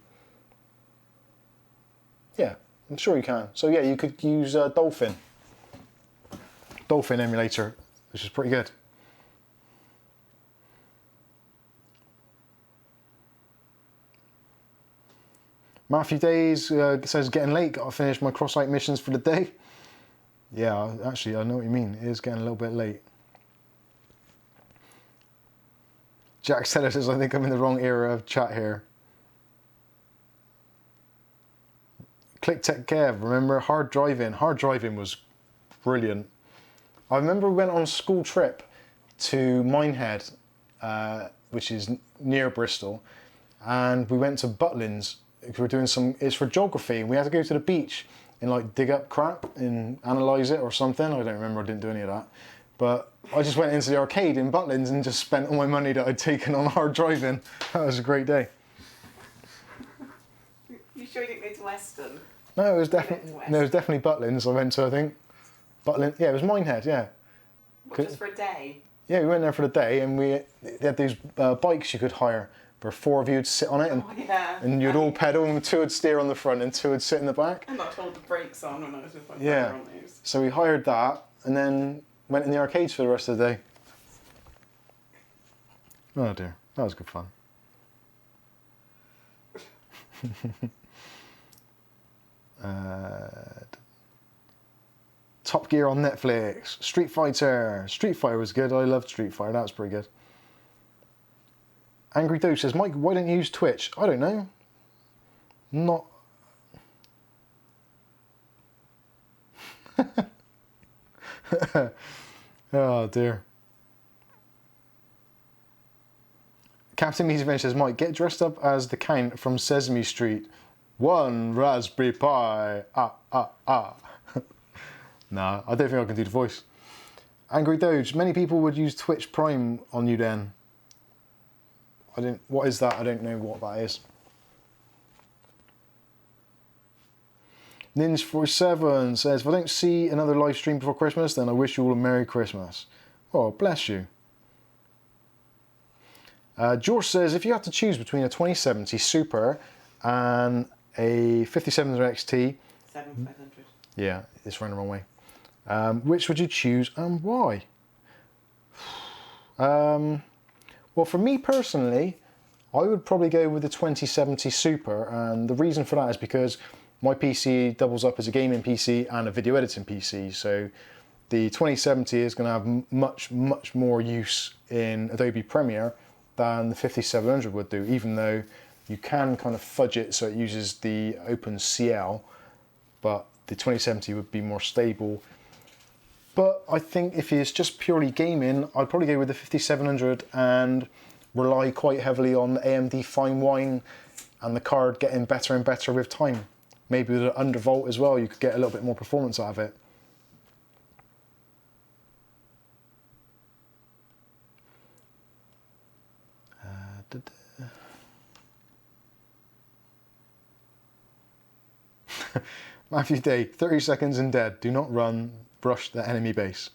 Yeah, I'm sure you can. So yeah, you could use Dolphin emulator, which is pretty good. Matthew Days says, getting late, got to finish my cross-site missions for the day. Yeah, actually, I know what you mean. It is getting a little bit late. Jack Seller says, I think I'm in the wrong era of chat here. Click Tech Kev, remember hard driving? Hard driving was brilliant. I remember we went on a school trip to Minehead, which is near Bristol, and we went to Butlins. We were doing it's for geography, and we had to go to the beach and like dig up crap and analyse it or something. I don't remember, I didn't do any of that. But I just went into the arcade in Butlins and just spent all my money that I'd taken on hard driving. That was a great day. You sure you didn't go to Weston? No, it was definitely Butlins. I went to, I think, Butlins. Yeah, it was Minehead. Yeah. What, just for a day? Yeah, we went there for the day, and they had these bikes you could hire. Where 4 of you would sit on it, and you'd all pedal, and 2 would steer on the front, and 2 would sit in the back. And not hold the brakes on when I was with my yeah. brother on these. So we hired that, and then went in the arcades for the rest of the day. Oh dear, that was good fun. Top Gear on Netflix. Street Fighter. Street Fighter was good. I loved Street Fighter. That was pretty good. Angry Doe says, Mike, why don't you use Twitch? I don't know. Not... Oh dear. Captain Meets Adventure says, Mike, get dressed up as the Count from Sesame Street. 1 Raspberry Pi. Nah, I don't think I can do the voice. Angry Doge, many people would use Twitch Prime on you then. What is that? I don't know what that is. Ninja47 says, if I don't see another live stream before Christmas, then I wish you all a Merry Christmas. Oh, bless you. George says, if you had to choose between a 2070 Super and a 5700 XT... 7500. Yeah, it's running the wrong way. Which would you choose and why? Well, for me personally, I would probably go with the 2070 Super, and the reason for that is because my PC doubles up as a gaming PC and a video editing PC, so the 2070 is going to have much more use in Adobe Premiere than the 5700 would do, even though you can kind of fudge it so it uses the OpenCL, but the 2070 would be more stable. But I think if it's just purely gaming, I'd probably go with the 5700 and rely quite heavily on the AMD fine wine and the card getting better and better with time. Maybe with an undervolt as well, you could get a little bit more performance out of it. Matthew Day, 30 seconds and dead. Do not run, brush the enemy base.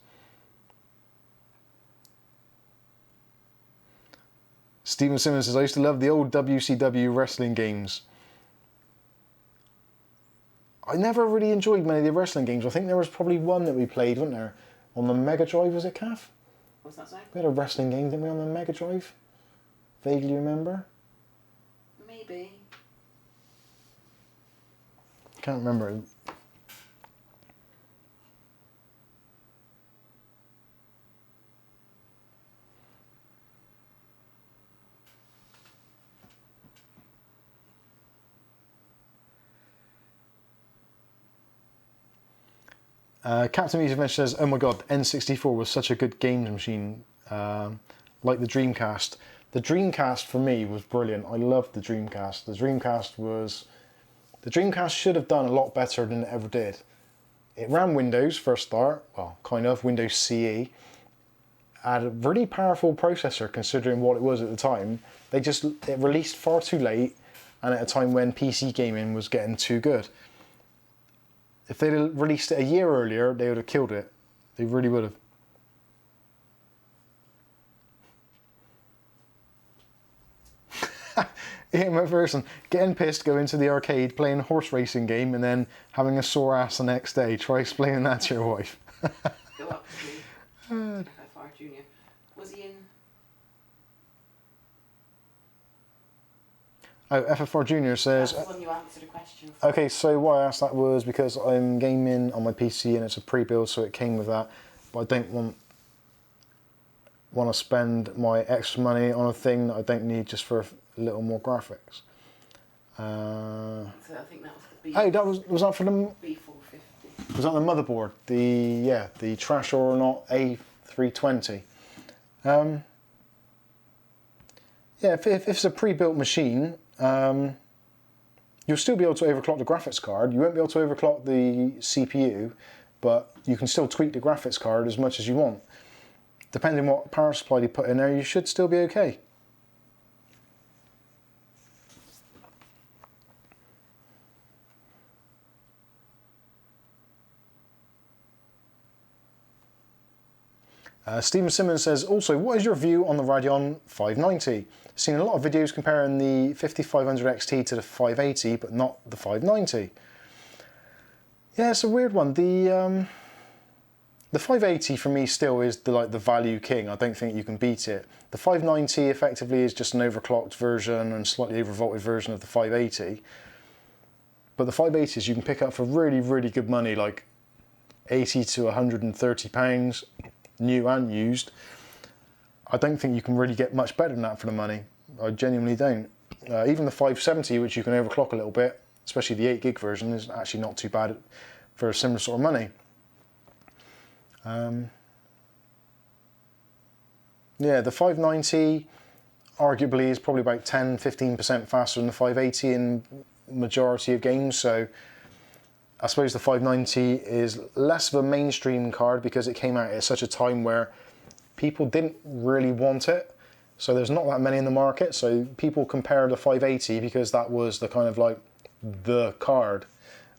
Stephen Simmons says, I used to love the old WCW wrestling games. I never really enjoyed many of the wrestling games. I think there was probably one that we played, wasn't there? On the Mega Drive, was it, Kath? What's that say? We had a wrestling game, didn't we, on the Mega Drive? Vaguely remember? Maybe. Can't remember. Captain Music Adventure says, oh my god, N64 was such a good games machine, like the Dreamcast. The Dreamcast for me was brilliant. I loved the Dreamcast. The Dreamcast should have done a lot better than it ever did. It ran Windows for a start, well, kind of, Windows CE. Had a really powerful processor considering what it was at the time. It released far too late and at a time when PC gaming was getting too good. If they'd released it a year earlier, they would have killed it. They really would have. Ian McPherson, getting pissed, go into the arcade, playing a horse racing game, and then having a sore ass the next day. Try explaining that to your wife. Go up to FFR Junior. Was he in? Oh, FFR Junior says... That's when you answered a question. For. Okay, so why I asked that was because I'm gaming on my PC and it's a pre-build, so it came with that. But I don't want to spend my extra money on a thing that I don't need just for a little more graphics. So I think that was the B. Oh, was that for the B450. Was that the motherboard? The Trash or Not A320. Yeah, if it's a pre-built machine, you'll still be able to overclock the graphics card. You won't be able to overclock the CPU, but you can still tweak the graphics card as much as you want. Depending what power supply you put in there, you should still be okay. Stephen Simmons says, also, what is your view on the Radeon 590? Seen a lot of videos comparing the 5500 XT to the 580, but not the 590. Yeah, it's a weird one. The 580 for me still is the value king. I don't think you can beat it. The 590 effectively is just an overclocked version and slightly overvolted version of the 580. But the 580s you can pick up for really, really good money, like 80 to 130 pounds. New and used. I don't think you can really get much better than that for the money. I genuinely don't. Even the 570, which you can overclock a little bit, especially the 8 gig version, is actually not too bad for a similar sort of money. Yeah, the 590 arguably is probably about 10-15% faster than the 580 in majority of games, so I suppose the 590 is less of a mainstream card because it came out at such a time where people didn't really want it. So there's not that many in the market. So people compare the 580 because that was the kind of like the card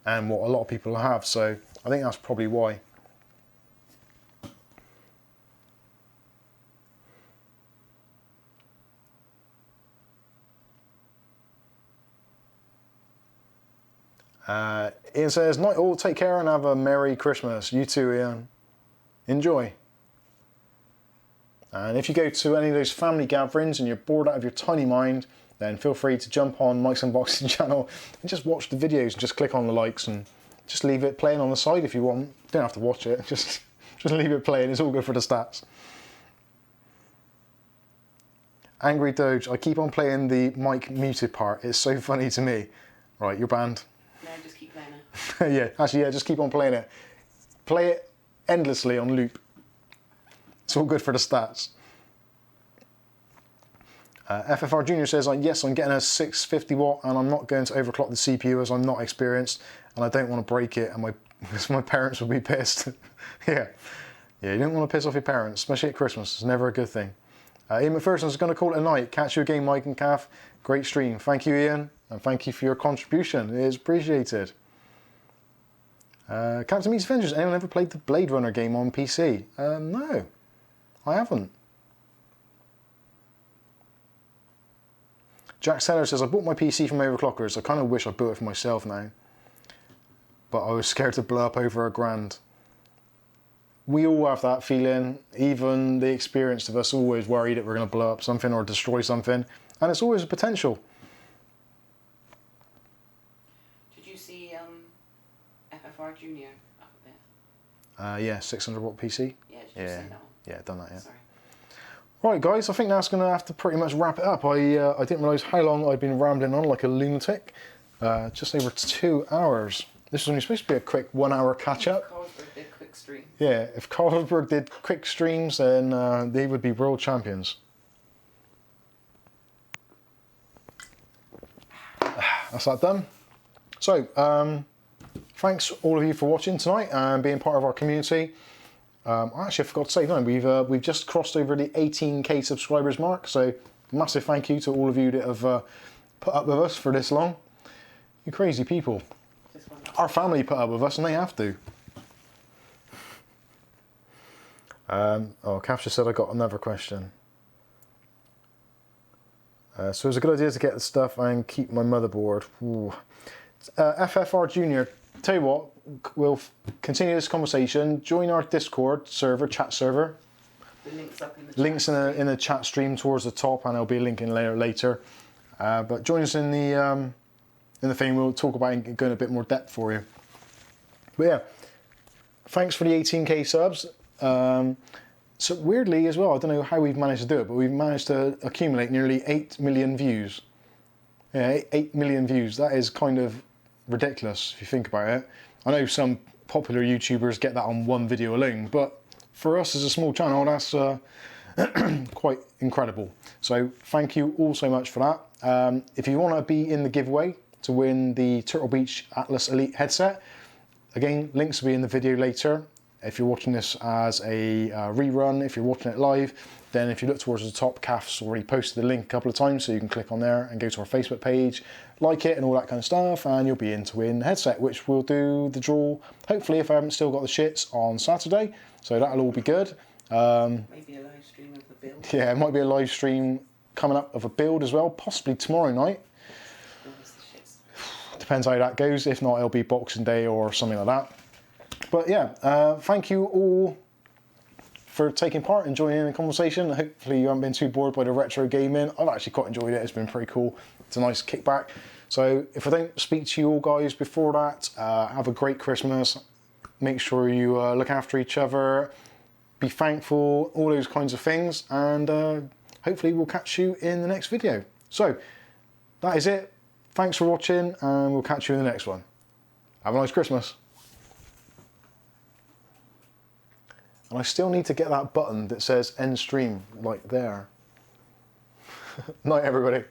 and what a lot of people have. So I think that's probably why. Ian says, night all, take care and have a Merry Christmas. You too, Ian. Enjoy. And if you go to any of those family gatherings and you're bored out of your tiny mind, then feel free to jump on Mike's Unboxing channel and just watch the videos and just click on the likes and just leave it playing on the side if you want. You don't have to watch it, just Just leave it playing, it's all good for the stats. Angry Doge, I keep on playing the mic muted part. It's so funny to me. Right, you're banned. No, just keep playing it. Yeah, actually, yeah, just keep on playing it. Play it endlessly on loop. It's all good for the stats. FFR Junior says, yes, I'm getting a 650 watt and I'm not going to overclock the CPU as I'm not experienced and I don't want to break it and my parents will be pissed. Yeah, you don't want to piss off your parents, especially at Christmas. It's never a good thing. Ian McPherson's going to call it a night. Catch you again, Mike and Kath. Great stream. Thank you, Ian, and thank you for your contribution. It is appreciated. Captain Meets Avengers, anyone ever played the Blade Runner game on PC? No, I haven't. Jack Seller says, I bought my PC from Overclockers. I kind of wish I bought it for myself now. But I was scared to blow up over $1,000. We all have that feeling. Even the experienced of us always worry that we're going to blow up something or destroy something. And it's always a potential. Did you see FFR Junior up a bit? Yeah, 600 watt PC. Yeah, did you see that one? Yeah, done that, yeah. Sorry. Right, guys, I think that's going to have to pretty much wrap it up. I didn't realise how long I'd been rambling on like a lunatic. Just over 2 hours. This was only supposed to be a quick 1 hour catch up. Carlsberg did quick stream. Yeah, if Carlsberg did quick streams, then they would be world champions. That's that done. So, thanks all of you for watching tonight and being part of our community. Actually, I forgot to say, no, we've just crossed over the 18k subscribers mark. So, massive thank you to all of you that have put up with us for this long. You crazy people. Our family put up with us, and they have to. Kath just said I got another question. So it's a good idea to get the stuff and keep my motherboard. FFR Junior, tell you what, we'll continue this conversation. Join our Discord server, chat server. The link's up in the Links in the chat stream towards the top, and there'll be a link in later. But join us in the thing. We'll talk about it and go in a bit more depth for you. But yeah, thanks for the 18k subs. So weirdly as well, I don't know how we've managed to do it, but we've managed to accumulate nearly 8 million views. Yeah, 8 million views. That is kind of ridiculous if you think about it. I know some popular YouTubers get that on one video alone, but for us as a small channel, that's quite incredible. So thank you all so much for that. If you want to be in the giveaway to win the Turtle Beach Atlas Elite headset, again, links will be in the video later. If you're watching this as a rerun, if you're watching it live, then if you look towards the top, Kath's already posted the link a couple of times, so you can click on there and go to our Facebook page, like it and all that kind of stuff, and you'll be in to win the headset, which we'll do the draw, hopefully, if I haven't still got the shits, on Saturday. So that'll all be good. Maybe a live stream of the build. Yeah, it might be a live stream coming up of a build as well, possibly tomorrow night. Depends how that goes. If not, it'll be Boxing Day or something like that. But yeah, thank you all for taking part and joining in the conversation. Hopefully you haven't been too bored by the retro gaming. I've actually quite enjoyed it. It's been pretty cool. It's a nice kickback. So if I don't speak to you all guys before that, have a great Christmas. Make sure you look after each other, be thankful, all those kinds of things. And hopefully we'll catch you in the next video. So that is it. Thanks for watching, and we'll catch you in the next one. Have a nice Christmas. And I still need to get that button that says end stream, like there. Night, everybody.